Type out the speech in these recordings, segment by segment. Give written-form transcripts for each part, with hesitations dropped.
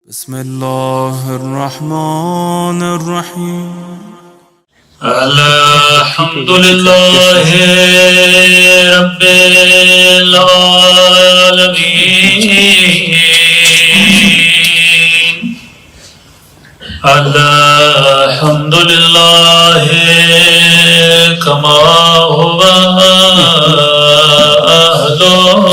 بسم الله الرحمن الرحيم الحمد لله رب العالمين الحمد لله كما هو أهله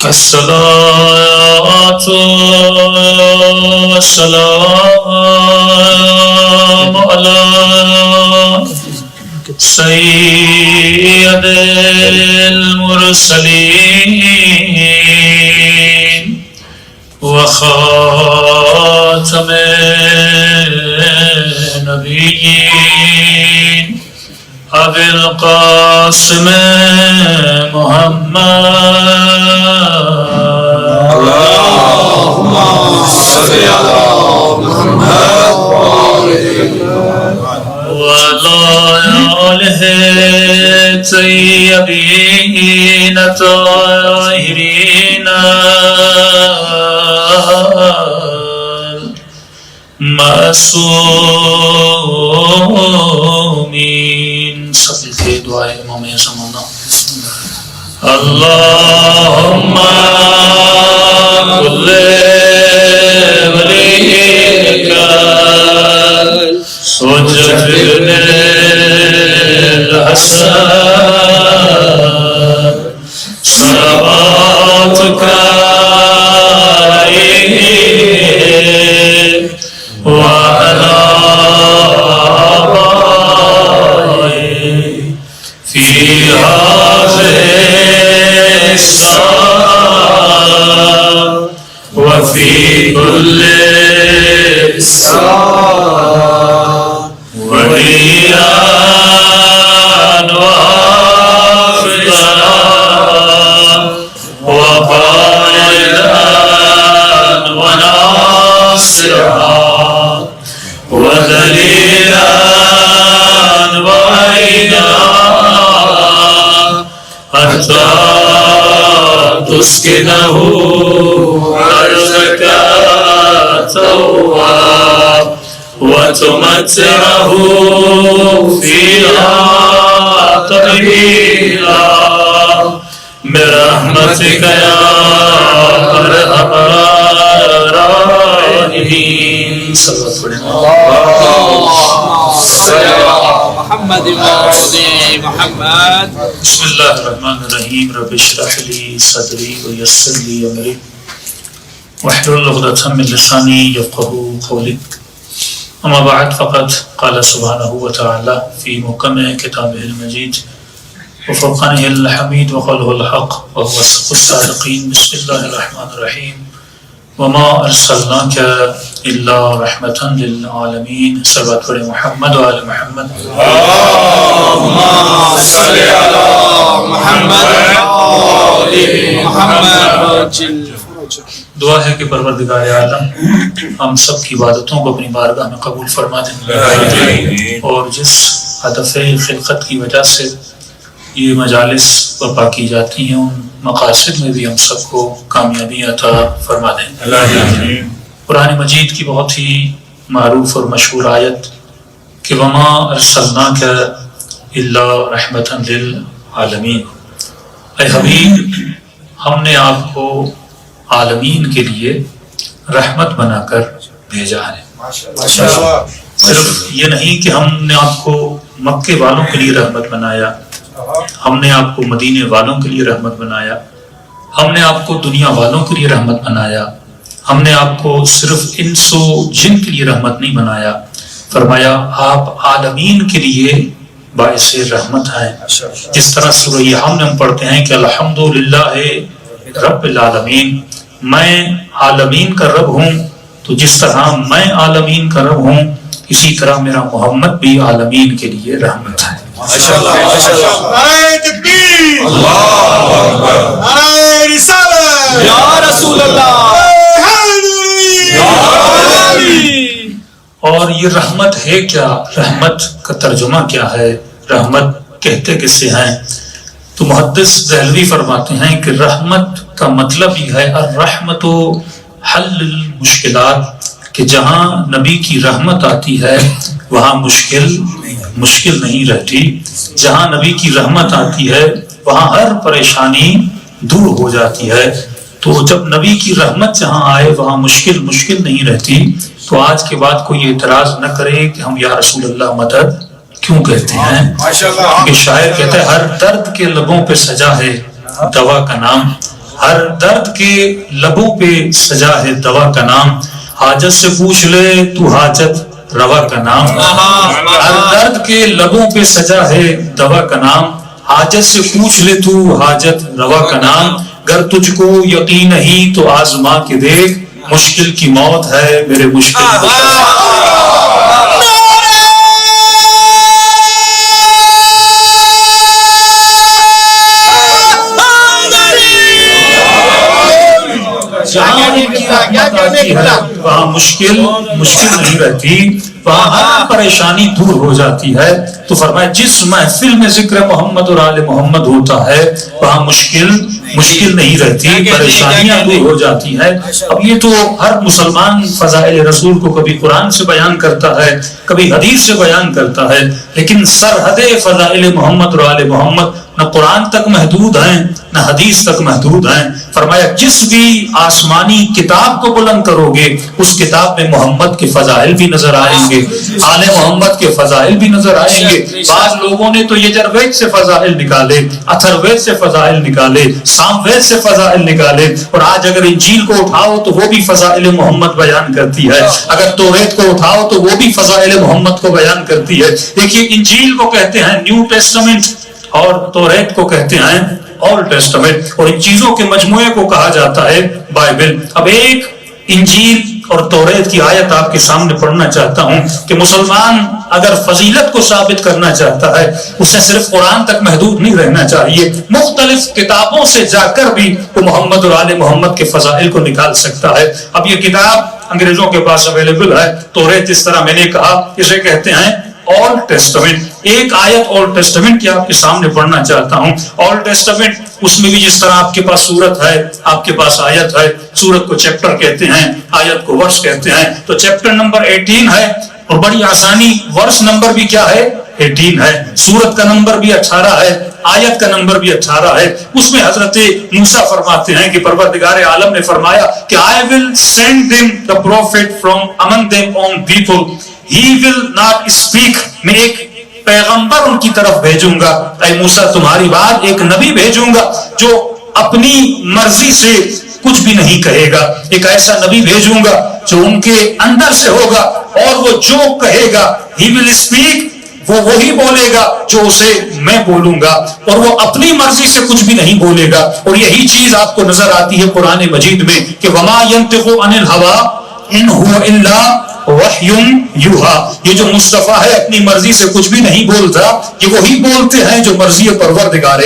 الصلاة والسلام على سيد المرسلين وخاتم النبيين أبي القاسم محمد اللهم صل على محمد وعلى آله الطيبين الطاهرين المعصومين. سبھی کے دعائیں امام سمانا. اللهم كل وليك وجبريل الحسن صلواتك عليه وعلى آبائه في هذه الساعة وفي كل ساعة وليان وحافظا وقائدا وناصرا ودليلا وعينا حتى تسكنه أرضك طوعا وتمتعه فيها طويلا برحمتك يا أرحم الراحمين. محمد محمد. بسم الله الرحمن الرحيم. رب اشرح لي صدري ويسر لي أمري واحلل عقدة من لساني يفقهوا قولي. أما بعد فقد قال سبحانه وتعالى في محكم كتابه المجيد وفرقانه الحميد وقوله الحق وهو أصدق الصادقين. بسم الله الرحمن الرحيم. وما أرسلناك إلا رحمة للعالمين. صلوات پر محمد وآل محمد. اللهم صل على محمد محمد. دعا ہے کہ پروردگار عالم ہم سب کی عبادتوں کو اپنی بارگاہ میں قبول فرما دیں اور جس ہدف خلقت کی وجہ سے یہ مجالس برپا کی جاتی ہیں ان مقاصد میں بھی ہم سب کو کامیابی عطا فرما دیں. قرآن مجید کی بہت ہی معروف اور مشہور آیت کہ وما ارسلناک الا رحمۃ للعالمین. اے حبیب ہم نے آپ کو عالمین کے لیے رحمت بنا کر بھیجا ہے. صرف یہ نہیں کہ ہم نے آپ کو مکے والوں کے لیے رحمت بنایا، ہم نے آپ کو مدینے والوں کے لیے رحمت بنایا، ہم نے آپ کو دنیا والوں کے لیے رحمت بنایا، ہم نے آپ کو صرف انس و جن کے لیے رحمت نہیں بنایا. فرمایا آپ عالمین کے لیے باعث رحمت ہیں. جس طرح سورہ حمد ہم پڑھتے ہیں کہ الحمدللہ رب العالمین، میں عالمین کا رب ہوں، تو جس طرح میں عالمین کا رب ہوں اسی طرح میرا محمد بھی عالمین کے لیے رحمت ہے. نعرہ تکبیر، اللہ اکبر، نعرہ رسالت یا رسول اللہ، اور یہ رحمت ہے کیا؟ رحمت کا ترجمہ کیا ہے؟ رحمت کہتے کسے ہیں؟ تو محدث دہلوی فرماتے ہیں کہ رحمت کا مطلب ہی ہے الرحمت حل المشکلات، کہ جہاں نبی کی رحمت آتی ہے وہاں مشکل نہیں رہتی، جہاں نبی کی رحمت آتی ہے وہاں ہر پریشانی دور ہو جاتی ہے۔ تو جب نبی کی رحمت جہاں آئے وہاں مشکل نہیں رہتی۔ تو آج کے بعد کوئی اعتراض نہ کرے کہ ہم یا رسول اللہ مدد کیوں کہتے ہیں، کہ شاعر کہتا ہے ہر درد کے لبوں پہ سجا ہے دوا کا نام، ہر درد کے لبوں پہ سجا ہے دوا کا نام، حاجت سے پوچھ لے تو حاجت روا کا نام، ہر درد کے لبوں پہ سجا ہے دوا کا نام، حاجت سے پوچھ لے تو حاجت روا کا نام، گر تجھ کو یقین نہیں تو آزما کے دیکھ، مشکل کی موت ہے میرے مشکل وہاں مشکل نہیں رہتی، وہاں ہر پریشانی دور ہو جاتی ہے۔ تو فرمایا جس محفل میں ذکر محمد اور آل محمد ہوتا ہے وہاں مشکل نہیں رہتی، پریشانیاں دور ہو جاتی ہے۔ اب یہ تو ہر مسلمان فضائل رسول کو کبھی قرآن سے بیان کرتا ہے، کبھی حدیث سے بیان کرتا ہے، لیکن سرحد فضائل محمد اور آل محمد نہ قرآن تک محدود ہیں نہ حدیث تک محدود ہیں۔ فرمایا جس بھی آسمانی کتاب کو بلند کرو گے اس کتاب میں محمد کے فضائل بھی نظر آئیں گے، آل محمد کے فضائل بھی نظر آئیں گے۔ بعض لوگوں نے تو یجروید سے فضائل نکالے، اتھروید سے فضائل نکالے، ساموید سے فضائل نکالے، اور آج اگر انجیل کو اٹھاؤ تو وہ بھی فضائل محمد بیان کرتی ہے، اگر توریت کو اٹھاؤ تو وہ بھی فضائل محمد کو بیان کرتی ہے۔ دیکھیے انجیل کو کہتے ہیں نیو ٹیسٹمنٹ اور توریت کو کہتے ہیں اولڈ ٹیسٹمنٹ، اور ان چیزوں کے مجموعے کو کہا جاتا ہے بائبل۔ اب ایک انجیل اور توریت کی آیت آپ کے سامنے پڑھنا چاہتا ہوں کہ مسلمان اگر فضیلت کو ثابت کرنا چاہتا ہے اسے صرف قرآن تک محدود نہیں رہنا چاہیے، مختلف کتابوں سے جا کر بھی وہ محمد اور آل محمد کے فضائل کو نکال سکتا ہے۔ اب یہ کتاب انگریزوں کے پاس اویلیبل ہے، توریت جس طرح میں نے کہا اسے کہتے ہیں اولڈ ٹیسٹمنٹ۔ ایک آیت اولڈ ٹیسٹمنٹ کی آپ کے سامنے پڑھنا چاہتا ہوں۔ اولڈ ٹیسٹمنٹ اس میں بھی جس طرح آپ کے پاس سورت ہے، آپ کے پاس آیت ہے، سورت کو چیپٹر کہتے ہیں، آیت کو ورس کہتے ہیں، تو چیپٹر نمبر 18 ہے، اور بڑی آسانی ورس نمبر بھی کیا ہے 18 ہے، سورت کا نمبر بھی 18 ہے، آیت کا نمبر بھی 18 ہے۔ اس میں حضرت موسیٰ فرماتے ہیں کہ پروردگار عالم نے فرمایا کہ I will send them the prophet from among them own people, he will not speak، میں ایک پیغمبر ان کی طرف بھیجوں گا، اے موسیٰ تمہاری بات، ایک نبی بھیجوں گا جو اپنی مرضی سے کچھ بھی نہیں کہے گا، ایک ایسا نبی بھیجوں گا جو ان کے اندر سے ہوگا، اور وہ جو کہے گا he will speak، وہ وہی بولے گا جو اسے میں بولوں گا، اور وہ اپنی مرضی سے کچھ بھی نہیں بولے گا۔ اور یہی چیز آپ کو نظر آتی ہے قرآن مجید میں کہ وما ينطق عن الهوى ان هو الا وحی یوحی، یہ جو مصطفیٰ ہے اپنی مرضی سے کچھ بھی نہیں بولتا، یہ وہی بولتے ہیں جو مرضی پروردگار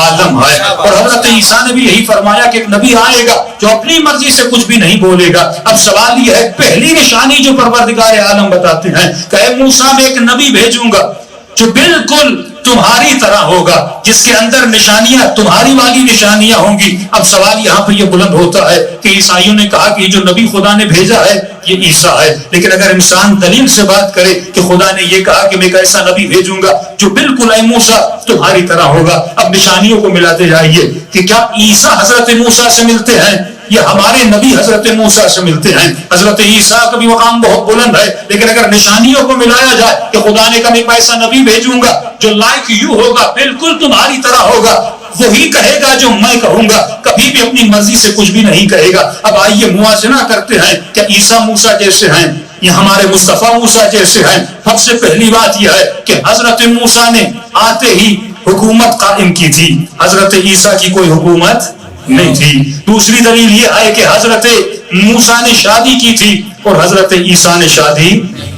عالم ہے۔ اور حضرت عیسیٰ نے بھی یہی فرمایا کہ ایک نبی آئے گا جو اپنی مرضی سے کچھ بھی نہیں بولے گا۔ اب سوال یہ ہے پہلی نشانی جو پروردگار عالم بتاتے ہیں کہ اے موسیٰ میں ایک نبی بھیجوں گا جو بالکل تمہاری طرح ہوگا، جس کے اندر نشانیاں تمہاری والی نشانیاں ہوں گی۔ اب سوال یہاں پر یہ بلند ہوتا ہے کہ عیسائیوں نے کہا کہ جو نبی خدا نے بھیجا ہے یہ عیسیٰ ہے، لیکن اگر انسان دلیل سے بات کرے کہ خدا نے یہ کہا کہ میں ایک ایسا نبی بھیجوں گا جو بالکل اے موسیٰ تمہاری طرح ہوگا، اب نشانیوں کو ملاتے جائیے کہ کیا عیسیٰ حضرت موسیٰ سے ملتے ہیں یا ہمارے نبی حضرت موسیٰ سے ملتے ہیں؟ حضرت عیسیٰ کا بھی مقام بہت بلند ہے، لیکن اگر نشانیوں کو ملایا جائے کہ خدا نے کہا ایک ایسا نبی بھیجوں گا جو لائک یو ہوگا، بالکل تمہاری طرح ہوگا، وہی کہے گا جو میں کہوں گا، کبھی بھی اپنی مرضی سے کچھ بھی نہیں کہے گا۔ اب آئیے موازنہ کرتے ہیں کہ عیسیٰ موسیٰ جیسے ہیں یا ہمارے مصطفیٰ موسیٰ جیسے ہیں۔ سب سے پہلی بات یہ ہے کہ حضرت موسیٰ نے آتے ہی حکومت قائم کی تھی، حضرت عیسیٰ کی کوئی حکومت نہیں تھی۔ دوسری دلیل یہ ہے کہ حضرت موسیٰ نے شادی کی تھی اور حضرت عیسیٰ نے شادی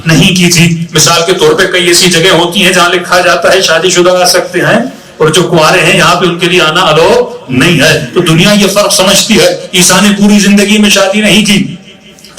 نہیں کی تھی۔ مثال کے طور پہ کئی ایسی جگہ ہوتی ہیں جہاں لکھا جاتا ہے شادی شدہ آ سکتے ہیں اور جو کنوارے ہیں یہاں پہ ان کے لیے آنا الاؤ نہیں ہے، تو دنیا یہ فرق سمجھتی ہے۔ عیسیٰ نے پوری زندگی میں شادی نہیں کی،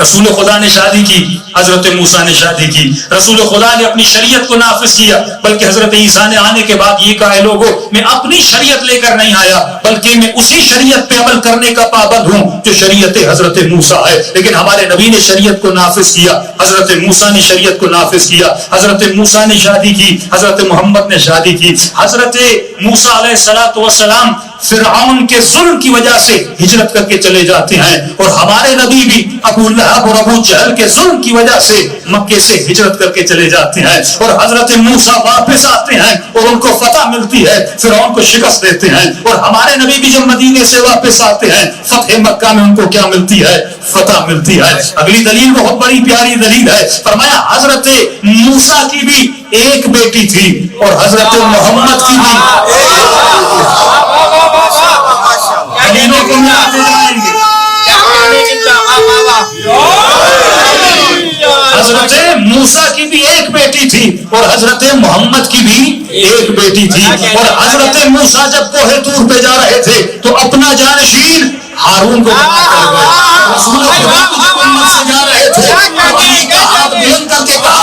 رسول خدا نے شادی کی، حضرت موسیٰ نے شادی کی، رسول خدا نے اپنی شریعت کو نافذ کیا، بلکہ حضرت عیسیٰ نے آنے کے بعد یہ کہا ہے لوگوں میں اپنی شریعت لے کر نہیں آیا بلکہ میں اسی شریعت پہ عمل کرنے کا پابند ہوں جو شریعت حضرت موسیٰ ہے۔ لیکن ہمارے نبی نے شریعت کو نافذ کیا، حضرت موسیٰ نے شریعت کو نافذ کیا، حضرت موسیٰ نے شادی کی، حضرت محمد نے شادی کی۔ حضرت موسیٰ علیہ السلام فرعون کے ظلم کی وجہ سے ہجرت کر کے چلے جاتے ہیں، اور ہمارے نبی بھی ابو لہب اور ابو جہل کے ظلم کی وجہ سے مکے سے ہجرت کر کے چلے جاتے ہیں، اور حضرت موسیٰ واپس آتے ہیں اور ان کو فتح ملتی ہے، فرعون کو شکست دیتے ہیں، اور ہمارے نبی بھی جب مدینے سے واپس آتے ہیں فتح مکہ میں ان کو کیا ملتی ہے؟ فتح ملتی ہے۔ اگلی دلیل بہت بڑی پیاری دلیل ہے، فرمایا حضرت موسیٰ کی بھی ایک بیٹی تھی اور حضرت محمد کی بھی دلیلوں کو ملاتے جائیں گے۔ حضرت موسیٰ کی بھی ایک بیٹی تھی اور حضرت محمد کی بھی ایک بیٹی تھی، اور حضرت موسیٰ جب کوہ طور پہ جا رہے تھے تو اپنا جانشین ہارون کو رسول خدا کو جب امت سے جا رہے تھے تو علی کا ہاتھ بلند کر کے کہا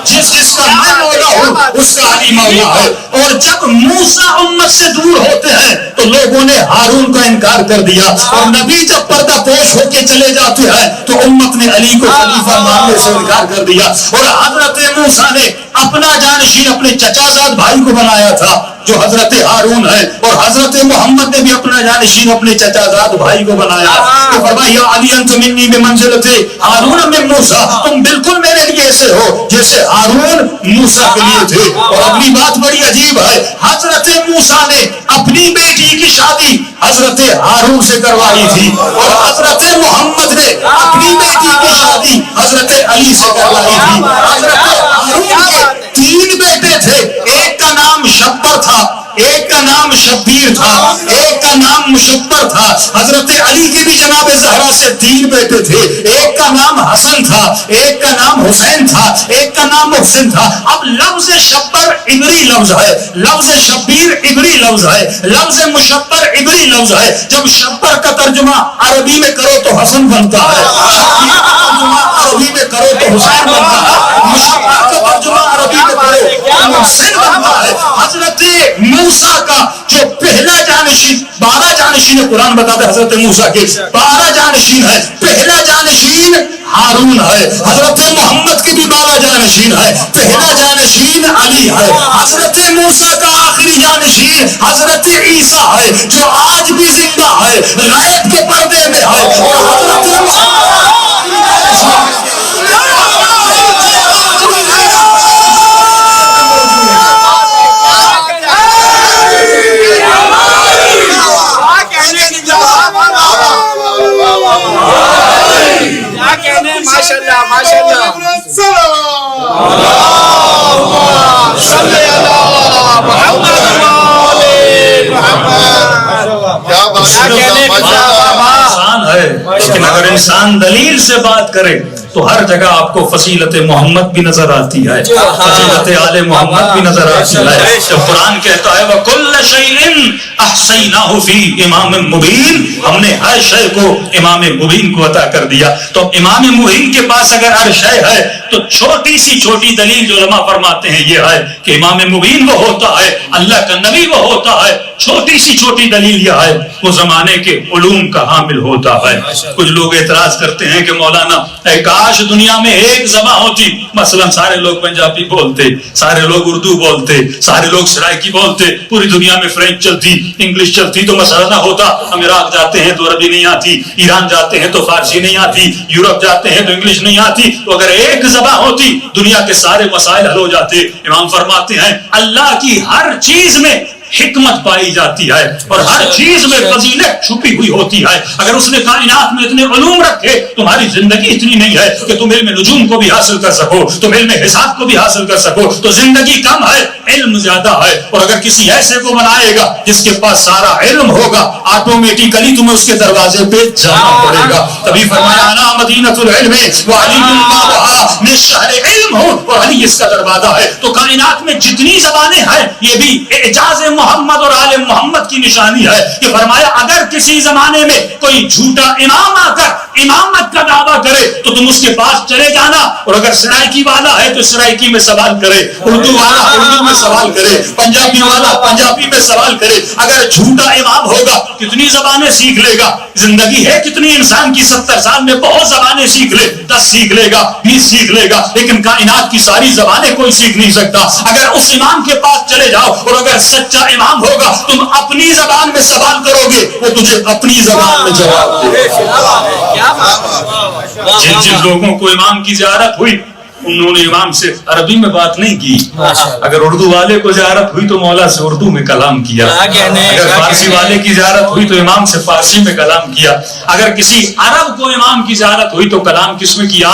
جس کا میں مولا ہوں اس کا علی مولا ہے، اور جب موسیٰ امت سے دور ہوتے ہیں تو لوگوں نے ہارون کا انکار کر دیا، اور نبی جب پردہ پوش ہو کے چلے جاتے ہیں تو امت نے علی کو خلیفہ ماننے سے انکار کر دیا، اور حضرت موسیٰ نے اپنا جانشین اپنے چچا زاد بھائی کو بنایا تھا جو حضرت ہارون ہے، اور حضرت محمد نے بھی اپنا جانشین اپنے چچا زاد بھائی کو بنایا۔ تو فرمایا علی انت منی بمنزلت ہارون من موسیٰ، تم بالکل میرے لیے ایسے ہو جیسے ہارون موسیٰ کے لیے تھے۔ اور اگلی بات بڑی عجیب ہے، حضرت موسیٰ نے اپنی بیٹی کی شادی حضرت ہارون سے کروائی تھی، اور حضرت محمد نے اپنی بیٹی کی شادی حضرت علی سے کروائی تھی۔ حضرت ہارون کے 3 بیٹے تھے، ایک کا نام شبر تھا، ایک کا نام شبیر تھا، ایک کا نام مشبر تھا۔ حضرت علی کے بھی جناب زہرا سے 3 بیٹے تھے، ایک کا نام حسن تھا، ایک کا نام حسین تھا، ایک کا نام محسن تھا۔ اب لفظ شبر عبری لفظ ہے، لفظ شبیر عبری لفظ ہے، لفظ مشبر عبری لفظ ہے۔ جب شبر کا ترجمہ عربی میں کرو تو حسن بنتا ہے، شبیر کا ترجمہ عربی میں کرو تو حسین بنتا ہے، مشبر کا ترجمہ عربی میں کرو تو محسن بنتا ہے۔ حضرت موسیٰ کا جو پہلا جانشین، 12 جانشین قرآن بتاتا ہے حضرت موسیٰ کے 12 جانشین ہے، پہلا جانشین ہارون ہے، حضرت محمد کی بھی 12 جانشین ہے، پہلا جانشین علی ہے، حضرت موسیٰ کا آخری جانشین حضرت عیسیٰ ہے جو آج بھی زندہ ہے، غیب کے پردے میں ہے، اور حضرت انسان ہے، لیکن اگر انسان دلیل سے بات کرے تو ہر جگہ آپ کو فضیلت محمد بھی نظر آتی ہے، فضیلت آل محمد بھی نظر آتی ہے۔ جب قرآن کہتا ہے وَكُلَّ شَيْءٍ أَحْصَيْنَاهُ فِي إِمَامٍ مُبِينٍ، ہم نے ہر شے کو امام مبین کو عطا کر دیا۔ تو امام مبین کے پاس اگر ہر شے ہے تو چھوٹی سی چھوٹی دلیل جو علماء فرماتے ہیں یہ ہے کہ امام مبین وہ ہوتا ہے، اللہ کا نبی وہ ہوتا ہے۔ چھوٹی سی چھوٹی دلیل یہ ہے وہ زمانے کے علوم کا حامل ہوتا ہے۔ کچھ لوگ اعتراض کرتے ہیں کہ مولانا کاش دنیا میں ایک زبان ہوتی، مثلا سارے لوگ پنجابی بولتے، سارے لوگ اردو بولتے، سارے لوگ سرائکی بولتے، پوری دنیا میں فرینچ چلتی، انگلش چلتی تو مسئلہ نہ ہوتا۔ ہم عراق جاتے ہیں تو عربی نہیں آتی، ایران جاتے ہیں تو فارسی نہیں آتی، یورپ جاتے ہیں تو انگلش نہیں آتی، تو اگر ایک زبان ہوتی دنیا کے سارے مسائل حل ہو جاتے۔ امام فرماتے ہیں اللہ کی ہر چیز میں حکمت پائی جاتی ہے اور ہر چیز میں فضیلت چھپی ہوئی ہوتی ہے۔ اگر اس نے کائنات میں اتنے علوم رکھے، تمہاری زندگی اتنی نہیں ہے کہ تم علم نجوم کو بھی حاصل کر سکو، تم علم حساب کو بھی حاصل کر سکو، تو زندگی کم ہے، علم زیادہ ہے۔ اور اگر کسی ایسے کو بنائے گا جس کے پاس سارا علم ہوگا، آٹومیٹیکلی تمہیں اس کے دروازے پہ جانا پڑے گا۔ تبھی فرمایا انا مدینۃ العلم وعلی بابھا، میں شہر علم ہوں اور علی اس کا دروازہ ہے۔ تو کائنات میں جتنی زبانیں ہیں یہ بھی اعجاز محمد اور آل محمد کی نشانی ہے کہ فرمایا اگر کسی زمانے میں کوئی جھوٹا امام آ کر امامت کا دعویٰ کرے تو تم اس کے پاس چلے جانا، اور اگر سرائکی والا ہے تو سرائکی میں سوال کرے، اردو والا اردو میں سوال کرے، پنجابی والا پنجابی میں سوال کرے۔ اگر جھوٹا امام ہوگا کتنی زبانیں سیکھ لے گا؟ زندگی ہے کتنی انسان کی، 70 سال میں بہت زبانیں سیکھ لے، 10 سیکھ لے گا، 20 سیکھ لے گا، لیکن کائنات کی ساری زبانیں کوئی سیکھ نہیں سکتا۔ اگر اس امام کے پاس چلے جاؤ اور اگر سچا امام ہوگا تم اپنی زبان میں سوال کرو گے، وہ تجھے اپنی زبان میں جواب دے گا۔ جن لوگوں کو امام کی زیارت ہوئی انہوں نے امام سے عربی میں بات نہیں کی، اگر اردو والے کو زیارت ہوئی تو مولا سے اردو میں کلام کیا، اگر فارسی والے کی زیارت ہوئی تو امام سے فارسی میں کلام کیا، اگر کسی عرب کو امام کی زیارت ہوئی تو کلام کس میں کیا؟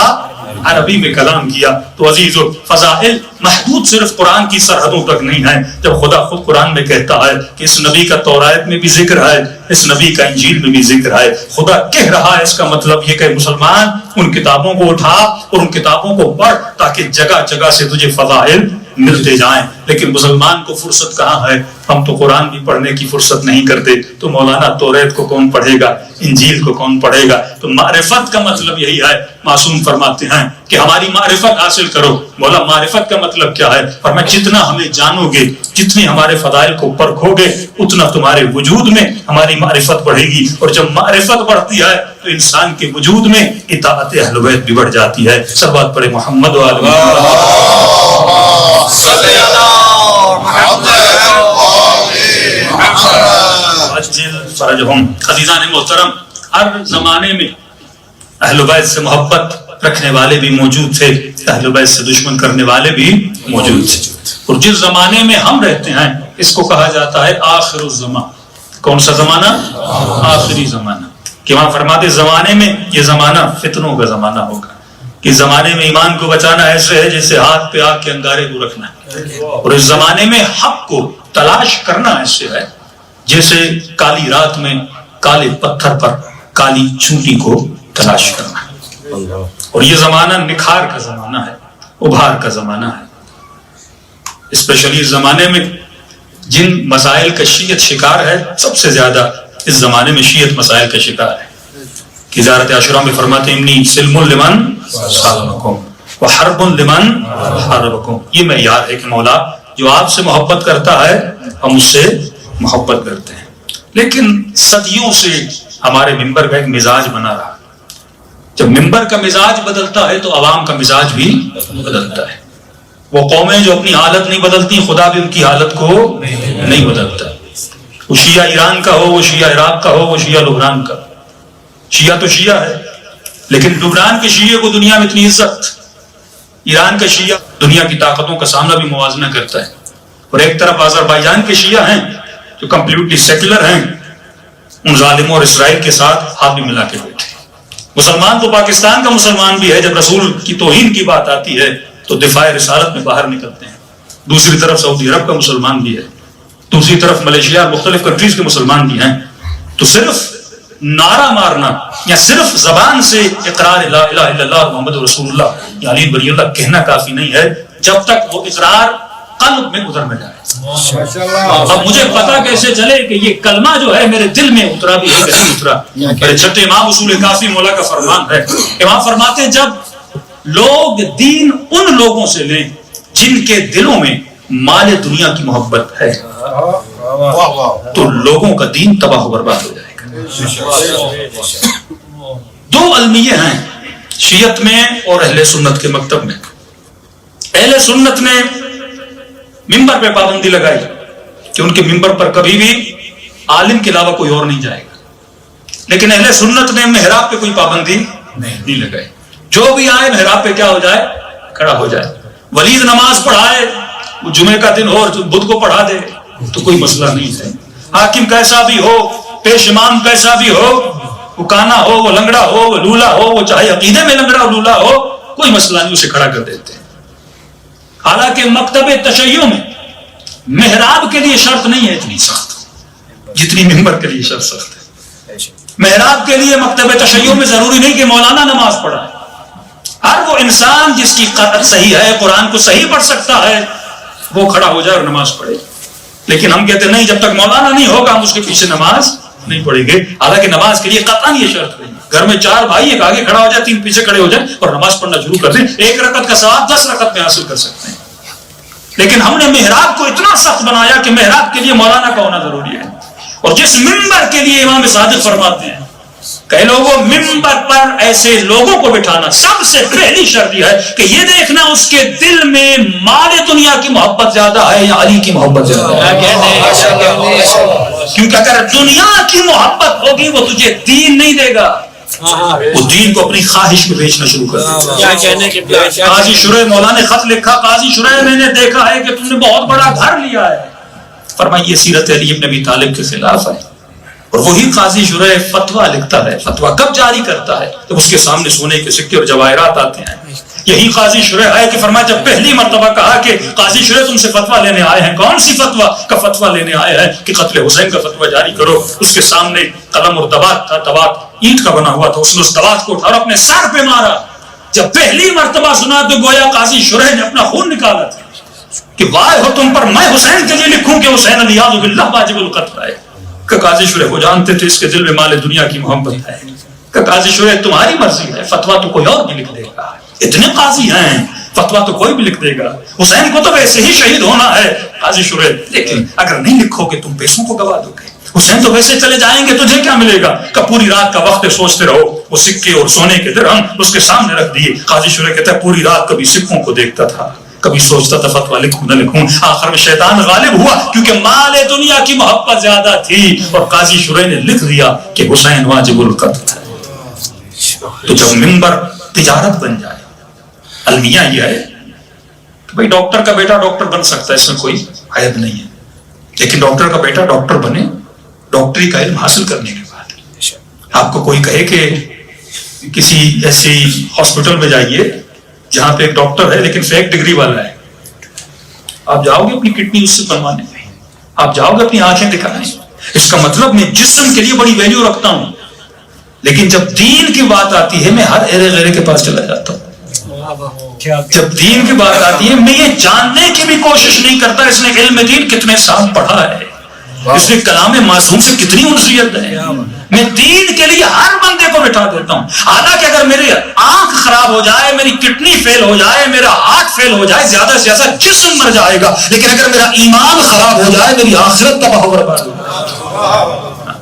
عربی میں کلام کیا۔ تو عزیزو، فضائل محدود صرف قرآن کی سرحدوں تک نہیں ہے۔ جب خدا خود قرآن میں کہتا ہے کہ اس نبی کا تورات میں بھی ذکر ہے، اس نبی کا انجیل میں بھی ذکر ہے، خدا کہہ رہا ہے، اس کا مطلب یہ کہ مسلمان ان کتابوں کو اٹھا اور ان کتابوں کو پڑھ تاکہ جگہ جگہ سے تجھے فضائل ملتے جائیں۔ لیکن مسلمان کو فرصت کہاں ہے؟ ہم تو قرآن بھی پڑھنے کی فرصت نہیں کرتے، تو مولانا توریت کو کون پڑھے گا؟ انجیل کو کون پڑھے گا؟ تو معرفت کا مطلب یہی ہے۔ معصوم فرماتے ہیں کہ ہماری معرفت حاصل کرو۔ مولا معرفت کا مطلب کیا ہے؟ فرمایا جتنا ہمیں جانو گے، جتنی ہمارے فضائل کو پرکھو گے، اتنا تمہارے وجود میں ہماری معرفت بڑھے گی، اور جب معرفت بڑھتی ہے تو انسان کے وجود میں اطاعت اہل بیت بھی بڑھ جاتی ہے۔ سب پڑھے محمد و آل عزیزان محترم، ہر زمانے میں اہل بیت سے محبت رکھنے والے بھی موجود تھے، اہل بیت سے دشمن کرنے والے بھی موجود تھے، اور جس زمانے میں ہم رہتے ہیں اس کو کہا جاتا ہے آخر الزمان۔ کون سا زمانہ؟ آخری زمانہ۔ کہ وہاں فرماتے زمانے میں یہ زمانہ فتنوں کا زمانہ ہوگا، کہ زمانے میں ایمان کو بچانا ایسے ہے جیسے ہاتھ پہ آگ کے انگارے کو رکھنا ہے، اور اس زمانے میں حق کو تلاش کرنا ایسے ہے جیسے کالی رات میں کالے پتھر پر کالی چونٹی کو تلاش کرنا ہے۔ اور یہ زمانہ نکھار کا زمانہ ہے، ابھار کا زمانہ ہے۔ اسپیشلی اس زمانے میں جن مسائل کا شیعت شکار ہے، سب سے زیادہ اس زمانے میں شیعت مسائل کا شکار ہے۔ کہ زیارت عاشورہ میں فرماتے ہیں سلم لمن صالمکم وحرب لمن حاربکم۔ یہ معیار ہے کہ مولا جو آپ سے محبت کرتا ہے ہم اس سے محبت کرتے ہیں۔ لیکن صدیوں سے ہمارے ممبر کا ایک مزاج بنا رہا، جب ممبر کا مزاج بدلتا ہے تو عوام کا مزاج بھی بدلتا ہے۔ وہ قومیں جو اپنی حالت نہیں بدلتی، خدا بھی ان کی حالت کو نہیں بدلتا۔ وہ شیعہ ایران کا ہو، وہ شیعہ عراق کا ہو، وہ شیعہ لبنان کا، شیعہ تو شیعہ ہے، لیکن لبنان کے شیعہ کو دنیا میں اتنی عزت، ایران کا شیعہ دنیا کی طاقتوں کا سامنا بھی موازنہ کرتا ہے، اور ایک طرف آذربائیجان کے شیعہ ہیں جو کمپلیٹلی سیکولر ہیں، ان ظالموں اور اسرائیل کے ساتھ ہاتھ بھی ملا کے بیٹھے۔ مسلمان تو پاکستان کا مسلمان بھی ہے، جب رسول کی توہین کی بات آتی ہے تو دفاع رسالت میں باہر نکلتے ہیں۔ دوسری طرف سعودی عرب کا مسلمان بھی ہے، دوسری طرف ملیشیا، مختلف کنٹریز کے مسلمان بھی ہیں۔ تو صرف نعرہ مارنا یا صرف زبان سے اقرار لا الہ الا اللہ محمد رسول اللہ یا علی ولی اللہ کہنا کافی نہیں ہے، جب تک وہ اقرار قلب میں اتر نہ جائے۔ اب مجھے پتا کیسے چلے کہ یہ کلمہ جو ہے میرے دل میں اترا بھی ہے کہ نہیں اترا؟ میرے چھٹے امام اصول کافی مولا کا فرمان ہے، امام فرماتے ہیں جب لوگ دین ان لوگوں سے لیں جن کے دلوں میں مال دنیا کی محبت ہے تو لوگوں کا دین تباہ و برباد ہو جائے گا۔ دو المیے ہیں شیعت میں اور اہل سنت کے مکتب میں۔ اہل سنت نے ممبر پہ پابندی لگائی کہ ان کے ممبر پر کبھی بھی عالم کے علاوہ کوئی اور نہیں جائے گا، لیکن اہل سنت نے محراب پہ کوئی پابندی نہیں لگائی، جو بھی آئے محراب پہ کیا ہو جائے؟ کھڑا ہو جائے۔ ولید نماز پڑھائے، وہ جمعے کا دن ہو اور بدھ کو پڑھا دے تو کوئی مسئلہ نہیں ہے۔ حاکم کیسا بھی ہو، پیش امام کیسا بھی ہو، وہ کانا ہو، وہ لنگڑا ہو، وہ لولا ہو، وہ چاہے عقیدے میں لنگڑا لولا ہو، کوئی مسئلہ نہیں، اسے کھڑا کر دیتے ہیں۔ حالانکہ مکتب تشیع میں محراب کے لیے شرط نہیں ہے اتنی سخت جتنی ممبر کے لیے شرط سخت ہے۔ محراب کے لیے مکتب تشیع میں ضروری نہیں کہ مولانا نماز پڑھائے، ہر وہ انسان جس کی قرأت صحیح ہے، قرآن کو صحیح پڑھ سکتا ہے، وہ کھڑا ہو جائے اور نماز پڑھے۔ لیکن ہم کہتے ہیں نہیں، جب تک مولانا نہیں ہوگا ہم اس کے پیچھے نماز نہیں پڑھیں گے. حالانکہ نماز کے لیے قطعاً یہ شرط نہیں. گھر میں 4 بھائی، ایک آگے کھڑا ہو جائے، 3 پیچھے کھڑے ہو جائیں اور نماز پڑھنا شروع کر دیں، 1 رکعت کا ثواب 10 رکعت میں حاصل کر سکتے ہیں. لیکن ہم نے محراب کو اتنا سخت بنایا کہ محراب کے لیے مولانا کا ہونا ضروری ہے. اور جس ممبر کے لیے امام صادق فرماتے ہیں کہ لوگوں ممبر پر ایسے لوگوں کو بٹھانا، سب سے پہلی شرط یہ ہے کہ یہ دیکھنا اس کے دل میں مال دنیا کی محبت زیادہ ہے یا علی کی محبت زیادہ ہے. کیونکہ اگر دنیا کی محبت ہوگی وہ تجھے دین نہیں دے گا، وہ دین کو اپنی خواہش میں بیچنا شروع کر دے. قاضی شریح مولا نے خط لکھا، قاضی شریح میں نے دیکھا ہے کہ تم نے بہت بڑا گھر لیا ہے. فرمایا یہ سیرت علی ابن ابی طالب کے خلاف ہے. اور وہی قاضی شریح فتویٰ لکھتا ہے. فتویٰ کب جاری کرتا ہے؟ جب اس کے سامنے سونے کے سکے اور جواہرات آتے ہیں. یہی قاضی شریح ہے کہ فرمایا جب پہلی مرتبہ کہا کہ قاضی شریح تم سے فتویٰ لینے آئے ہیں، کون سی فتویٰ کا فتویٰ لینے آئے ہیں کہ قتل حسین کا فتویٰ جاری کرو. اس کے سامنے قلم اور دوات تھا، دوات اینٹ کا بنا ہوا تھا. اس نے اس دوات کو اٹھا اور اپنے سر پہ مارا. جب پہلی مرتبہ سنا تو گویا قاضی شریح نے اپنا خون نکالا تھا کہ وائے ہو تم پر، میں حسین کے لیے لکھوں کہ حسین علیہ باللہ واجب القتل ہے. کہ قاضی شریح کو جانتے تھے اس کے دل میں مال دنیا کی محبت ہے. کہ قاضی شریح تمہاری مرضی ہے، فتویٰ تو کوئی اور بھی لکھ دے گا. اتنے قاضی ہیں، فتویٰ تو کوئی بھی لکھ دے گا. حسین کو تو ویسے ہی شہید ہونا ہے. قاضی شریح لیکن اگر نہیں لکھو گے تم پیسوں کو گوا دو گے. حسین تو ویسے چلے جائیں گے، تجھے کیا ملے گا؟ کہ پوری رات کا وقت سوچتے رہو. وہ سکے اور سونے کے درہم اس کے سامنے رکھ دیے. قاضی شریح کہتا ہے پوری رات کبھی سکوں کو دیکھتا تھا، کبھی سوچتا تھا فتویٰ لکھوں نہ لکھوں. آخر میں شیطان غالب ہوا کیونکہ مال دنیا کی محبت زیادہ تھی اور قاضی شریح نے لکھ دیا کہ حسین واجب القتل ہے. تو جب منبر تجارت بن جائے، المیہ یہ ہے کہ بھئی ڈاکٹر کا بیٹا ڈاکٹر بن سکتا ہے، اس میں کوئی عیب نہیں ہے. لیکن ڈاکٹر کا بیٹا ڈاکٹر بنے ڈاکٹری کا علم حاصل کرنے کے بعد. آپ کو کوئی کہے کہ کسی ایسی ہاسپٹل میں جائیے جہاں پہ ایک ڈاکٹر ہے لیکن فیک ڈگری والا ہے، آپ جاؤ گے اپنی کڈنی اس سے بنوانے میں، آپ جاؤ گے اپنی آنکھیں دکھانے. اس کا مطلب میں جسم کے لیے بڑی ویلیو رکھتا ہوں، لیکن جب دین کی بات آتی ہے میں ہر ایرے غیرے کے پاس چلا جاتا ہوں. جب دین کی بات آتی ہے میں یہ جاننے کی بھی کوشش نہیں کرتا اس نے علم دین کتنے سال پڑھا ہے، اس نے کلام معصوم سے کتنی انسیت ہے. میں دین کے لیے ہر بندے کو بٹھا دیتا ہوں. حالانکہ اگر میری آنکھ خراب ہو جائے، میری کڈنی فیل ہو جائے، میرا ہارٹ فیل ہو جائے، زیادہ سے زیادہ جسم مر جائے گا، لیکن اگر میرا ایمان خراب ہو جائے میری آخرت تباہ و برباد ہو جائے.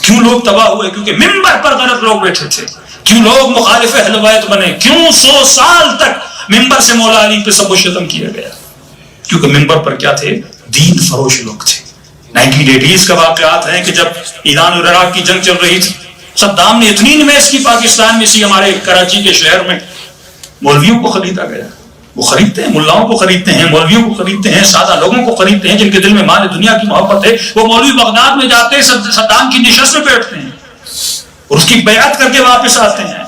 کیوں لوگ تباہ ہوئے؟ کیونکہ منبر پر غلط لوگ بیٹھے تھے. کیوں لوگ مخالف اہل بیت بنے؟ کیوں 100 سال تک منبر سے مولا علی پہ سب و شتم کیا گیا؟ کیونکہ منبر پر کیا تھے؟ دین فروش لوگ تھے. 1980s کا واقعات ہیں کہ جب ایران اور عراق کی جنگ چل رہی تھی، صدام نے اتنی نمائش کی پاکستان میں، ہمارے کراچی کے شہر میں مولویوں کو خریدا گیا. وہ خریدتے ہیں، ملاؤں کو خریدتے ہیں، مولویوں کو خریدتے ہیں، سادہ لوگوں کو خریدتے ہیں جن کے دل میں مال دنیا کی محبت ہے. وہ مولوی بغداد میں جاتے ہیں، صدام کی نشست میں بیٹھتے ہیں اور اس کی بیعت کر کے واپس آتے ہیں،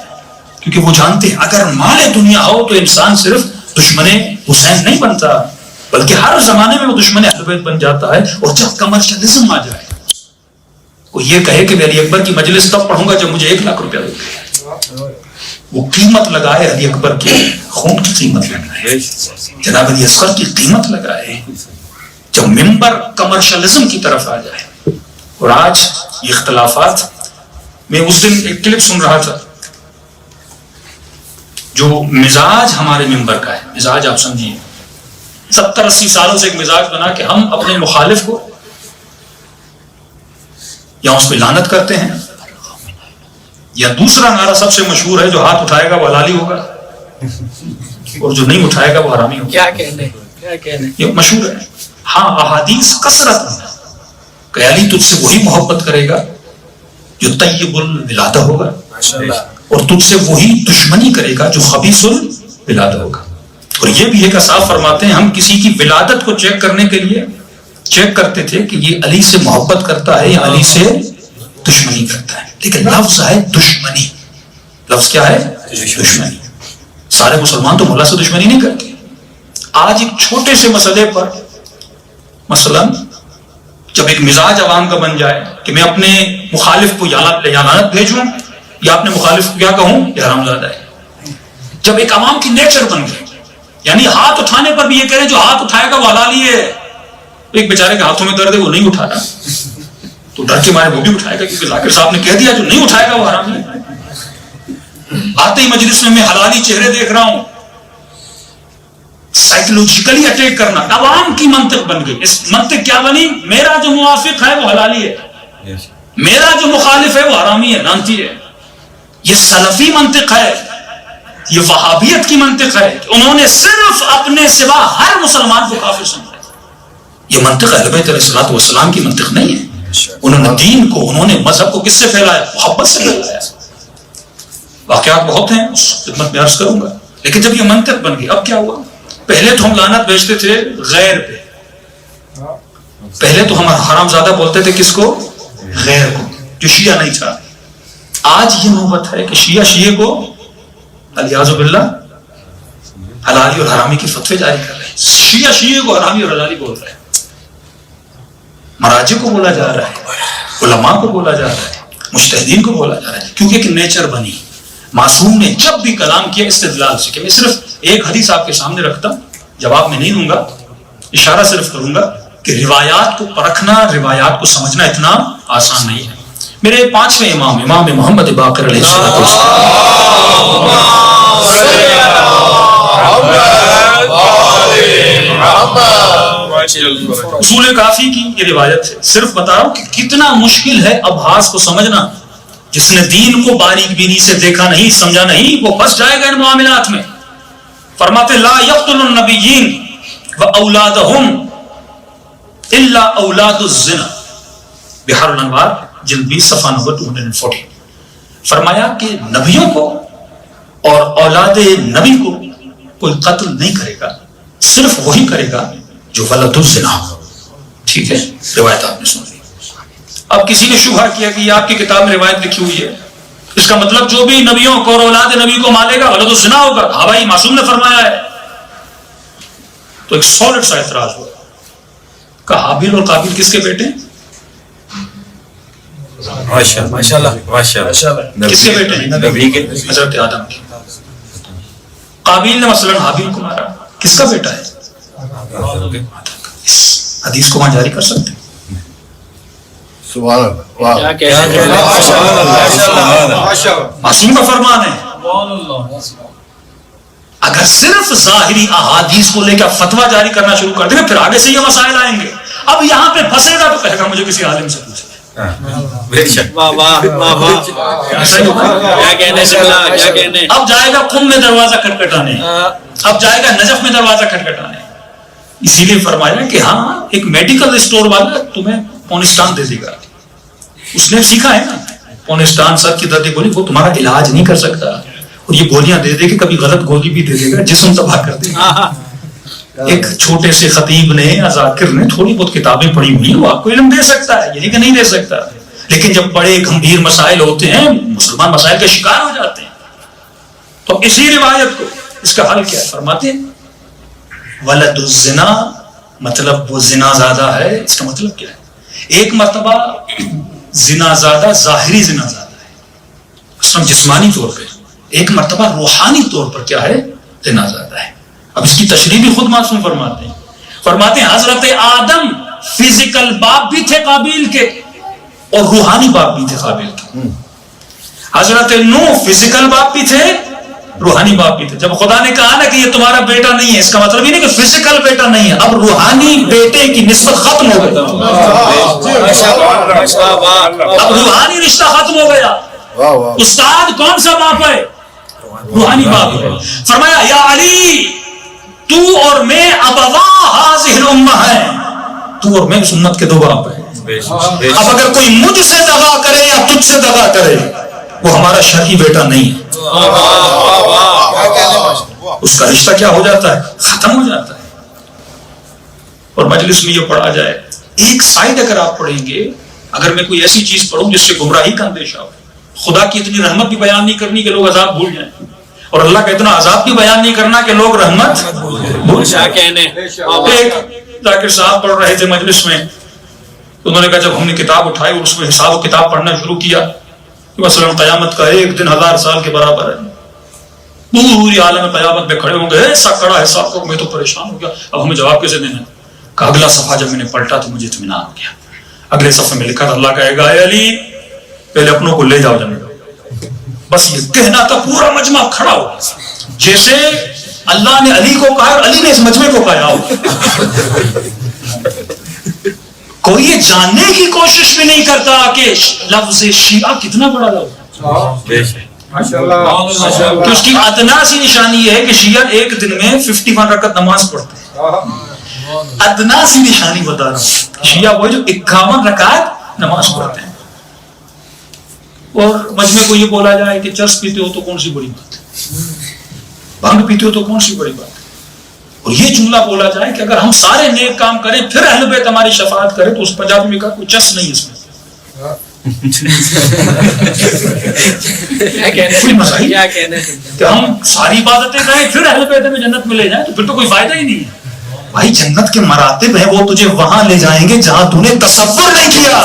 کیونکہ وہ جانتے ہیں اگر مال دنیا ہو تو انسان صرف دشمن حسین نہیں بنتا بلکہ ہر زمانے میں وہ دشمن اہل بیت بن جاتا ہے. اور جب کمرشلزم آ جائے، وہ یہ کہے کہ میں علی اکبر کی مجلس تب پڑھوں گا جب مجھے 1 لاکھ روپیہ دے، وہ قیمت لگائے علی اکبر کے خون کی قیمت لگائے، جناب علی اصغر کی قیمت لگائے. جب منبر کمرشلزم کی طرف آ جائے. اور آج یہ اختلافات، میں اس دن ایک کلپ سن رہا تھا، جو مزاج ہمارے منبر کا ہے، مزاج آپ سمجھیے 70-80 سالوں سے ایک مزاج بنا کہ ہم اپنے مخالف کو یا اس پہ لعنت کرتے ہیں، یا دوسرا نعرہ سب سے مشہور ہے جو ہاتھ اٹھائے گا وہ حلالی ہوگا اور جو نہیں اٹھائے گا وہ حرامی ہوگا. کیا کہنے یہ مشہور ہے. ہاں احادیث کثرت میں کہ علی تجھ سے وہی محبت کرے گا جو طیب الولادہ ہوگا اور تجھ سے وہی دشمنی کرے گا جو خبیث الولادہ ہوگا. اور یہ بھی ایک صاف فرماتے ہیں ہم کسی کی ولادت کو چیک کرنے کے لیے چیک کرتے تھے کہ یہ علی سے محبت کرتا ہے یا علی سے دشمنی کرتا ہے. لیکن لفظ ہے دشمنی. لفظ کیا ہے؟ دشمنی. سارے مسلمان تو مولا سے دشمنی نہیں کرتے. آج ایک چھوٹے سے مسئلے پر مثلا جب ایک مزاج عوام کا بن جائے کہ میں اپنے مخالف کو یا لعنت بھیجوں یا اپنے مخالف کو کیا کہوں یہ حرامزادہ ہے. جب ایک عوام کی نیچر بن گئی، یعنی ہاتھ اٹھانے پر بھی یہ کہہ رہے جو ہاتھ اٹھائے گا وہ حلالی ہے، ایک بیچارے کے ہاتھوں میں درد ہے وہ نہیں اٹھا رہا تو ڈر کے مارے وہ بھی اٹھائے گا کیونکہ ذاکر صاحب نے کہہ دیا جو نہیں اٹھائے گا وہ حرامی ہے. آتے ہی مجلس میں حلالی چہرے دیکھ رہا ہوں. سائیکولوجیکلی اٹیک کرنا عوام کی منطق بن گئی. اس منطق کیا بنی؟ میرا جو موافق ہے وہ حلالی ہے, میرا جو مخالف ہے وہ حرامی ہے, لعنتی ہے. یہ سلفی منطق ہے, یہ وہابیت کی منطق ہے. انہوں نے صرف اپنے سوا ہر مسلمان کو کافر سمجھا. یہ منطق اہل بیت علیہ الصلوۃ والسلام کی منطق نہیں ہے. انہوں نے دین کو, انہوں نے مذہب کو کس سے پھیلایا؟ محبت سے پھیلایا. واقعات بہت ہیں, اس خدمت میں عرض کروں گا. لیکن جب یہ منطق بن گئی, اب کیا ہوا؟ پہلے تو ہم لعنت بیچتے تھے غیر پہ, پہلے تو ہم حرام زادہ بولتے تھے کس کو؟ غیر کو, جو شیعہ نہیں تھا. آج یہ نوبت ہے کہ شیعہ شیعہ کو الیاذ باللہ حلالی اور حرامی کی فتوے جاری کر رہے ہیں. شیعہ شیعہ کو حرامی اور حلالی بول رہے ہیں. مراجع کو بولا جا رہا ہے, علماء کو بولا جا رہا ہے, مجتہدین کو بولا جا رہا ہے, کیونکہ ایک نیچر بنی. معصوم نے جب بھی کلام کیا استدلال سے, کہ میں صرف ایک حدیث آپ کے سامنے رکھتا ہوں, جواب میں نہیں دوں گا, اشارہ صرف کروں گا کہ روایات کو پرکھنا, روایات کو سمجھنا اتنا آسان نہیں ہے. میرے پانچویں امام, امام محمد باقر علیہ اصول کافی کی یہ روایت ہے. صرف بتا رہا ہوں کہ کتنا مشکل ہے ابحاث کو سمجھنا. جس نے دین کو باریک بینی سے دیکھا نہیں, سمجھا نہیں, وہ پھنس جائے گا ان معاملات میں. فرماتے لا یقتل النبیین واولادہم الا اولاد الزنا, بحر الانوار جلد 20 صفحہ نمبر 240. فرمایا کہ نبیوں کو اور اولاد نبی کو کوئی قتل نہیں کرے گا, صرف وہی کرے گا جو ولد الزنا ہو. ٹھیک ہے, روایت آپ نے سن لی. اب کسی نے شبہ کیا کہ یہ آپ کی کتاب میں روایت لکھی ہوئی ہے, اس کا مطلب جو بھی نبیوں کو اور اولاد نبی کو مارے گا ولد الزنا ہوگا. ہاں بھائی, معصوم نے فرمایا ہے. تو ایک سالڈ سا اعتراض ہوا کہ حابیل اور قابیل کس کے بیٹے ہیں؟ کس کے بیٹے ہیں؟ نبی کے, حضرت آدم کے. قابیل نے مثلا حابیل کو مارا, کس کا بیٹا ہے؟ اس حدیث کو وہاں جاری کر سکتے ہیں. معصوم کا فرمان ہے. اگر صرف ظاہری احادیث کو لے کر فتویٰ جاری کرنا شروع کر دیں, پھر آگے سے یہ مسائل آئیں گے. اب یہاں پہ پھنسے گا تو کہے گا مجھے کسی عالم سے پوچھے. اب جائے گا قم میں دروازہ کھٹکھٹانے, اب جائے گا نجف میں دروازہ کھٹکھٹانے. اسی لیے فرمایا کہ ہاں ایک میڈیکل اسٹور والا تمہیں پونسٹان دے دے گا. اس نے سیکھا ہے نا, پونسٹان سر کی درد گولی, وہ تمہارا علاج نہیں کر سکتا, اور یہ گولیاں دے دے کہ کبھی غلط گولی بھی دے دے گا, جسم تباہ کر دے گا. ایک چھوٹے سے خطیب نے یا ذاکر نے تھوڑی بہت کتابیں پڑھی ہوئی ہیں, وہ آپ کو علم دے سکتا ہے, یہی کہ نہیں دے سکتا. لیکن جب بڑے گمبھیر مسائل ہوتے ہیں, مسلمان مسائل کا شکار ہو جاتے ہیں. تو اسی روایت کو اس کا حل کیا ہے؟ فرماتے ہیں ولد الزنا, مطلب وہ زنا زادہ ہے. اس کا مطلب کیا ہے؟ ایک مرتبہ زنا زادہ ظاہری زنا زادہ ہے, مثلا جسمانی طور پہ. ایک مرتبہ روحانی طور پر کیا ہے؟ زنا زادہ ہے. اب اس کی تشریح بھی خود معصوم فرماتے ہیں. فرماتے ہیں حضرت آدم فزیکل باپ بھی تھے قابیل کے, اور روحانی باپ بھی تھے قابیل کے. حضرت نوح فزیکل باپ بھی تھے, روحانی باپ بھی تھے. جب خدا نے کہا نا کہ یہ تمہارا بیٹا نہیں ہے, اس کا مطلب یہ نہیں کہ فزیکل بیٹا نہیں ہے, اب روحانی بیٹے کی نسبت ختم ہو گئی, اب روحانی رشتہ ختم ہو گیا. استاد کون سا باپ ہے؟ روحانی باپ ہے. فرمایا یا علی تو اور میں ابوا ہذہ الامہ ہیں, تو اور میں اس امت کے دو باپ ہیں. اب اگر کوئی مجھ سے دغا کرے یا تجھ سے دغا کرے, وہ ہمارا شرعی بیٹا نہیں ہے. اس کا رشتہ کیا ہو جاتا ہے؟ ختم ہو جاتا ہے. اور مجلس میں یہ پڑھا جائے, ایک سائڈ اگر آپ پڑھیں گے, اگر میں کوئی ایسی چیز پڑھوں جس سے گمراہی کا اندیشہ ہو, خدا کی اتنی رحمت بھی بیان نہیں کرنی کہ لوگ عذاب بھول جائیں, اور اللہ کا اتنا عذاب بھی بیان نہیں کرنا کہ لوگ رحمت بھول جائیں. ایک ذاکر صاحب پڑھ رہے تھے مجلس میں, انہوں نے کہا جب ہم نے کتاب اٹھائی اور اس میں حساب و کتاب پڑھنا شروع کیا, مثلا قیامت کا ایک دن 1000 سال کے برابر ہے, پوری عالم قیامت میں کھڑے ہوں گے, ایسا کڑا حساب کو, میں تو پریشان ہو گیا, اب ہمیں جواب کیسے دینا ہے؟ کہ اگلا صفحہ جب میں نے پلٹا تو مجھے اطمینان ہو گیا. اگلے صفحے میں لکھا تھا اللہ کہے گا اے علی پہلے اپنوں کو لے جاؤ جنت. بس یہ کہنا تھا پورا مجمع کھڑا ہو جیسے اللہ نے علی کو کہا اور علی نے اس مجمع کو کہا. کوئی یہ جاننے کی کوشش بھی نہیں کرتا کہ لفظ شیعہ کتنا بڑا لفظ ہے. کہ اس کی ادنا سی نشانی یہ ہے کہ شیعہ ایک دن میں 51 رکعت نماز پڑھتے ہیں. ادنا سی نشانی بتا رہا ہوں. شیعہ وہ جو 51 رکعت نماز پڑھتے ہیں. اور مجمع کو یہ بولا جائے کہ چرس پیتے ہو تو کون سی بڑی بات ہے, بھنگ پیتے ہو تو کون سی بڑی بات ہے. اور یہ جملہ بولا جائے کہ اگر ہم سارے نیک کام کریں پھر اہل بیت ہماری شفاعت کرے تو اس پنجابی میں کہا کوئی چس نہیں اس میں. کہ ہم ساری عبادتیں کریں پھر اہل بیت میں جنت میں لے جائیں تو پھر تو کوئی فائدہ ہی نہیں ہے. بھائی جنت کے مراتب ہیں وہ تجھے وہاں لے جائیں گے جہاں تو نے تصور نہیں کیا.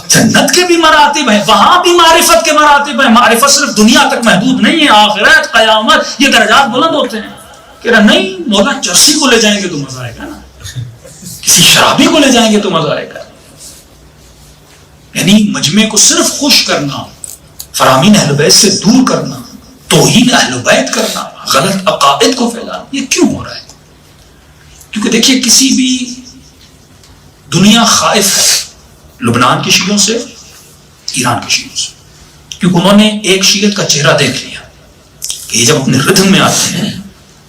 جنت کے بھی مراتب ہیں, وہاں بھی معرفت کے مراتب ہیں. معرفت صرف دنیا تک محدود نہیں ہے, آخرت قیامت یہ درجات بلند ہوتے ہیں. کہہ رہا نہیں مولا چرسی کو لے جائیں گے تو مزہ آئے گا نا, کسی شرابی کو لے جائیں گے تو مزہ آئے گا. یعنی مجمع کو صرف خوش کرنا, فرامین اہل بیت سے دور کرنا, توہین اہل بیت کرنا, غلط عقائد کو پھیلانا, یہ کیوں ہو رہا ہے؟ کیونکہ دیکھیے کسی بھی دنیا خائف ہے لبنان کے شیعوں سے, ایران کے شیعوں سے, کیونکہ انہوں نے ایک شیعت کا چہرہ دیکھ لیا کہ یہ جب اپنے ردھم میں آتے ہیں,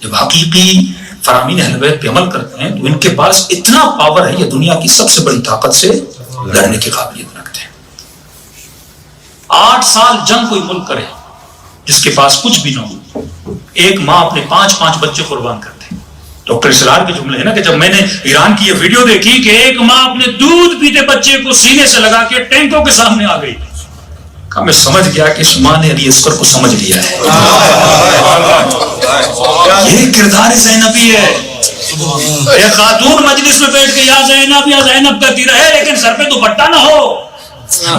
جب حقیقی فرامین اہل بیت پہ عمل کرتے ہیں تو ان کے پاس اتنا پاور ہے, یہ دنیا کی سب سے بڑی طاقت سے لڑنے کی قابلیت رکھتے ہیں. 8 سال جنگ کوئی ملک کرے جس کے پاس کچھ بھی نہ ہو, ایک ماں اپنے 5 بچے قربان کرتے ہیں. ڈاکٹر اسرار کے جملے ہیں نا کہ جب میں نے ایران کی یہ ویڈیو دیکھی کہ ایک ماں اپنے دودھ پیتے بچے کو سینے سے لگا کے ٹینکوں کے سامنے آ گئی, کہا میں سمجھ گیا کہ اس ماں نے علی اصغر کو سمجھ لیا ہے. یہ کردار زینبی ہے. ایک خاتون مجلس میں بیٹھ کے یا زینب کرتی رہے لیکن سر پہ دوپٹہ نہ ہو,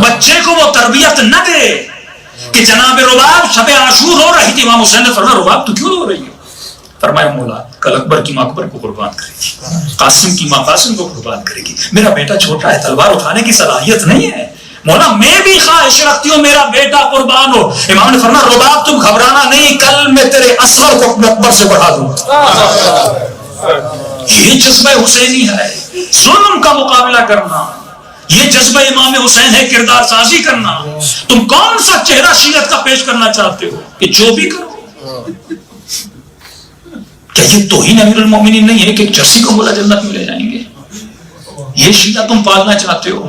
بچے کو وہ تربیت نہ دے کہ جناب رباب شب عاشور ہو رہی تھی, امام حسین نے فرمایا رباب تو کیوں ہو رہی ہے؟ فرمایا مولا کل اکبر کی ماں اکبر کو قربان کرے گی, قاسم کی ماں قاسم کو قربان کرے گی, میرا بیٹا چھوٹا ہے تلوار اٹھانے کی صلاحیت نہیں ہے, مولا میں بھی خواہش رکھتی ہوں میرا بیٹا قربان ہو. امام نے فرمایا رباب تم گھبرانا نہیں, کل میں تیرے اصغر کو اپنے اکبر سے بڑھا دوں گا. یہ جذبہ حسینی ہے, ظلم کا مقابلہ کرنا. یہ جذبہ امام حسین ہے, کردار سازی کرنا. تم کون سا چہرہ شیعت کا پیش کرنا چاہتے ہو کہ جو بھی کرو؟ کیا یہ توہین امیر المومنین نہیں ہے کہ ایک چرسی کو بولا جنت میں لے جائیں گے؟ یہ شیعہ تم پالنا چاہتے ہو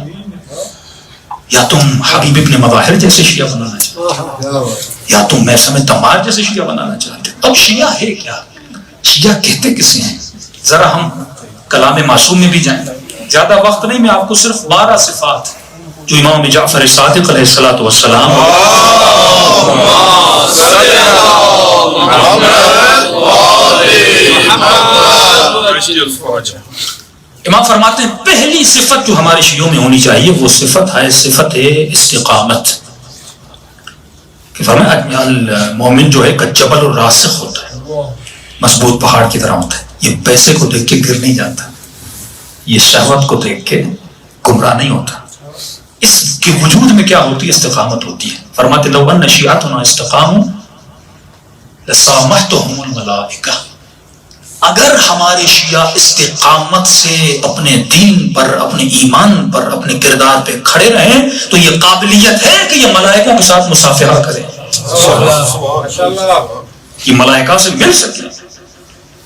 یا تم حبیب ابن مظاہر جیسے شیعہ بنانا چاہتے ہو یا تم محسن تمار جیسے شیعہ بنانا چاہتے ہو؟ اب شیعہ ہے کیا؟ شیعہ کہتے کسے ہیں؟ ذرا ہم کلام معصوم میں بھی جائیں. زیادہ وقت نہیں, میں آپ کو صرف 12 صفات جو امام جعفر صادق علیہ الصلوۃ والسلام امام فرماتے ہیں پہلی صفت جو ہمارے شیعوں میں ہونی چاہیے وہ صفت ہے صفت استقامت. کہ فرمایا المومن جو ہے کجبل اور راسخ ہوتا ہے, مضبوط پہاڑ کی طرح ہوتا ہے. یہ پیسے کو دیکھ کے گر نہیں جاتا, یہ شہوت کو دیکھ کے گمراہ نہیں ہوتا. اس کے وجود میں کیا ہوتی ہے؟ استقامت ہوتی ہے. فرماتے لو ان شیعتنا استقاموا لصامحتهم الملائکہ, اگر ہمارے شیعہ استقامت سے اپنے دین پر, اپنے ایمان پر, اپنے کردار پہ کھڑے رہیں تو یہ قابلیت ہے کہ یہ ملائکوں کے ساتھ مصافحہ کریں, یہ ملائکہ سے مل سکے.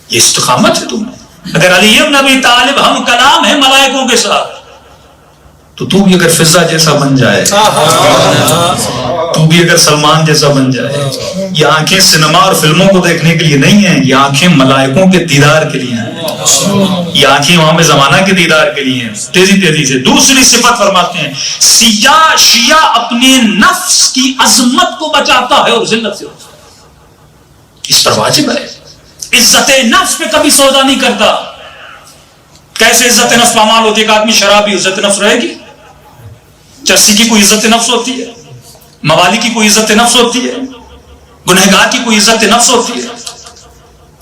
یہ استقامت ہے تمہیں. اگر علی ابن ابی طالب ہم کلام ہے ملائکوں کے ساتھ تو تو بھی اگر فضا جیسا بن جائے, تو بھی اگر سلمان جیسا بن جائے. یہ آنکھیں سنیما اور فلموں کو دیکھنے کے لیے نہیں ہیں, یہ آنکھیں ملائکوں کے دیدار کے لیے ہیں, یہ آنکھیں امام زمانہ کے دیدار کے لیے ہیں. تیزی سے دوسری صفت فرماتے ہیں شیعہ اپنے نفس کی عظمت کو بچاتا ہے اور ذلت سے ہوتا ہے. اس پر واجب ہے, عزت نفس پہ کبھی سودا نہیں کرتا. کیسے عزت نفس پامال ہوتی ہے کہ آدمی شرابی عزت نفس رہے گی؟ چرسی کی کوئی عزت نفس ہوتی ہے؟ موالی کی کوئی عزت نفس ہوتی ہے؟ گنہگار کی کوئی عزت نفس ہوتی ہے؟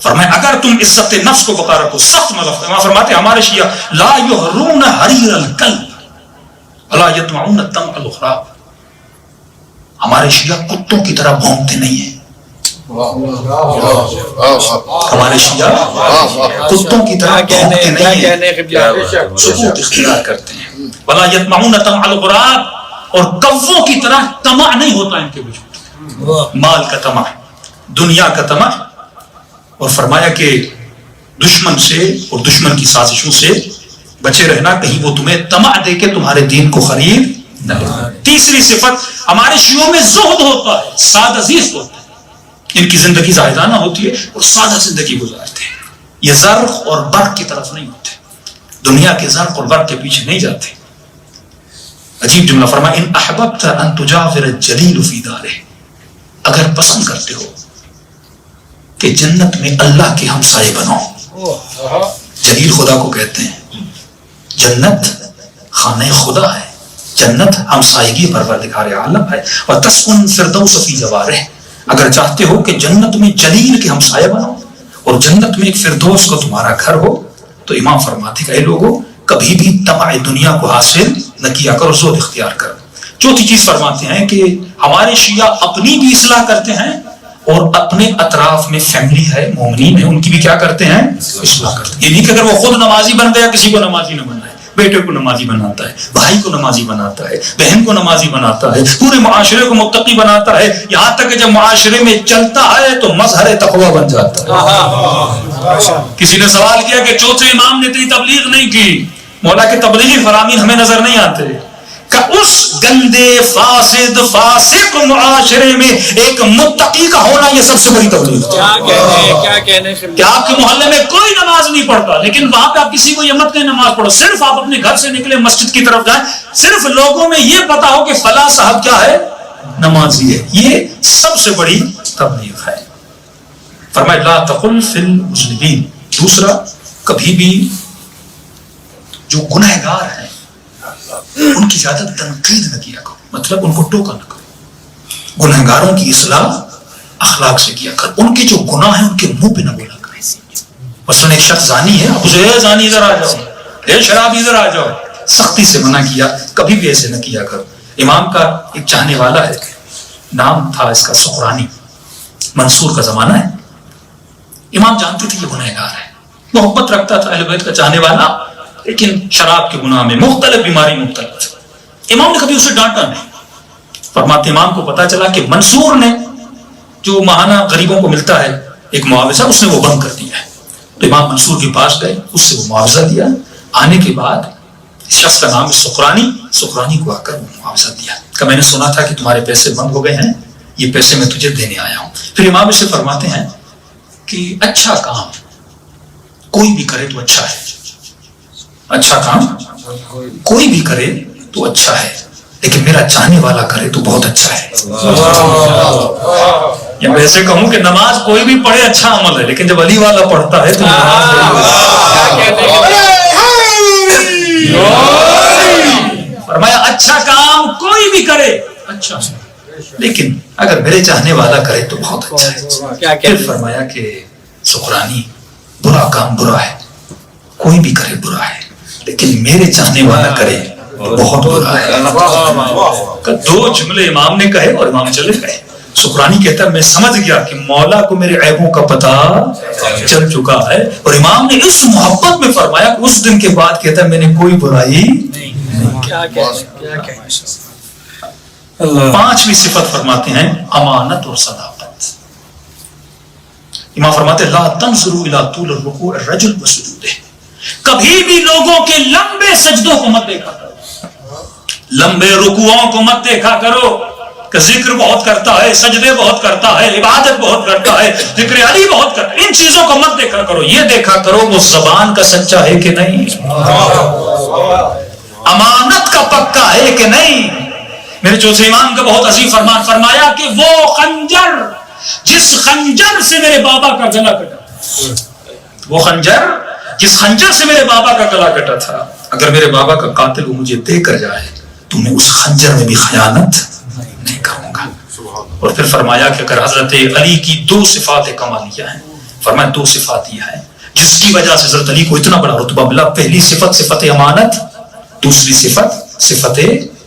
فرمایا اگر تم عزت نفس کو بقا رکھو سخت مذہب. امام فرماتے ہمارے شیعہ لا یحرون حریر الکلب ولا یطمعون الطمع الغراب. ہمارے شیعہ کتوں کی طرح بھونکتے نہیں ہیں. ہمارے شیعہ کتوں کی طرح بھونکتے نہیں ہیں, سکوت اختیار کرتے ہیں. ولا یطمعون الطمع الغراب, اور کووں کی طرح طمع نہیں ہوتا ان کے وجود, مال کا طمع, دنیا کا طمع. اور فرمایا کہ دشمن سے اور دشمن کی سازشوں سے بچے رہنا, کہیں وہ تمہیں طمع دے کے تمہارے دین کو خرید نہ لے. تیسری صفت ہمارے شیعوں میں زہد ہوتا ہے, سادہ زیست ہوتا ہے. ان کی زندگی زاہدانہ ہوتی ہے اور سادہ زندگی گزارتے ہیں. یہ زرق اور برق کی طرف نہیں ہوتے, دنیا کے زرق اور برق کے پیچھے نہیں جاتے. عجیب جملہ فرمایا ان احببت ان تجاور الجلیل فی دارہ, اگر پسند کرتے ہو کہ جنت میں اللہ کے ہمسائے بنو. جلیل خدا کو کہتے ہیں, جنت خانہ خدا ہے, جنت ہمسائیگی پروردگار عالم ہے. اور تسکن فردوس فی جوارہ, اگر چاہتے ہو کہ جنت میں جلیل کے ہمسائے بنو اور جنت میں ایک فردوس کو تمہارا گھر ہو, تو امام فرماتے کہ اے لوگوں کبھی بھی طمع دنیا کو حاصل نہ کیا کرو, زہد اختیار کرو. چوتھی چیز فرماتے ہیں کہ ہمارے شیعہ اپنی بھی اصلاح کرتے ہیں اور اپنے اطراف میں فیملی ہے مومنین ہے ان کی بھی کیا کرتے ہیں, اصلاح کرتے ہیں. یہ نہیں کہ اگر وہ خود نمازی بن گیا کسی کو نمازی نہ بننا ہے, بیٹے کو نمازی بناتا ہے, بھائی کو نمازی بناتا ہے, بہن کو نمازی بناتا ہے, پورے معاشرے کو متقی بناتا ہے, یہاں تک کہ جب معاشرے میں چلتا ہے تو مظہر تقویٰ بن جاتا ہے. کسی نے سوال کیا کہ چوتھے امام نے اتنی تبلیغ نہیں کی, مولا کے تبلیغی فرامین ہمیں نظر نہیں آتے کہ اس گندے فاسد فاسق معاشرے میں ایک متقی کا ہونا یہ سب سے بڑی تبلیغ ہے. کہ آپ کے محلے میں کوئی نماز نہیں پڑھتا, لیکن وہاں پہ آپ کسی کو یہ مت کہیں نماز پڑھو, صرف آپ اپنے گھر سے نکلے مسجد کی طرف جائیں, صرف لوگوں میں یہ پتا ہو کہ فلاں صاحب کیا ہے, نمازی ہے. یہ سب سے بڑی تبلیغ ہے. فرمایا لا تقل فی المسلمین. دوسرا, کبھی بھی جو گنہگار ہیں ان کی زیادہ تنقید نہ کیا کرو, مطلب ان کو ٹوکا نہ کرو. گنہگاروں کی اصلاح اخلاق سے کیا کر, ان کے جو گناہ ہیں ان کے منہ پہ نہ بولا کرو. مثلا ایک شخص زانی ہے, اب اسے اے زانی ادھر آ جاؤ, اے شراب ادھر آ جاؤ, سختی سے منع کیا. کبھی بھی ایسے نہ کیا کرو. امام کا ایک چاہنے والا ہے, نام تھا اس کا سقرانی, منصور کا زمانہ ہے. امام جانتے تھے یہ گنہگار ہے, محبت رکھتا تھا اہل بیت کا چاہنے والا, لیکن شراب کے گناہ میں مختلف بیماری مبتلا تھا. امام نے کبھی اسے ڈانٹا نہیں. فرماتے امام کو پتا چلا کہ منصور نے جو ماہانہ غریبوں کو ملتا ہے ایک معاوضہ, اس نے وہ بند کر دیا ہے. تو امام منصور کے پاس گئے, اس سے وہ معاوضہ دیا. آنے کے بعد اس شخص کا نام سقرانی, سقرانی کو آ کر وہ معاوضہ دیا کہ میں نے سنا تھا کہ تمہارے پیسے بند ہو گئے ہیں, یہ پیسے میں تجھے دینے آیا ہوں. پھر امام اسے فرماتے ہیں کہ اچھا کام کوئی بھی کرے تو اچھا ہے, اچھا کام کوئی بھی کرے تو اچھا ہے, لیکن میرا چاہنے والا کرے تو بہت اچھا ہے. یا میں ایسے کہوں کہ نماز کوئی بھی پڑھے اچھا عمل ہے, لیکن جب علی والا پڑھتا ہے تو فرمایا اچھا کام کوئی بھی کرے اچھا, لیکن اگر میرے چاہنے والا کرے تو بہت اچھا ہے. پھر فرمایا کہ سقرانی برا کام برا ہے, کوئی بھی کرے برا ہے, لیکن میرے چاہنے والا کرے بہت برا ہے. دو جملے امام نے کہے اور امام چلے گئے. سقرانی کہتا ہے میں سمجھ گیا کہ مولا کو میرے عیبوں کا پتہ چل چکا ہے, اور امام نے اس محبت میں فرمایا کہ اس دن کے بعد کہتا ہے میں نے کوئی برائی نہیں. پانچویں صفت فرماتے ہیں امانت اور صداقت. امام فرماتے لا تنظروا الى طول الرکوع الرجل وسجودہ, کبھی بھی لوگوں کے لمبے سجدوں کو مت دیکھا کرو, لمبے رکوعوں کو مت دیکھا کرو کہ ذکر بہت کرتا ہے, سجدے بہت کرتا ہے, عبادت بہت کرتا ہے, ذکر علی بہت کرتا ہے. ان چیزوں کو مت دیکھا کرو, یہ دیکھا کرو وہ زبان کا سچا ہے کہ نہیں, امانت کا پکا ہے کہ نہیں. میرے چوتھے امام کا بہت عظیم فرمان فرمایا کہ وہ خنجر جس خنجر سے میرے بابا کا گلا کٹا, وہ خنجر جس خنجر سے میرے بابا کا گلا کٹا تھا, اگر میرے بابا کا قاتل وہ مجھے دے کر جائے تو میں اس خنجر میں بھی خیانت نہیں کروں گا. اور پھر فرمایا کہ اگر حضرت علی کی دو صفات کمالیہ ہیں, فرمایا 2 صفات یہ ہیں جس کی وجہ سے حضرت علی کو اتنا بڑا رتبہ ملا. پہلی صفت صفت امانت، دوسری صفت صفت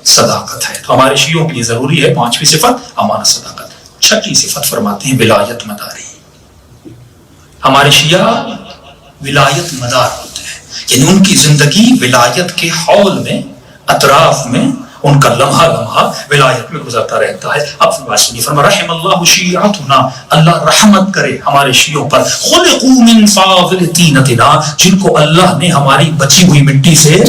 صداقت ہے. تو ہمارے شیعوں کے لیے ضروری ہے 5ویں صفت امانت صداقت. 6ٹھی صفت فرماتے ہیں ولایت مداری. ہمارے شیعہ ولایت مدار ہوتے ہیں، یعنی ان کی زندگی ولایت کے حول میں، اطراف میں، ان کا لمحہ لمحہ ولایت میں گزرتا رہتا ہے. اب فرمایا رحم اللہ شیعتنا، اللہ رحمت کرے ہمارے شیعوں پر. خلقوا من فاضل طینتنا، جن کو اللہ نے ہماری بچی ہوئی مٹی سے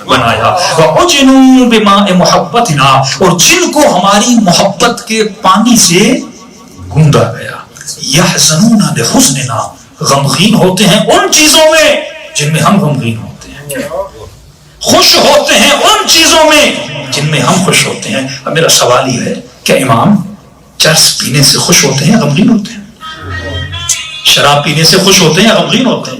بنایا. وعجنوا بماء محبتنا، اور جن کو ہماری محبت کے پانی سے گوندا گیا. یحزنون لحزننا، غمگین ہوتے ہیں ان چیزوں میں جن میں ہم غمگین ہوتے ہیں، خوش ہوتے ہیں ان چیزوں میں جن میں ہم خوش ہوتے ہیں. اب میرا سوال یہ ہے کہ امام چرس پینے سے خوش ہوتے ہیں یا غمگین ہوتے ہیں؟ شراب پینے سے خوش ہوتے ہیں یا غمگین ہوتے ہیں؟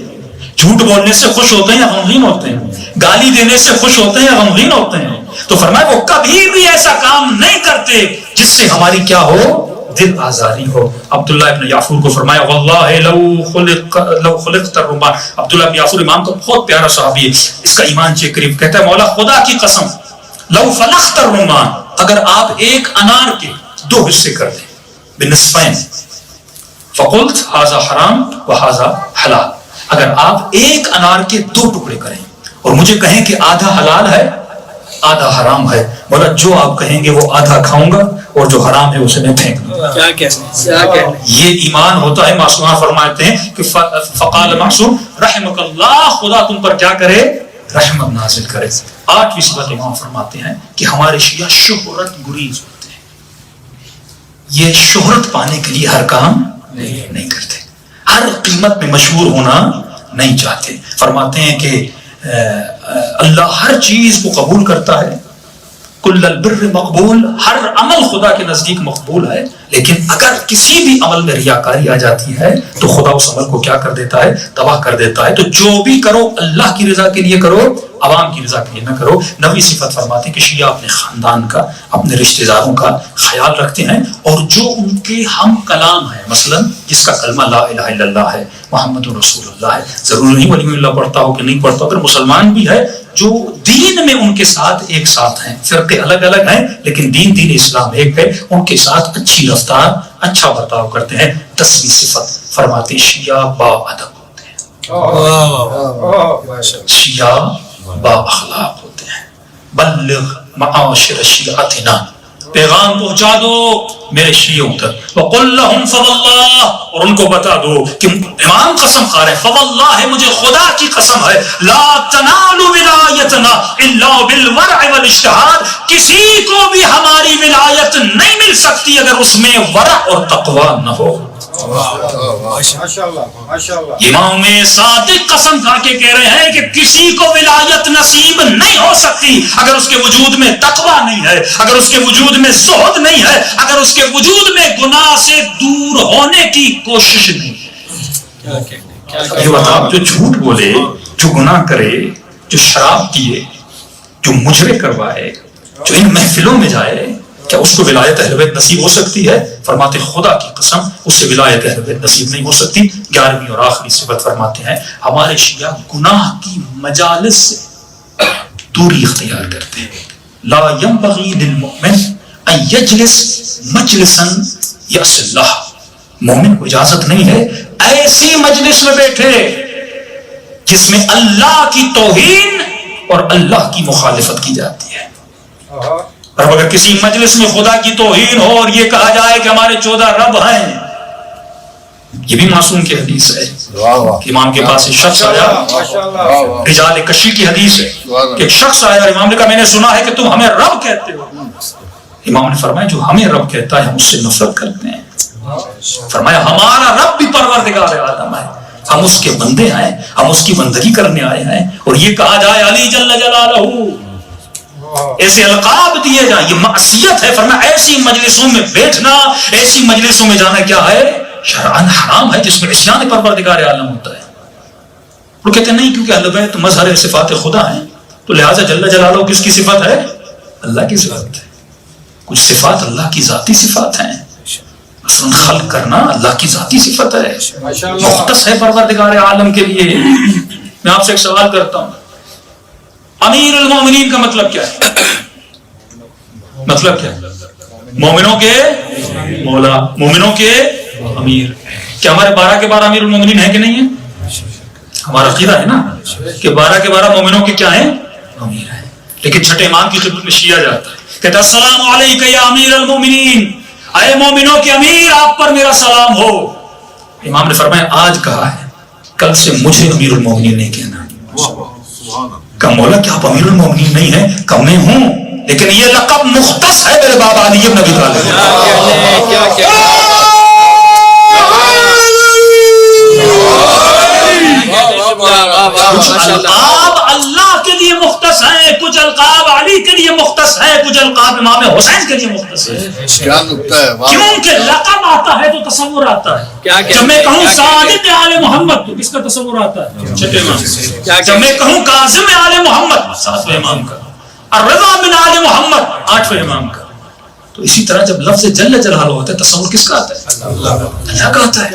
جھوٹ بولنے سے خوش ہوتے ہیں یا غمگین ہوتے ہیں؟ گالی دینے سے خوش ہوتے ہیں یا غمگین ہوتے ہیں؟ تو فرمایا وہ کبھی بھی ایسا کام نہیں کرتے جس سے ہماری کیا ہو، دل آزاری ہو. عبداللہ ابن یعفور کو فرمایا واللہ لو خلقت الرمان. عبداللہ ابن یعفور امام کا بہت پیارا صحابی ہے، اس کا ایمان چیک قریب، کہتا ہے مولا خدا کی قسم لو فلقت الرمان، اگر آپ ایک انار کے 2 حصے کر دیں بنصفین، فقلت ھذا حرام وھذا حلال، اگر آپ ایک انار کے 2 ٹکڑے کریں اور مجھے کہیں کہ آدھا حلال ہے آدھا حرام ہے، بولا جو آپ کہیں گے وہ آدھا کھاؤں گا اور جو حرام ہے اسے میں پھینک دوں گا. کیا کہتے یہ ایمان ہوتا ہے. معصوم فرماتے ہیں کہ فقال معصوم رحمک اللہ، خدا تم پر کیا کرے، رحمت نازل کرے. 8ویں صفت امام فرماتے ہیں کہ ہمارے شیعہ شہرت گریز ہوتے ہیں. یہ شہرت پانے کے لیے ہر کام نہیں کرتے، ہر قیمت میں مشہور ہونا نہیں چاہتے. فرماتے ہیں کہ اللہ ہر چیز کو قبول کرتا ہے، کل البر مقبول، ہر عمل خدا کے نزدیک مقبول ہے، لیکن اگر کسی بھی عمل میں ریاکاری آ جاتی ہے تو خدا اس عمل کو کیا کر دیتا ہے، تباہ کر دیتا ہے. تو جو بھی کرو اللہ کی رضا کے لیے کرو، عوام کی رضا کے لیے نہ کرو. 9ویں صفت فرماتے ہیں کہ شیعہ اپنے خاندان کا، اپنے رشتہ داروں کا خیال رکھتے ہیں، اور جو ان کے ہم کلام ہے، مثلا جس کا کلمہ لا الہ الا اللہ ہے، محمد رسول اللہ ہے، ضرور نہیں ولی اللہ پڑھتا ہو کہ نہیں پڑھتا، اگر مسلمان بھی ہے، جو دین میں ان کے ساتھ ایک ساتھ ہیں، فرقے الگ الگ ہیں لیکن دین اسلام ایک ہے، ان کے ساتھ اچھی رفتار، اچھا برتاؤ کرتے ہیں. 10ویں صفت فرماتے ہیں شیعہ با ادب ہوتے ہیں، شیعہ با اخلاق ہوتے ہیں. بلغ معاشر شیعتنا، پیغام پہنچا دو میرے شیعوں تک. وقل لهم فواللہ، اور ان کو بتا دو کہ امام قسم کھا رہے ہیں، فواللہ مجھے خدا کی قسم ہے، لا تنالوا ولایتنا الا بالورع والاجتہاد، کسی کو بھی ہماری ولایت نہیں مل سکتی اگر اس میں ورع اور تقوی نہ ہو. امام صادق قسم کھا کے کہہ رہے ہیں کہ کسی کو ولایت نصیب نہیں ہو سکتی اگر اس کے وجود میں تقوی نہیں ہے، اگر اس کے وجود میں زہد نہیں ہے، اگر اس کے وجود میں گناہ سے دور ہونے کی کوشش نہیں ہے. یہ بتا، جو جھوٹ بولے، جو گناہ کرے، جو شراب پیے، جو مجرے کروائے، جو ان محفلوں میں جائے، کیا اس کو ولایت اہل بیت نصیب ہو سکتی ہے؟ فرماتے خدا کی قسم اس سے ولایت اہل بیت نصیب نہیں ہو سکتی. 11ویں اور آخری صفت فرماتے ہیں ہمارے شیعہ گناہ کی مجالس سے دوری اختیار کرتے ہیں. لا ينبغي للمؤمن ان يجلس مجلسا يعص اللہ، مومن کو اجازت نہیں ہے ایسی مجلس میں بیٹھے جس میں اللہ کی توہین اور اللہ کی مخالفت کی جاتی ہے. اور اگر کسی مجلس میں خدا کی توہین ہو اور یہ کہا جائے کہ ہمارے 14 رب ہیں، یہ بھی معصوم کی حدیث ہے. امام کے پاس ایک شخص آیا، رجال کشی کی حدیث ہے کہ ایک شخص آیا، امام نے کہا میں نے سنا ہے کہ تم ہمیں رب کہتے ہو. امام نے فرمایا جو ہمیں رب کہتا ہے ہم اس سے نفرت کرتے ہیں. فرمایا ہمارا رب بھی پروردگار عالم ہے، ہم اس کے بندے ہیں، ہم اس کی بندگی کرنے آئے ہیں. اور یہ کہا جائے علی جل جلالہ، ایسے القاب دیے جائیں، یہ معصیت ہے. فرمایا ایسی مجلسوں میں بیٹھنا، ایسی مجلسوں میں جانا کیا ہے؟ شرعاً حرام ہے، جس میں عصیان پروردگار عالم ہوتا ہے. وہ کہتے ہیں نہیں کیونکہ اہل بیت مظہر صفات خدا ہیں تو لہٰذا جل جلالہ کس کی صفت ہے؟ اللہ کی صفت ہے. کچھ صفات اللہ کی ذاتی صفات ہیں، مثلاً خلق کرنا اللہ کی ذاتی صفت ہے، مختص ہے پروردگار عالم کے لیے۔ میں آپ سے ایک سوال کرتا ہوں، امیر المومنین کا مطلب کیا ہے؟ مطلب کیا ہے؟ مومنوں کے مولا، مومنوں کے امیر۔ کیا ہمارے 12 کے 12 امیر المومنین ہیں کہ نہیں ہیں؟ ہمارا عقیدہ ہے نا کہ 12 کے 12 مومنوں کے کیا ہیں؟ امیر ہیں۔ لیکن چھٹے امام کی خدمت میں شیعہ جاتا ہے، کہتا ہے السلام علیکہ یا امیر المومنین، اے مومنوں کے امیر آپ پر میرا سلام ہو۔ امام نے فرمایا آج کہا ہے، کل سے مجھے امیر المومنین نہیں کہنا۔ کہ مولا کیا آپ امیر المومنین نہیں ہیں؟ کہ میں ہوں، لیکن یہ لقب مختص ہے میرے بابا علی بن ابی طالب۔ کچھ القاب اللہ کے لیے مختص ہیں، کچھ القاب علی کے لیے مختص ہے، کچھ القاب امام حسین کے لیے مختص ہے۔ کیونکہ لقب آتا ہے تو تصور آتا ہے۔ جب میں کہوں صادق آل محمد تو کس کا تصور آتا ہے؟ چھٹے امام۔ جب میں کہوں کاظم آل محمد 7ویں امام کا، الرضا من آل محمد 8ویں امام کا۔ تو اسی طرح جب لفظ جل جلالہ ہوتا ہے تصور کس کا آتا ہے؟ اللہ کا آتا ہے۔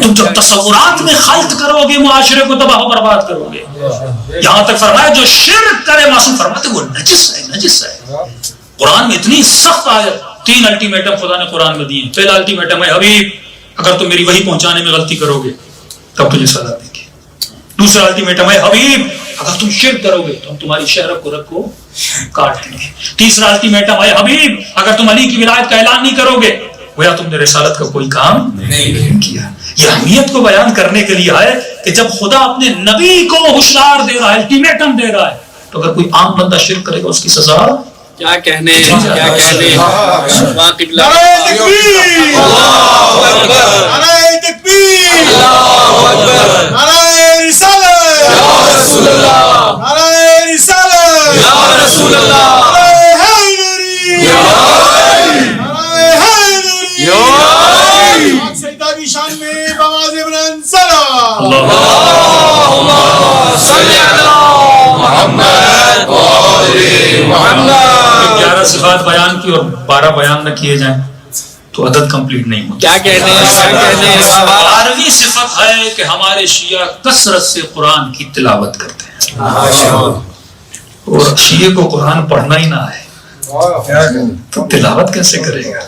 تم جب تصورات میں خلط کرو گے معاشرے کو تباہ و برباد کرو گے۔ یہاں تک فرمایا جو شرک کرے، معصوم فرماتے وہ نجس ہے، نجس ہے۔ قرآن میں اتنی سخت آیت، 3 الٹیمیٹم خدا نے قرآن میں دیے۔ پہلا الٹیمیٹم ہے حبیب اگر تم میری وحی پہنچانے میں غلطی کرو گے تب تجھے سزا دیں گے۔ دوسرا الٹیمیٹم ہے حبیب اگر تم شرک کرو گے تو ہم تمہاری شہرت کو رکھو کاٹ دیں گے۔ تیسرا الٹیمیٹم ہے حبیب اگر تم علی کی ولایت کا اعلان نہیں کرو گے گویا تم نے رسالت کا کوئی کام نہیں کیا۔ یہ اہمیت کو بیان کرنے کے لیے ہے کہ جب خدا اپنے نبی کو ہوشیار دے رہا ہے، الٹیمیٹم دے رہا ہے، تو اگر کوئی عام بندہ شرک کرے گا اس کی سزا کیا کہنے، کیا کہنے۔ نعرہ تکبیر، نعرہ تکبیر، نعرہ رسالت، نعرہ رسالت، نعرہ حیدری، نعرہ حیدری، پاک سیدہ کی شان میں بآواز بلند سلام۔ اللہم صلی علی محمد و آل محمد۔ 11 صفات بیان کی اور 12 بیان نہ کیے جائیں تو عدد کمپلیٹ نہیں ہوتا۔ کیا کہنے، کیا کہنے۔ 12ویں صفت ہے کہ ہمارے شیعہ کثرت سے قرآن کی تلاوت کرتے ہیں، اور شیعہ کو قرآن پڑھنا ہی نہ ہے تو تلاوت کیسے کرے گا؟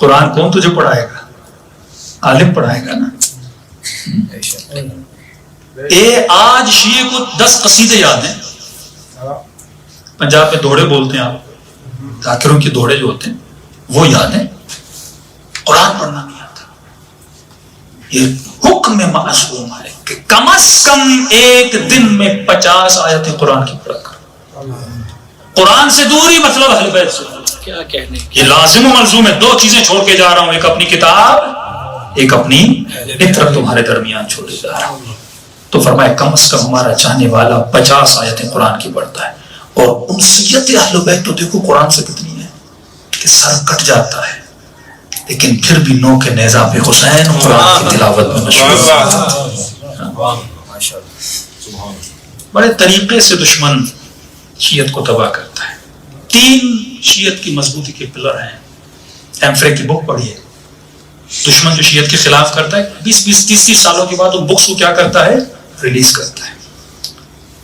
قرآن کون تجھے پڑھائے گا؟ عالم پڑھائے گا نا۔ آج شیعہ کو 10 قصیدے یاد ہیں، پنجاب میں دوڑے بولتے ہیں آپ، ذاکروں کے دوڑے جو ہوتے ہیں وہ یاد ہیں، قرآن پڑھنا نہیں آتا۔ یہ حکم معصوم ہے کہ کم از کم ایک دن میں 50 آیتیں قرآن کی پڑھا کر۔ قرآن سے دوری مطلب اہل بیت سے دوری۔ کیا کہنے۔ یہ لازم و ملزوم ہے۔ 2 چیزیں چھوڑ کے جا رہا ہوں، ایک اپنی کتاب، ایک اپنی فطرت تمہارے درمیان چھوڑے جا رہا ہوں۔ تو فرمایا کم از کم ہمارا چاہنے والا 50 آیتیں قرآن کی پڑھتا ہے، اور انسیت اہل بیت تو دیکھو قرآن سے کتنی ہے کہ سر کٹ جاتا ہے، لیکن پھر بھی نو کے نیزہ پہ حسین قرآن کی تلاوت میں مشغول۔ بڑے طریقے سے دشمن شیعت کو تباہ کرتا ہے۔ 3 شیعت کی مضبوطی کے پلر ہیں۔ ایمفرے کی بک پڑھیے، دشمن جو شیعت کے خلاف کرتا ہے 20-20, 30-30 سالوں کے بعد وہ بکس کو کیا کرتا ہے؟ ریلیز کرتا ہے۔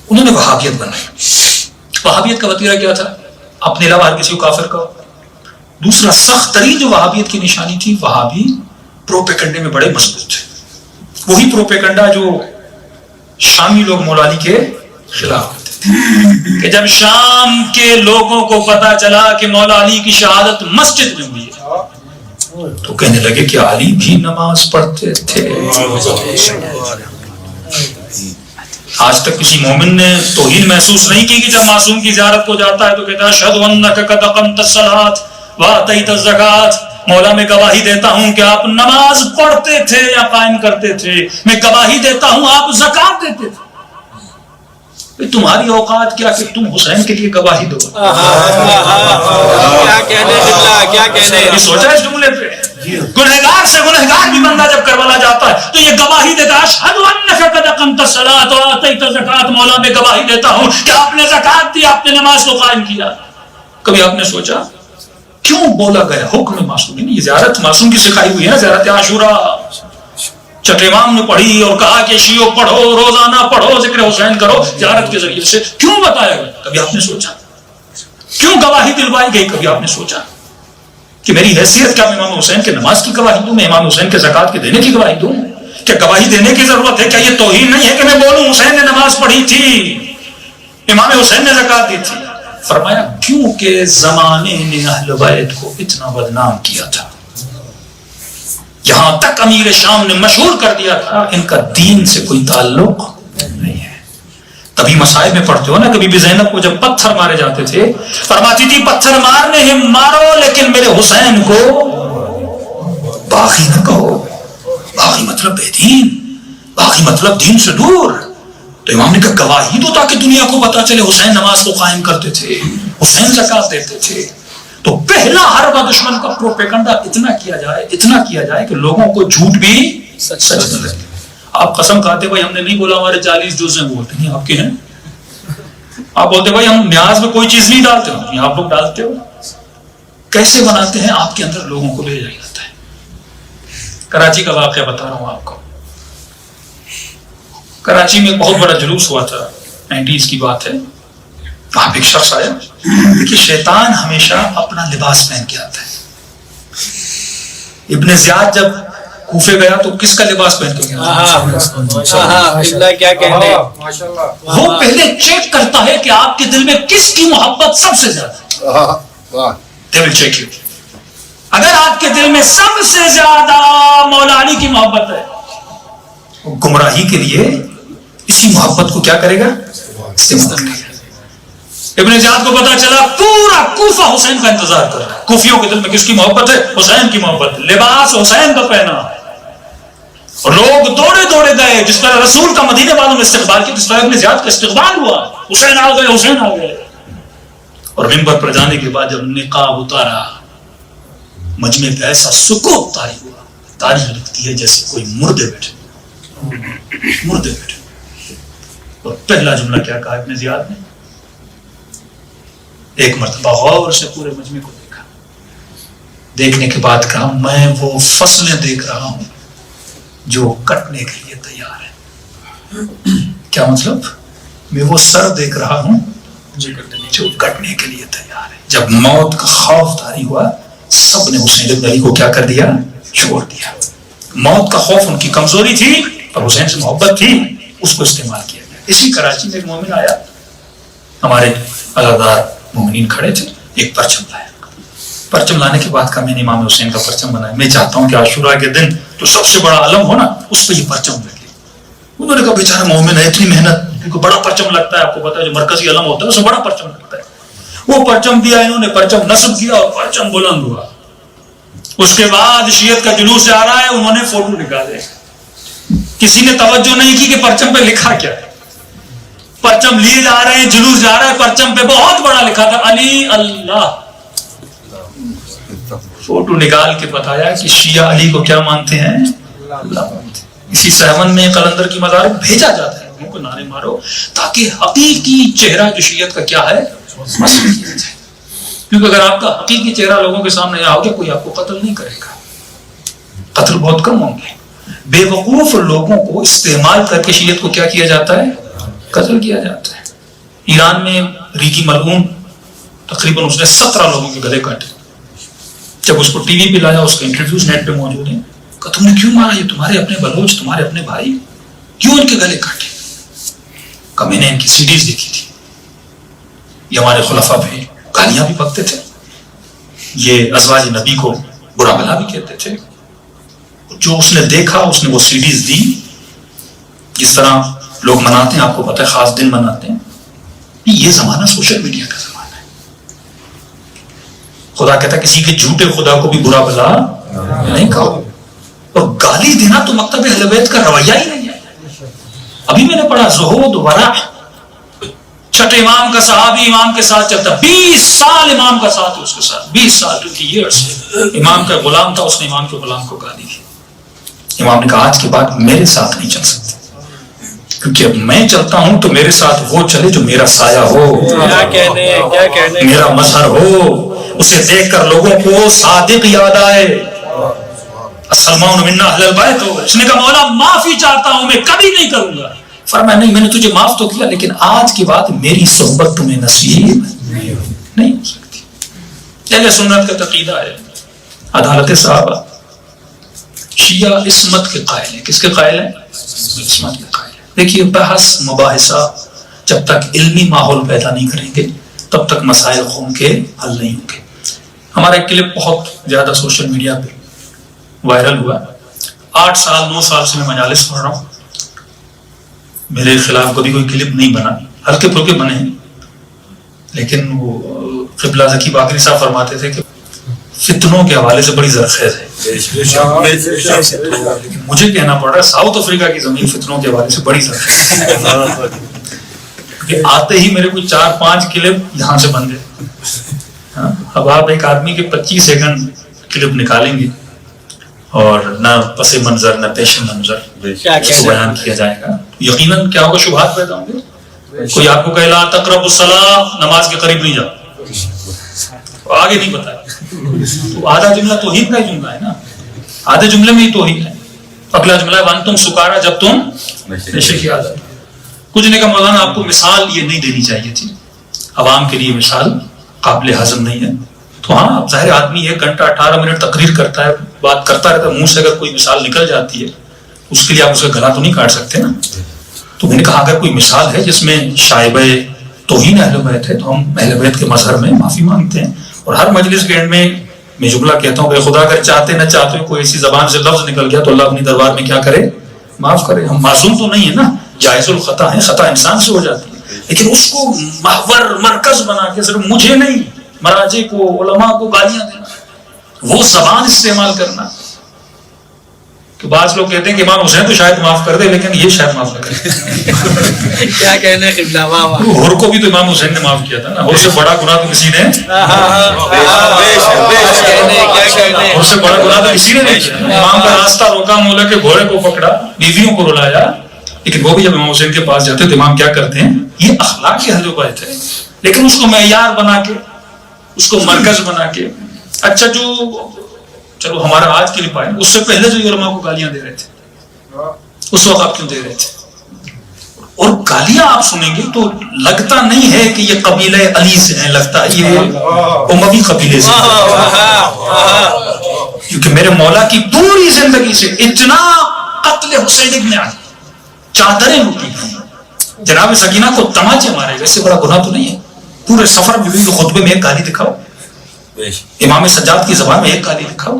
انہوں نے وہابیت بنائی۔ وہابیت کا وتیرہ کیا تھا؟ اپنے علاوہ ہر کسی کو کافر کہو۔ دوسرا سخت ترین جو وہابیت کی نشانی تھی، وہابی پروپیگنڈے میں بڑے مضبوط تھے۔ وہی پروپیگنڈا جو شامی لوگ مولا علی کے خلاف کرتے تھے، کہ جب شام کے لوگوں کو پتا چلا کہ مولا علی کی شہادت مسجد میں ہوئی ہے تو کہنے لگے کہ علی بھی نماز پڑھتے تھے۔ آج تک کسی مومن نے توہین محسوس نہیں کی کہ جب معصوم کی زیارت کو جاتا ہے تو کہتا ہے اشہد انک قد اقمت الصلاۃ وآتیت الزکاۃ، مولا میں گواہی دیتا ہوں کہ آپ نماز پڑھتے تھے یا قائم کرتے تھے، میں گواہی دیتا ہوں آپ زکات دیتے تھے۔ تمہاری اوقات کیا کہ تم حسین کے لیے گواہی دو؟ کیا کہنے، کیا کہنے۔ سوچا اس جملے پہ؟ گنہگار سے گنہگار بھی بندہ جب کربلا جاتا ہے تو یہ گواہی دیتا ہے اشہد انک قد اقمت الصلاۃ وآتیت الزکاۃ، مولا میں گواہی دیتا ہوں کہ آپ نے زکات دی، آپ نے نماز کو قائم کیا۔ کبھی آپ نے سوچا کیوں بولا گیا حکم معصوم؟ یہ زیارت معصوم کی سکھائی ہوئی ہے نا، زیارت عاشورہ چٹ امام نے پڑھی اور کہا کہ شیعو پڑھو، روزانہ پڑھو، ذکر حسین کرو، زیارت کے ذریعے سے کیوں بتایا گیا؟ کبھی آپ نے سوچا؟ کیوں گواہی دلوائی گئی؟ کبھی آپ نے سوچا کہ میری حیثیت کیا، میں امام حسین کے نماز کی گواہی دوں، میں امام حسین کے زکوٰۃ کے دینے کی گواہی دوں؟ کیا گواہی دینے کی ضرورت ہے؟ کیا یہ توہین نہیں ہے کہ میں بولوں حسین نے نماز پڑھی تھی، امام حسین نے زکوٰۃ دی تھی؟ فرمایا کیونکہ زمانے نے اہل بیت کو اتنا بدنام کیا تھا، یہاں تک امیر شام نے مشہور کر دیا تھا ان کا دین سے کوئی تعلق نہیں ہے۔ کبھی مصائب میں پڑھتے ہو نا، کبھی بھی زینب کو جب پتھر مارے جاتے تھے فرماتی تھی پتھر مارنے ہی مارو لیکن میرے حسین کو باغی نہ کہو۔ باغی مطلب بے دین، باغی مطلب دین سے دور۔ تو امام نے کہا گواہی دو تاکہ دنیا کو پتا چلے حسین نماز کو قائم کرتے تھے، حسین زکوٰۃ دیتے تھے۔ تو پہلا حرب دشمن کا پروپیگنڈا اتنا کیا جائے کہ لوگوں کو جھوٹ بھی سچ نہ لگے۔ آپ قسم کھاتے بھائی ہم نے نہیں بولا ہمارے 40 جزء ہیں، بولتے ہیں آپ کے ہیں۔ آپ بولتے بھائی ہم نیاز میں کوئی چیز نہیں ڈالتے، آپ لوگ ڈالتے ہو۔ کیسے بناتے ہیں؟ آپ کے اندر لوگوں کو بھیجا جاتا ہے۔ کراچی کا واقعہ بتا رہا ہوں آپ کو۔ کراچی میں ایک بہت بڑا جلوس ہوا تھا، 90s کی بات ہے۔ وہاں پہ ایک شخص آیا کہ شیطان ہمیشہ اپنا لباس پہن کے آتا ہے۔ ابن زیاد جب کوفے گیا تو کس کا لباس پہن کے گیا؟ کیا کہنے، وہ پہلے چیک کرتا ہے کہ آپ کے دل میں کس کی محبت سب سے زیادہ ہے۔ They will check you۔ اگر آپ کے دل میں سب سے زیادہ مولا علی کی محبت ہے، وہ گمراہی کے لیے اسی محبت کو کیا کرے گا؟ استعمال کرے گا۔ ابن زیاد کو پتا چلا پورا کوفہ حسین کا انتظار کر رہا ہے۔ کوفیوں کے دل میں کس کی محبت ہے؟ حسین کی محبت۔ لباس حسین کا پہنا اور لوگ دوڑے دوڑے گئے، جس طرح رسول کا مدینے والوں نے استقبال کیا، جس طرح ابن زیاد کا استقبال ہوا۔ حسین آ گئے، حسین آ گئے۔ اور منبر پر جانے کے بعد جب نقاب اتارا، مجمع پہ ایسا سکوت طاری ہوا، تاریخ لکھتی ہے جیسے کوئی مردے بیٹھے۔ اور پہلا جملہ کیا کہا ابن زیاد نے؟ ایک مرتبہ غور سے پورے مجمع کو دیکھا، دیکھنے کے بعد کہا میں وہ فصلیں دیکھ رہا ہوں جو کٹنے کے لیے تیار ہے۔ کیا مطلب؟ میں وہ سر دیکھ رہا ہوں جو کٹنے کے لیے تیار ہے۔ جب موت کا خوف طاری ہوا، سب نے حسین ابن علی کو کیا کر دیا؟ چھوڑ دیا۔ موت کا خوف ان کی کمزوری تھی اور حسین سے محبت تھی، اس کو استعمال کیا گیا۔ اسی کراچی میں ایک مومن آیا، ہمارے عزادار مومنین کھڑے تھے، ایک پرچم لایا۔ پرچم لانے کے بعد کہا میں نے امام حسین کا پرچم بنایا، میں چاہتا ہوں کہ عاشورہ کے دن جو سب سے بڑا علم ہو نا، اس پہ یہ پرچم لگے۔ انہوں نے کہا بیچارہ مومن ہے، اتنی محنت، کیونکہ بڑا پرچم لگتا ہے، آپ کو پتا ہے جو مرکزی علم ہوتا ہے اس سے بڑا پرچم لگتا ہے۔ وہ پرچم دیا، انہوں نے پرچم نصب کیا اور پرچم بلند ہوا۔ اس کے بعد شیعت کا جلوس جا رہا ہے، انہوں نے فوٹو نکالے، کسی نے توجہ نہیں کی کہ پرچم پہ لکھا کیا ہے۔ پرچم لیے جا رہے ہیں، جلوس جا رہا ہے، پرچم پہ بہت بڑا لکھا تھا علی اللہ۔ فوٹو نکال کے بتایا کہ شیعہ علی کو کیا مانتے ہیں؟ اللہ مانتے ہیں۔ اسی سہون میں قلندر کی مدارک بھیجا جاتا ہے لوگوں کو نعرے مارو تاکہ حقیقی چہرہ جو شیعت کا کیا ہے مسئلہ کیا جائے۔ کیونکہ اگر آپ کا حقیقی چہرہ لوگوں کے سامنے آؤ گے، کوئی آپ کو قتل نہیں کرے گا، قتل بہت کم ہوں گے۔ بے وقوف لوگوں کو استعمال کر کے شیعت کو کیا کیا جاتا ہے؟ قتل کیا جاتا ہے۔ ایران میں ریگی ملعون تقریباً اس نے 17 لوگوں کے گلے کاٹے۔ جب اس کو ٹی وی پہ لایا، اس کے انٹرویوز نیٹ پہ موجود ہیں، کہ تم نے کیوں مارا؟ یہ تمہارے اپنے بلوچ، تمہارے اپنے بھائی، کیوں ان کے گلے کاٹے؟ کہ میں نے ان کی سیڈیز دیکھی تھی، یہ ہمارے خلفاء پہ گالیاں بھی بکتے تھے، یہ ازواج نبی کو برا بھلا بھی کہتے تھے۔ جو اس نے دیکھا، اس نے وہ سیڈیز دی۔ جس طرح لوگ مناتے ہیں، آپ کو پتہ ہے خاص دن مناتے ہیں، یہ زمانہ سوشل میڈیا کا زمانہ ہے۔ خدا کہتا ہے کسی کے جھوٹے خدا کو بھی برا بھلا نہیں کہو، اور گالی دینا تو مکتب اہل بیت کا رویہ ہی نہیں ہے۔ ابھی میں نے پڑھا زہود ورع، چھٹے امام کا صحابی امام کے ساتھ چلتا، 20 سال امام کا ساتھ، اس کے ساتھ 20 سال 20 years امام کا غلام تھا، اس نے امام کے غلام کو گالی دی۔ امام نے کہا آج کے بعد میرے ساتھ نہیں چل سکتے، کیونکہ اب میں چلتا ہوں تو میرے ساتھ وہ چلے جو میرا سایہ ہو، کیا کہنے میرا مظہر ہو، اسے دیکھ کر لوگوں کو صادق یاد آئے. السلمان منا اہل البیت. اس نے کہا مولا معافی چاہتا ہوں میں کبھی نہیں کروں گا. فرمایا نہیں میں نے تجھے معاف تو کیا لیکن آج کے بعد میری صحبت تمہیں نصیب نہیں ہو سکتی. اہل سنت کا عقیدہ ہے عدالت صحابہ. شیعہ عصمت کے قائل ہیں. کس کے قائل ہیں؟ عصمت کے قائل ہیں. دیکھیے بحث مباحثہ جب تک علمی ماحول پیدا نہیں کریں گے تب تک مسائل قوم کے حل نہیں ہوں گے. ہمارا ایک کلپ بہت زیادہ سوشل میڈیا پہ وائرل ہوا. 8 سال 9 سال سے میں مجالس پڑھ رہا ہوں. میرے خلاف کبھی کوئی کلپ نہیں بنا. ہلکے پھلکے بنے ہیں لیکن وہ قبلہ ذکی باقری صاحب فرماتے تھے کہ فتنوں کے حوالے سے بڑی زرخیز ہے. مجھے کہنا پڑ رہا ہے ساؤتھ افریقہ کی زمین فتنوں کے حوالے سے بڑی زرخیز ہے. آتے ہی میرے کوئی 4-5 کلپ یہاں سے بن گئے. اب آپ ایک آدمی کے 25 سیکنڈ کلپ نکالیں گے اور نہ پس منظر نہ پیش منظر اس کو بیان کیا جائے گا. یقیناً کیا ہوگا شبہات پیدا ہوں گے. کوئی آپ کو کہے لا تقربوا الصلاۃ نماز کے قریب نہیں جاؤ آگے نہیں بتایا. تو آدھا جملہ توحید کا ہی جملہ ہے نا. آدھے جملے میں ہی توحید ہے. اگلا جملہ ہے وانتم سکارا جب تم نشے کی عادت. کچھ نے کہا مولانا آپ کو مثال یہ نہیں دینی چاہیے تھی. عوام کے لیے مثال قابل ہضم نہیں ہے. تو ہاں اب ظاہر آدمی 1 گھنٹہ 18 منٹ تقریر کرتا ہے بات کرتا رہتا ہے منہ سے اگر کوئی مثال نکل جاتی ہے اس کے لیے آپ اس کا گلا تو نہیں کاٹ سکتے نا. تو میں نے کہا اگر کوئی مثال ہے جس میں شائبہ توہین اہل بیت ہے تو ہم اہل بیت کے مظہر میں معافی مانگتے ہیں. اور ہر مجلس کے اینڈ میں جملہ کہتا ہوں کہ خدا اگر چاہتے نہ چاہتے کوئی ایسی زبان سے لفظ نکل گیا تو اللہ اپنی دربار میں کیا کرے معاف کرے. ہم معصوم تو نہیں ہے نا. جائز الخطا ہے. خطا انسان سے ہو جاتی ہے لیکن اس کو محور مرکز بنا کے صرف مجھے نہیں مراجع کو علماء کو گالیاں دینا وہ زبان استعمال کرنا. تو بعض لوگ کہتے ہیں کہ امام حسین تو شاید معاف کر دے لیکن یہ شاید معاف نہ کرے. کیا کہنے قبلہ واہ واہ. ہور کو بھی تو امام حسین نے معاف کیا تھا نا. ہور سے بڑا گناہ تو کسی نے ہور سے بڑا گناہ تو کسی نے نہیں کیا. امام کا راستہ روکا مولا کے گھوڑے کو پکڑا بیویوں کو رلایا لیکن وہ بھی جب امام حسین کے پاس جاتے تو امام کیا کرتے ہیں یہ اخلاق کی اہل بیت ہے لیکن اس کو معیار بنا کے اس کو مرکز بنا کے اچھا جو چلو ہمارا آج کے لیے پائے اس سے پہلے جو علماء کو گالیاں دے رہے تھے اس وقت آپ کیوں دے رہے تھے. اور گالیاں آپ سنیں گے تو لگتا نہیں ہے کہ یہ قبیلہ علی سے ہیں لگتا ہے یہ اموی قبیلے سے کیونکہ میرے مولا کی پوری زندگی سے اتنا قتل حسین ابن علی چادریں لوٹی گئی جناب سکینہ کو تماچے مارے گئے. اس سے بڑا گناہ تو نہیں ہے. پورے سفر میں بھی خطبے میں ایک گالی دکھاؤ امام سجاد کی زبان میں ایک گالی دکھاؤ.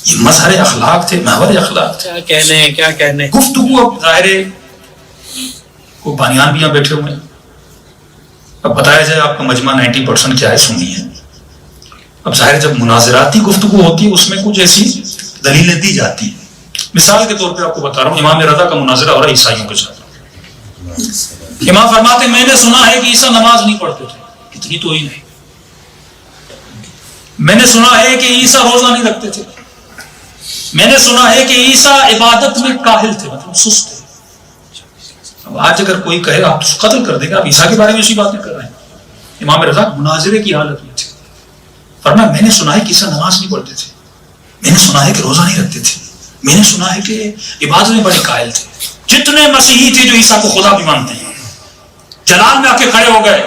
یہ مظہر اخلاق تھے محور اخلاق تھے. کیا کہنے گفتگو اب ظاہر کو بانیان بھی یہاں بیٹھے ہوئے ہیں. اب بتایا جائے آپ کا مجمع 90% کیا ہے سنی ہے. اب ظاہر جب مناظراتی گفتگو ہوتی ہے اس میں کچھ ایسی دلیلیں دی جاتی ہیں. مثال کے طور پہ آپ کو بتا رہا ہوں امام رضا کا مناظرہ ہو رہا ہے عیسائیوں کے ساتھ. امام فرماتے میں نے سنا ہے کہ عیسیٰ نماز نہیں پڑھتے تھے. اتنی تو ہی نہیں. میں نے سنا ہے کہ عیسیٰ روزہ نہیں رکھتے تھے. میں نے سنا ہے کہ عیسیٰ عبادت میں کاہل تھے مطلب سست تھے. اب آج اگر کوئی کہے آپ تو قتل کر دے گا آپ عیسیٰ کے بارے میں اسی باتیں کر رہے ہیں. امام رضا مناظرے کی حالت میں تھے. فرمایا میں نے سنا ہے کہ عیسیٰ نماز نہیں پڑھتے تھے. میں نے سنا ہے کہ روزہ نہیں رکھتے تھے. میں نے سنا ہے کہ عبادت میں بڑے قائل تھے. جتنے مسیحی تھے جو عیسیٰ کو خدا بھی مانتے ہیں جلال میں آ کے کھڑے ہو گئے.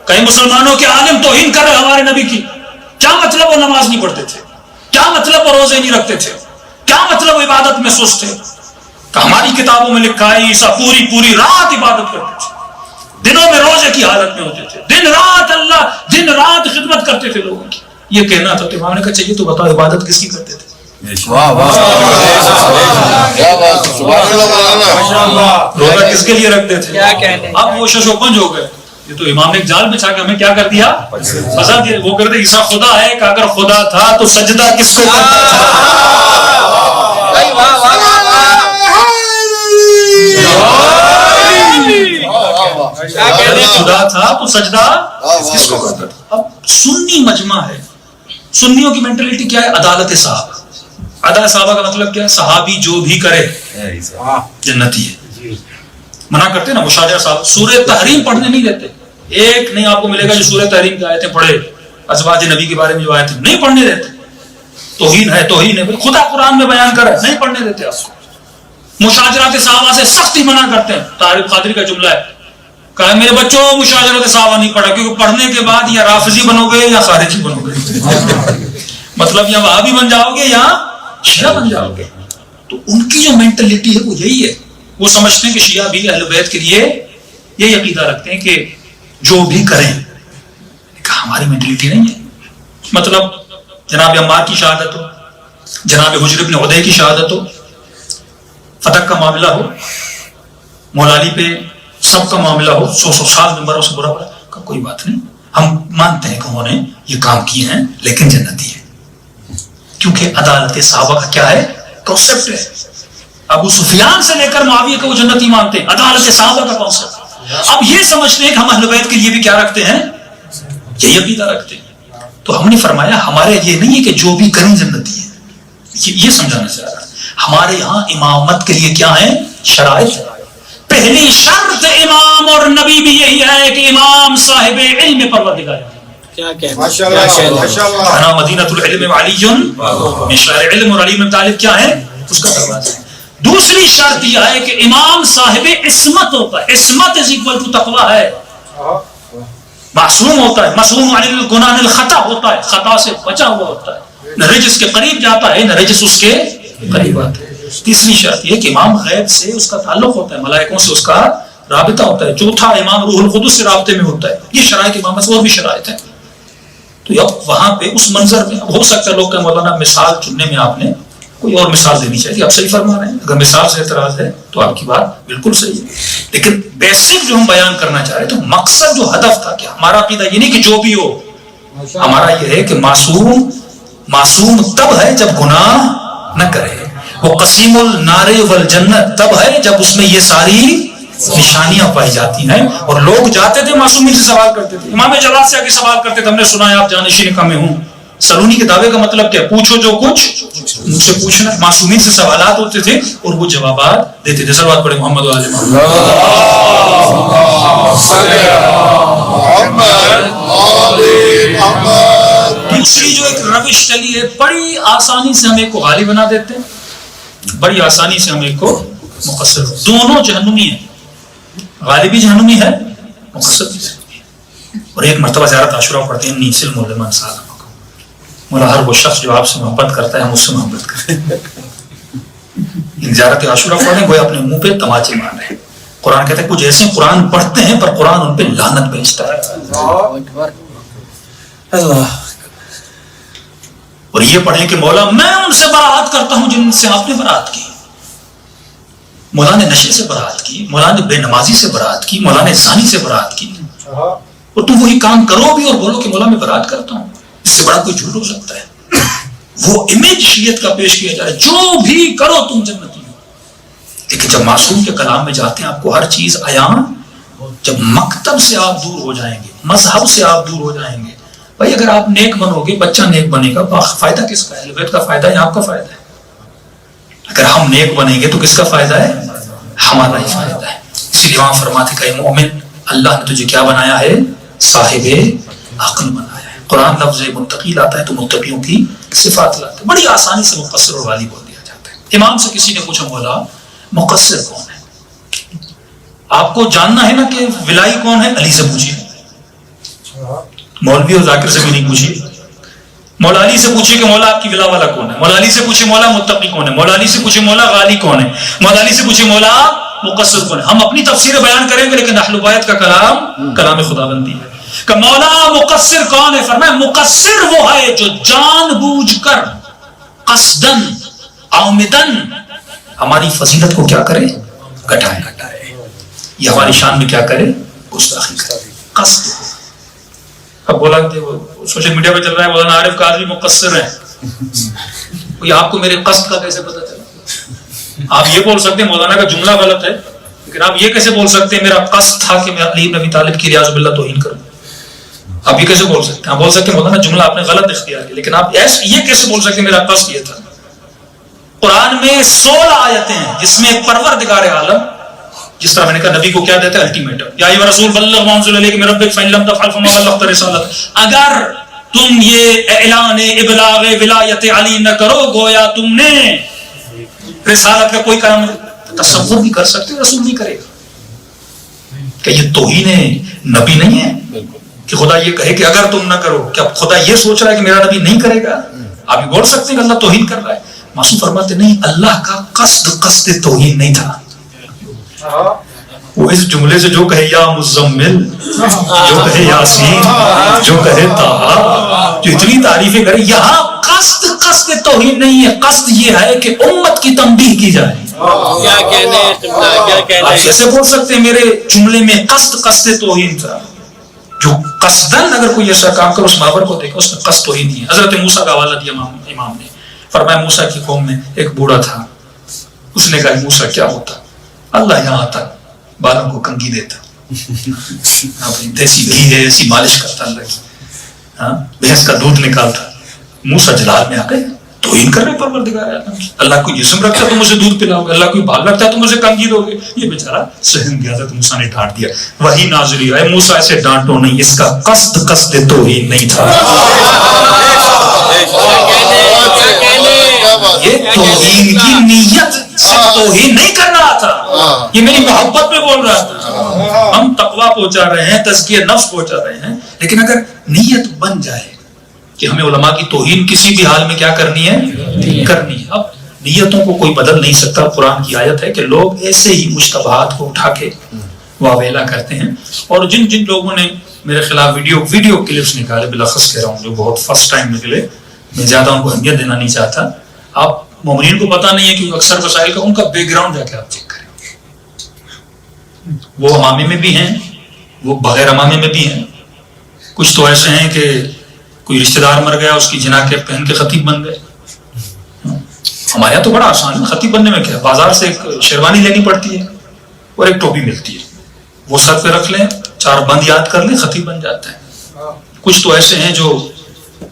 کئی مسلمانوں کے عالم توہین کر رہے ہمارے نبی کی. کیا مطلب وہ نماز نہیں پڑھتے تھے؟ کیا مطلب وہ روزے نہیں رکھتے تھے؟ کیا مطلب وہ عبادت میں سست تھے؟ کہ ہماری کتابوں میں لکھا ہے عیسیٰ پوری رات عبادت کرتے تھے. دنوں میں روزے کی حالت میں ہوتے تھے. دن رات خدمت کرتے تھے لوگوں کی. یہ کہنا تھا تو امام نے کہا چاہیے تو بتاؤ عبادت کس کی کرتے تھے؟ روزہ کس کے لیے رکھتے تھے؟ اب وہ شش و پنج ہو گئے. یہ تو امام نے ایک جال بچھا کے ہمیں کیا کر دیا پھنسا دیا. وہ کہتے عیسیٰ خدا ہے کہ اگر خدا تھا تو سجدہ کس کو کرتا خدا تھا تو سجدہ کس کو کرتا تھا. اب سنی مجمع ہے. سنیوں کی مینٹلٹی کیا ہے؟ عدالت صحابہ. عدالت صحابہ کا مطلب کیا ہے؟ صحابی جو بھی کرے جنتی ہے. منع کرتے نا مشاہدہ صاحب سورہ تحریم پڑھنے نہیں دیتے. ایک نہیں آپ کو ملے گا جو سورہ تحریم کی آیتیں پڑھے ازواج نبی کے بارے میں جو آئے تھے نہیں پڑھنے دیتے. توہین ہے خدا قرآن میں بیان کر رہا ہے, نہیں پڑھنے دیتے آپ کو. مشاجرات صحابہ سے سختی منع کرتے ہیں. طارق قادری کا جملہ ہے, کہا میرے بچوں مشاجرات صحابہ نہیں پڑھا, کیونکہ پڑھنے کے بعد یا رافضی بنو گے یا خارجی بنو گے. مطلب یا وہابی بن جاؤ گے یا شیعہ بن جاؤ گے. تو ان کی جو مینٹلٹی ہے وہ یہی ہے. وہ سمجھتے ہیں کہ شیعہ بھی اہل بیت کے لیے یہ عقیدہ رکھتے ہیں کہ جو بھی کریں. ہماری مینٹلٹی نہیں ہے. مطلب جناب عمار کی شہادت ہو, جناب حجر بن عدی کی شہادت ہو, فتح کا معاملہ ہو, مولا علی پہ سب کا معاملہ ہو, 100 سال ممبروں سے برا پڑا, کوئی بات نہیں, ہم مانتے ہیں کہ انہوں نے یہ کام کیے ہیں لیکن جنتی ہے. کیونکہ عدالت صحابہ کا کیا ہے, کانسیپٹ ہے. ابو سفیان سے لے کر معاویہ کو وہ جنتی مانتے ہیں, عدالت صحابہ کا کانسیپٹ. اب یہ سمجھتے ہیں کہ ہم اہل بیت کے لیے بھی کیا رکھتے ہیں, یہی عقیدہ رکھتے ہیں. تو ہم نے فرمایا ہمارے یہ نہیں ہے کہ جو بھی کریں جنتی ہے, یہ سمجھانا چاہ رہا ہے. ہمارے یہاں امامت کے لیے کیا ہے, شرائط. پہلی شرط امام اور نبی بھی یہی ہے کہ امام صاحب علم پروردگار. انا مدینۃ العلم وعلی من شہر علم, اور علی بن طالب کیا ہے, اس کا دروازہ ہے. دوسری شرط یہ ہے کہ امام صاحب عصمت ہوتا ہے. عصمت از اکول ٹو تقویٰ ہے, معصوم ہوتا ہے, معصوم عن الگناہ الخطا ہوتا ہے, خطا سے بچا ہوا ہوتا ہے, نہ رجس کے قریب جاتا ہے نہ رجس اس کے قریب آتا ہے. تیسری شرط یہ کہ امام غیب سے اس کا تعلق ہوتا ہے, ملائکوں سے اس کا رابطہ ہوتا ہے. چوتھا امام روح القدس سے رابطے میں ہوتا ہے. یہ شرائط امامت اور بھی شرائط ہیں. تو اب وہاں پہ اس منظر میں ہو سکتا ہے لوگ کہ مولانا مثال چننے میں آپ نے کوئی اور مثال دینی چاہیے. آپ صحیح فرما رہے ہیں, اگر مثال سے اعتراض ہے تو آپ کی بات بالکل صحیح ہے. لیکن بیسک جو ہم بیان کرنا چاہ رہے تو مقصد جو ہدف تھا کہ ہمارا عقیدہ یہ نہیں کہ جو بھی ہو, ہمارا یہ ہے کہ معصوم تب ہے جب گناہ نہ کرے. وہ قسیم النار والجنت تب ہے جب اس میں یہ ساری نشانیاں پائی جاتی ہیں. اور لوگ جاتے تھے معصومی سے سوال کرتے تھے, امام جواد سے آگے سوال کرتے تھے, ہم نے سنا ہے آپ جانشین کا میں ہوں. سلونی کے دعوے کا مطلب کیا, پوچھو جو کچھ مجھ سے پوچھنا. معصومین سے سوالات ہوتے تھے اور وہ جوابات دیتے تھے. صلوات پڑھے محمد و آل محمد. دوسری جو ایک روش چلی ہے, بڑی آسانی سے ہم ایک کو غالب بنا دیتے ہیں, بڑی آسانی سے ہم ایک کو مقصر. دونوں جہنمی ہیں, غالبی جہنمی ہے, مقصر بھی جہنمی ہے. اور ایک مرتبہ زیارت عاشورہ پڑھتے ہیں نیسل مولمان صاحب. مولا ہر وہ شخص جو آپ سے محبت کرتا ہے ہم اس سے محبت کرتے ہیں. زیارت عاشورہ پڑھیں گویا اپنے منہ پہ تماچے مار رہے ہیں. قرآن کہتے ہیں کچھ ایسے قرآن پڑھتے ہیں پر قرآن ان پہ لعنت بھیجتا ہے. اور یہ پڑھیں کہ مولا میں ان سے برات کرتا ہوں جن سے آپ نے برات کی. مولا نے نشے سے برات کی, مولا نے بے نمازی سے برات کی, مولا نے زانی سے برات کی, اور تم وہی کام کرو بھی اور بولو کہ مولا میں برات کرتا ہوں. اس سے بڑا کوئی جھوٹ ہو سکتا ہے؟ وہ امیج شریعت کا پیش کیا جا رہا ہے, جو بھی کرو تم جنتی ہو. لیکن جب معصوم کے کلام میں جاتے ہیں آپ کو ہر چیز عیان. جب مکتب سے آپ دور ہو جائیں گے, مذہب سے آپ دور ہو جائیں گے, بھائی اگر آپ نیک بنو گے بچہ نیک بنے گا, فائدہ کس کا ہے؟ اہل بیت کا فائدہ ہے یا آپ کا فائدہ ہے؟ اگر ہم نیک بنیں گے تو کس کا فائدہ ہے؟ ہمارا ہی فائدہ ہے. اسی لیے وہاں فرماتے کہ مومن اللہ نے تجھے کیا بنایا ہے؟ صاحب عقل بنایا ہے. قرآن لفظ متقی لاتا ہے تو متقیوں کی صفات لاتا ہے. بڑی آسانی سے مقصر اور والی بول دیا جاتا ہے. امام سے کسی نے پوچھا مولا مقصر کون ہے؟ آپ کو جاننا ہے نا کہ ولائی کون ہے؟ علی سے پوچھیے. مولوی اور ذاکر سے بھی نہیں پوچھیے. مولا علی سے پوچھیے کہ مولا آپ کی ولا والا کون ہے. مولا علی سے پوچھیے مولا متقی کون ہے. مولا علی سے پوچھیے مولا غالی کون ہے. مولا علی سے پوچھیے مولا مقصر کون ہے. ہم اپنی تفسیر بیان کریں گے لیکن اہل بیت کا کلام کلام خداوندی ہے. کہ مولا مقصر کون ہے؟ فرمایا مقصر وہ ہے جو جان بوجھ کر قصدن عامدن ہماری فضیلت کو کیا کرے؟ گھٹائے. یہ ہماری شان میں کیا کرے؟ گستاخی کرے. قصد. اب بولا سوشل میڈیا پہ چل رہا ہے مولانا عارف قادری مقصر ہے. آپ کو میرے قصد کا کیسے پتا چلا؟ آپ یہ بول سکتے ہیں مولانا کا جملہ غلط ہے, لیکن آپ یہ کیسے بول سکتے ہیں میرا قصد تھا کہ میں علی بن ابی طالب کی ریاض باللہ توہین کروں؟ آپ یہ کیسے بول سکتے ہیں؟ آپ بول سکتے ہیں مولانا جملہ آپ نے غلط اختیار کیا, لیکن آپ یہ کیسے بول سکتے ہیں میرا قصد یہ تھا؟ قرآن میں 16 آیتیں ہیں جس میں پروردگار عالم, جس طرح میں نے کہا نبی کو کیا دیتا ہے؟ الٹیمیٹم. یا ایھا رسول بلغ ما انزل الیک من ربک فإن لم تفعل فما بلغت رسالته. اگر تم یہ اعلان ابلاغ ولایت علی نہ کرو گویا تم نے رسالت کا کوئی کام تصور بھی کر سکتے رسول نہیں کرے گا. کہ یہ توہین نبی نہیں ہے کہ خدا یہ کہے کہ اگر تم نہ کرو. کیا خدا یہ سوچ رہا ہے کہ میرا نبی نہیں کرے گا؟ آپ یہ بول سکتے ہیں کہ اللہ توہین کر رہا ہے. معصوم فرماتے نہیں، اللہ کا قصد توہین نہیں تھا. وہ اس جملے سے جو کہے یا مزمل، جو کہے یاسین، جو کہے طٰہٰ، جو اتنی تعریفیں کرے، یہاں قصد توہین نہیں ہے. قصد یہ ہے کہ امت کی تنبیہ کی جائے. کیا کہنے آپ ایسے بول سکتے ہیں میرے جملے میں قصد توہین تھا. جو قصدن اگر کوئی ایسا کام کرے اس محور کو دیکھے، اس میں قصد توہین نہیں ہے. حضرت موسیٰ کا حوالہ دیا امام نے، فرمایا موسیٰ کی قوم میں ایک بوڑھا تھا. اس نے کہا موسیٰ کیا ہوتا؟ اللہ یہاں آتا بالوں کو کنگھی دیتا، دیسی گھی ہے ایسی مالش کرتا اللہ کی، بھینس کا دودھ نکالتا. موسیٰ جلال میں آ گئے، توہین کر رہے پروردگار عالم کی. اللہ کو جسم رکھتا ہے تو مجھے دودھ پلاؤ گے، اللہ کو بال رکھتا ہے تو مجھے کنگھی دو گے. یہ بیچارہ سہم گیا تھا تو موسیٰ نے ڈانٹ دیا. وہی نازلی ہے موسیٰ ایسے ڈانٹو نہیں، اس کا قصد توہین نہیں تھا. یہ توہین کی نیت سے توہین نہیں کر رہا تھا، یہ میری محبت میں بول رہا تھا. ہم تقویٰ پہنچا رہے ہیں، تزکیہ نفس پہنچا رہے ہیں، لیکن اگر نیت بن جائے کہ ہمیں علماء کی توہین کسی بھی حال میں کیا کرنی ہے، کرنی ہے. اب نیتوں کو کوئی بدل نہیں سکتا. قرآن کی آیت ہے کہ لوگ ایسے ہی مشتبہات کو اٹھا کے واویلا کرتے ہیں. اور جن لوگوں نے میرے خلاف ویڈیو کلپس نکالے، بالاخص کہہ رہا ہوں جو بہت فرسٹ ٹائم نکلے، میں زیادہ ان کو اہمیت دینا نہیں چاہتا. آپ مومنین کو پتہ نہیں ہے کہ اکثر وسائل کا ان کا بیک گراؤنڈ جا کے آپ چیک کریں. وہ امامے میں بھی ہیں، وہ بغیر امامے میں بھی ہیں. کچھ تو ایسے ہیں کہ کوئی رشتہ دار مر گیا، اس کی جنا کے پہن کے خطیب بن گئے. ہمارے یہاں تو بڑا آسان ہے خطیب بننے میں. کیا بازار سے ایک شیروانی لینی پڑتی ہے اور ایک ٹوپی ملتی ہے، وہ سر پہ رکھ لیں، 4 بند یاد کر لیں، خطیب بن جاتا ہے. کچھ تو ایسے ہیں جو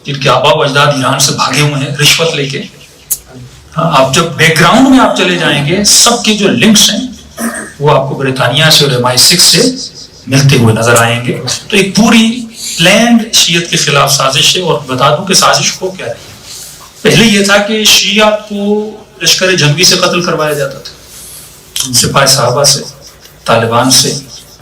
جن کے آبا و اجداد ایران سے بھاگے ہوئے ہیں رشوت لے کے. آپ جب بیک گراؤنڈ میں آپ چلے جائیں گے، سب کے جو لنکس ہیں وہ آپ کو برطانیہ سے اور MI6 سے ملتے ہوئے نظر آئیں گے. تو ایک پوری پلانڈ شیعت کے خلاف سازش ہے. اور بتا دوں کہ سازش ہو کیا رہی ہے. پہلے یہ تھا کہ شیعہ کو لشکر جنگی سے قتل کروایا جاتا تھا، سپاہ صحابہ سے، طالبان سے،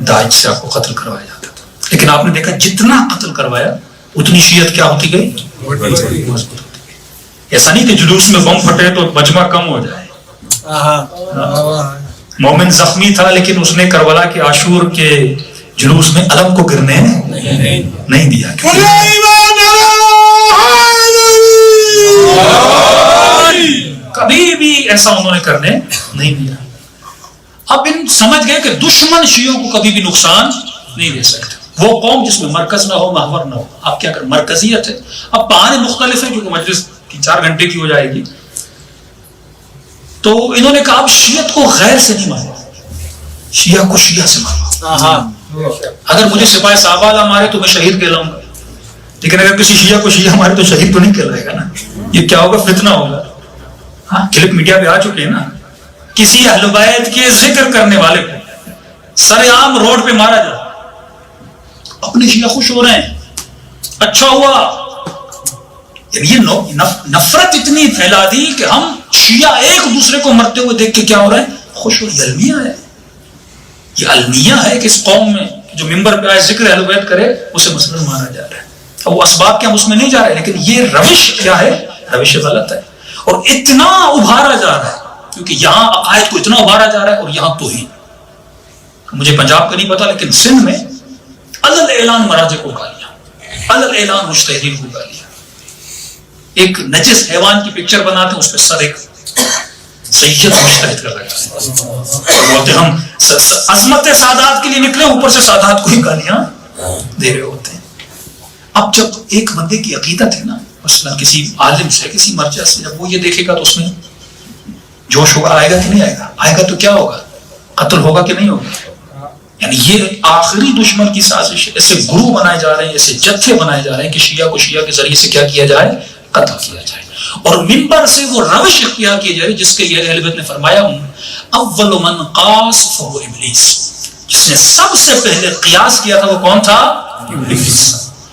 داعش سے آپ کو قتل کروایا جاتا تھا. لیکن آپ نے دیکھا جتنا قتل کروایا اتنی شیعت کیا ہوتی گئی، مضبوط. ایسا نہیں کہ جلوس میں بم پھٹے تو مجمع کم ہو جائے. مومن زخمی تھا لیکن اس نے کربلا کے عاشور کے جلوس میں علم کو گرنے نہیں دیا. کبھی بھی ایسا انہوں نے کرنے نہیں دیا. اب ان سمجھ گئے کہ دشمن شیعوں کو کبھی بھی نقصان نہیں دے سکتے. وہ قوم جس میں مرکز نہ ہو، محور نہ ہو. آپ کیا کریں، مرکزیت ہے. اب بہانے مختلف ہیں کیونکہ مجلس 4 گھنٹے کی ہو جائے گی. تو انہوں نے کہا اب شیعت کو غیر سے نہیں مارو، شیعہ کو شیعہ سے مارو. اگر مجھے سپاہ صحابہ مارے تو میں شہید کہلاؤں گا، لیکن اگر کسی شیعہ کو شیعہ مارے تو شہید تو نہیں کہلائے گا نا. یہ کیا ہوگا، فتنہ ہوگا. ہاں کلپ میڈیا پہ آ چکے ہیں نا. کسی اہل بیت کے ذکر کرنے والے کو سر عام روڈ پہ مارا جائے، اپنے شیعہ خوش ہو رہے ہیں، اچھا ہوا. یہ نفرت اتنی پھیلا دی کہ ہم شیعہ ایک دوسرے کو مرتے ہوئے دیکھ کے کیا ہو رہا ہے، خوش ہو. یہ المیہ ہے، یہ المیہ ہے کہ اس قوم میں جو ممبر پہ آئے ذکر اہل بیت کرے اسے مثلاً مارا جا رہا ہے. اب وہ اسباب کیا ہم اس میں نہیں جا رہے، لیکن یہ روش کیا ہے، روش غلط ہے. اور اتنا ابھارا جا رہا ہے کیونکہ یہاں عقائد کو اتنا ابھارا جا رہا ہے اور یہاں توہین. مجھے پنجاب کا نہیں پتا لیکن سندھ میں علل اعلان مراجع کو گالیاں، علل اعلان مجتہدین کو گالیاں. ایک نجس حیوان کی پکچر بناتے ہیں، اس پہ سر ایک سید مجتہد کر رہا ہے. بولتے ہم عظمت سادات کے لیے نکلے، اوپر سے سادات کو ہی گالیاں دے رہے ہوتے ہیں. اب جب ایک بندے کی عقیدت ہے نا، مثلا کسی عالم سے، کسی مرجع سے، جب وہ یہ دیکھے گا تو اس میں جوش ہوگا، آئے گا کہ نہیں آئے گا؟ آئے گا تو کیا ہوگا، قتل ہوگا کہ نہیں ہوگا. یعنی یہ آخری دشمن کی سازش ہے. ایسے گروہ بنائے جا رہے ہیں، ایسے جتھے بنائے جا رہے ہیں کہ شیعہ کو شیعہ کے ذریعے سے کیا کیا جائے، قتل کیا جائے. اور منبر سے وہ روش اختیار کی جائے جس کے لیے اہل بیت نے فرمایا اول من قاس فهو ابلیس. جس نے سب سے پہلے قیاس کیا تھا وہ کون تھا؟ ابلیس.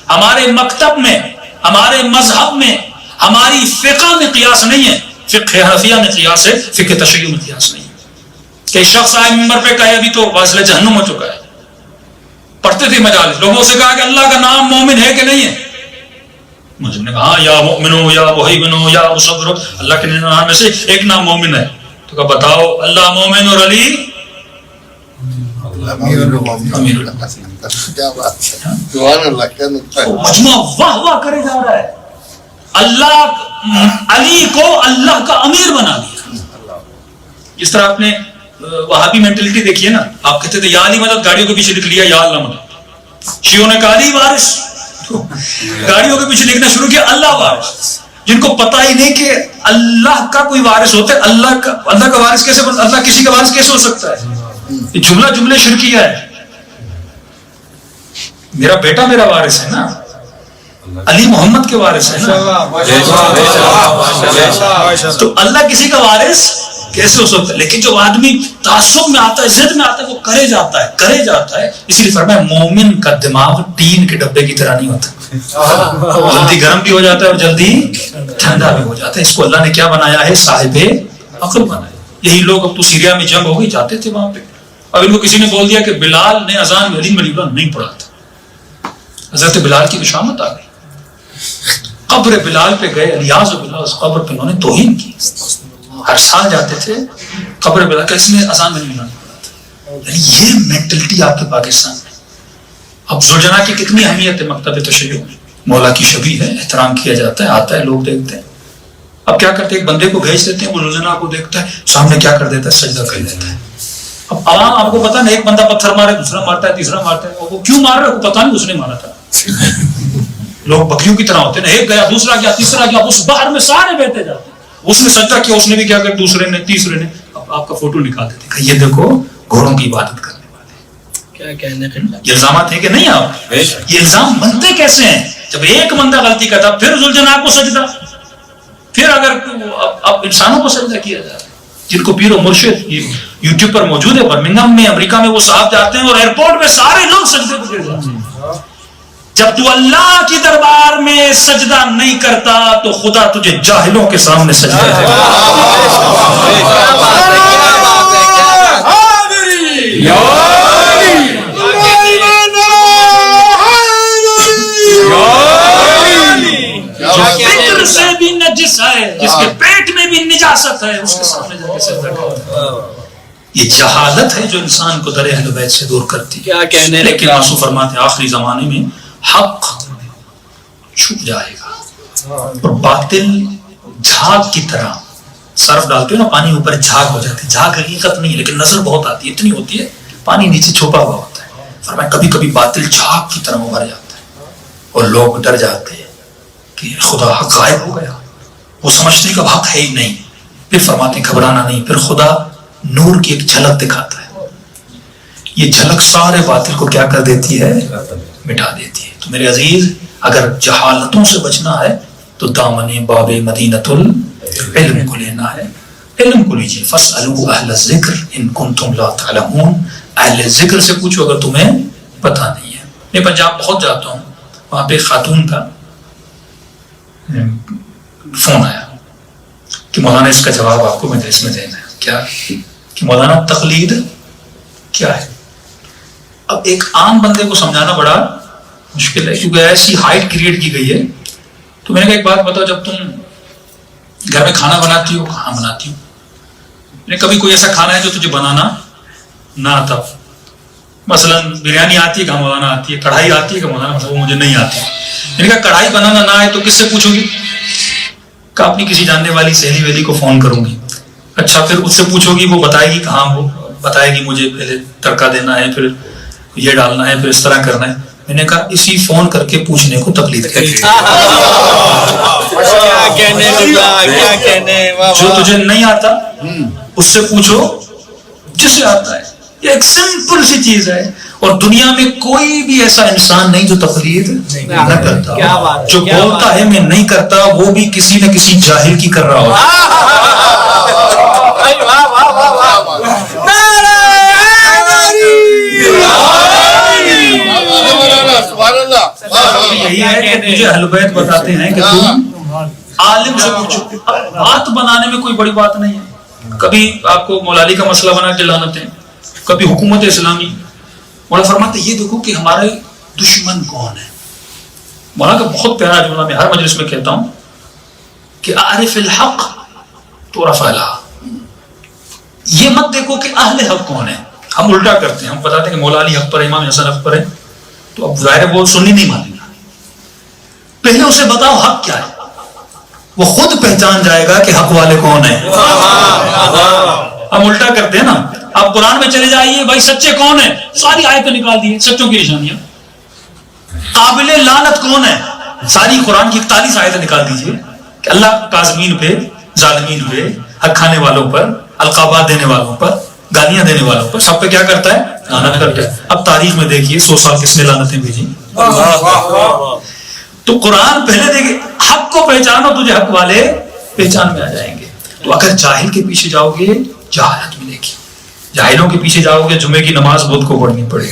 ہمارے مکتب میں ہمارے مذہب میں ہماری فقہ میں قیاس نہیں ہے. فقہ حنفیہ میں قیاس ہے, فقہ تشیع میں قیاس نہیں ہے. کہ شخص آئے ممبر پہ کہے ابھی تو واصل جہنم ہو چکا ہے. پڑھتے تھے مجالس, لوگوں سے کہا کہ اللہ کا نام مومن ہے کہ نہیں ہے؟ مجھے نے کہا ہاں یا مومنو یا محیبنو یا مصبرو, اللہ کے نام میں سے ایک نام مومن ہے. تو کہا بتاؤ اللہ مومن اور علی امیر اللہ. مجمع واہ واہ کرے جا رہا ہے. اللہ علی کو اللہ کا امیر بنا دیا. اس طرح آپ نے وہابی مینٹلٹی دیکھیے نا, آپ کہتے تھے یا علی مدد, گاڑیوں کے پیچھے لکھ لیا یا اللہ مدد. شیعوں نے کہا علی وارث, گاڑیوں کے پیچھے لکھنا شروع کیا اللہ وارث, جن کو پتا ہی نہیں کہ اللہ کا کوئی وارث ہوتا ہے. اللہ کا وارث کیسے, اللہ کسی کا وارث کیسے ہو سکتا ہے؟ یہ جملے شرکیہ ہے. میرا بیٹا میرا وارث ہے نا, علی محمد کے وارث ہے نا, تو اللہ کسی کا وارث کیسے ہو سکتا ہے؟ لیکن جو آدمی تعصب میں آتا ہے, ضد میں آتا ہے, وہ کرے جاتا ہے. اسی لیے فرمایا مومن کا دماغ ٹین کے ڈبے کی طرح نہیں ہوتا, جلدی گرم بھی ہو جاتا ہے اور جلدی ٹھنڈا بھی ہو جاتا ہے. اس کو اللہ نے کیا بنایا ہے؟ صاحب عقل بنایا. یہی لوگ اب تو سیریا میں جنگ ہو گئی, جاتے تھے وہاں پہ. اب ان کو کسی نے بول دیا کہ بلال نے اذان میں علی ولی اللہ نہیں پڑھا تھا, حضرت بلال کی بشامت آ گئی. قبر بلال پہ گئے, الیاذ باللہ, اس قبر پہ انہوں نے توہین کی. ہر سال جاتے تھے قبر بلال کا, اس نے اذان میں نہیں پڑھا تھا. یعنی یہ مینٹلٹی آپ کے پاکستان میں. اب زوجنا کی کتنی اہمیت ہے مکتب تشیع میں, مولا کی شبیہ ہے, احترام کیا جاتا ہے, آتا ہے, لوگ دیکھتے ہیں. اب کیا کرتے ہیں, ایک بندے کو بھیج دیتے ہیں, وہ زوجنا کو دیکھتا ہے, سامنے کیا کر دیتا ہے, سجدہ کر دیتا ہے. اب عوام آپ کو پتا نہیں, ایک بندہ پتھر مارے, دوسرا مارتا ہے, تیسرا مارتا ہے, وہ کیوں مار رہا ہے پتا نہیں, اس نے مارا تھا. لوگ بکریوں کی طرح ہوتے ہیں, ایک گیا, دوسرا گیا, تیسرا گیا, اس باہر میں سارے بہتے جاتے ہیں. اس نے سجدہ کیا, اس نے بھی کیا کر, دوسرے نے, تیسرے نے. اب آپ کا فوٹو نکال دیتے کہ یہ دیکھو گھوڑوں کی عبادت کرنے والے. کیا کہنے یہ الزامات ہیں کہ نہیں؟ آپ یہ الزام بنتے کیسے ہیں؟ جب ایک بندہ غلطی کرتا, پھر ذوالجلال کو سجدہ, پھر اگر اب انسانوں کو سجدہ کیا جائے, جن کو پیر و مرشد یوٹیوب پر موجود ہے, برمنگھم میں امریکہ میں وہ صاحب جاتے ہیں اور ایئرپورٹ میں سارے لوگ سجدے کو گر جاتے ہیں. جب تو اللہ کی دربار میں سجدہ نہیں کرتا تو خدا تجھے جاہلوں کے سامنے سجدہ کرے. فکر سے بھی نجس ہے, جس کے پیٹ میں بھی نجاست ہے, اس کے سامنے جا کے سجدہ کرتا ہے. یہ جہالت ہے جو انسان کو در اہل بیت سے دور کرتی ہے. کیا کہنے, لیکن آنسو فرماتے ہیں آخری زمانے میں حق چھپ جائے گا اور باطل جھاگ کی طرح, صرف ڈالتے ہو نا پانی اوپر جھاگ ہو جاتی ہے. جھاگ حقیقت نہیں ہے لیکن نظر بہت آتی ہے, اتنی ہوتی ہے, پانی نیچے چھپا ہوا ہوتا ہے. فرمایا کبھی کبھی باطل جھاگ کی طرح ابھر جاتا ہے اور لوگ ڈر جاتے ہیں کہ خدا حق غائب ہو گیا, وہ سمجھتے ہیں کہ حق ہے ہی نہیں. پھر فرماتے ہیں گھبرانا نہیں, پھر خدا نور کی ایک جھلک دکھاتا ہے. یہ جھلک سارے باطل کو کیا کر دیتی ہے؟ مٹا دیتی ہے. تو میرے عزیز, اگر جہالتوں سے بچنا ہے تو دامن باب مدینۃ العلم کو لینا ہے. علم کو لیجیے. فاسألوا اہل الذکر ان کنتم لا تعلمون, اہل ذکر سے پوچھو اگر تمہیں پتہ نہیں ہے. میں پنجاب بہت جاتا ہوں, وہاں پہ خاتون کا فون آیا کہ مولانا اس کا جواب آپ کو مجلس میں دینا ہے. کیا کہ مولانا تقلید کیا ہے؟ اب ایک عام بندے کو سمجھانا بڑا مشکل ہے کیونکہ ایسی ہائٹ کریٹ کی گئی ہے. تو میں نے کہا ایک بات بتاؤ, جب تم گھر میں کھانا بناتی ہو, کہاں بناتی ہو؟ میں نے کبھی کوئی ایسا کھانا ہے جو تجھے بنانا نہ آتا؟ مثلا بریانی آتی ہے کہ مولانا آتی ہے, کڑھائی آتی ہے کہ مولانا, وہ مجھے نہیں آتی. میں نے کہا کڑھائی بنانا نہ آئے تو کس سے پوچھو گی؟ کہ اپنی کسی جاننے والی سہیلی ویلی کو فون کروں گی. اچھا پھر اس سے پوچھو گی, وہ بتائے گی کہاں, وہ بتائے گی مجھے پہلے تڑکا دینا ہے, پھر یہ ڈالنا ہے, پھر اس طرح کرنا ہے. میں نے کہا اسی فون کر کے پوچھنے کو تقلید کہتے ہیں. جو تجھے نہیں آتا اس سے پوچھو جسے آتا ہے. یہ ایک سمپل سی چیز ہے. اور دنیا میں کوئی بھی ایسا انسان نہیں جو تقلید نہ کرتا. جو بولتا ہے میں نہیں کرتا وہ بھی کسی نہ کسی جاہل کی کر رہا ہوگا. یہی ہے کہ مجھے اہل بیت بتاتے ہیں کہ تم عالم سے پوچھو. بات بنانے میں کوئی بڑی بات نہیں ہے. کبھی آپ کو مولا علی کا مسئلہ بنا کے لانتے ہیں, کبھی حکومت اسلامی. مولا فرماتے یہ دیکھو کہ ہمارے دشمن کون ہے. مولا کا بہت پیارا جملہ میں ہر مجلس میں کہتا ہوں کہ عارف الحق تعرف الہ. یہ مت دیکھو کہ اہل حق کون ہے. ہم الٹا کرتے ہیں, ہم بتاتے ہیں کہ مولا علی حق پر ہے, امام حسن حق پر ہے, تو اب ظاہر ہے وہ سنی نہیں مانیں گا. پہلے اسے بتاؤ حق کیا ہے, وہ خود پہچان جائے گا کہ حق والے کون ہیں. ہم الٹا کرتے ہیں نا. آپ قرآن میں چلے جائیے, بھائی سچے کون ہیں, ساری آیتیں نکال دیے سچوں کی نشانیاں. قابل لعنت کون ہے, ساری قرآن کی 41 آیتیں نکال دیجیے کہ اللہ کاظمین پہ, ظالمین پہ, حق کھانے والوں پر, القابات دینے والوں پر, گالیاں دینے والوں پر, سب پہ کیا کرتا ہے, لعنت کرتا ہے. اب تاریخ میں دیکھیے 100 سال کس نے لعنتیں بھیجی. تو قرآن پہلے دیکھیے حق کو پہچانو, تجھے حق والے پہچان میں آ جائیں گے. تو اگر جاہل کے پیچھے جاؤ گے جہالت ملے گی, جاہلوں کے پیچھے جاؤ گے جمعے کی نماز خود کو پڑھنی پڑے گی,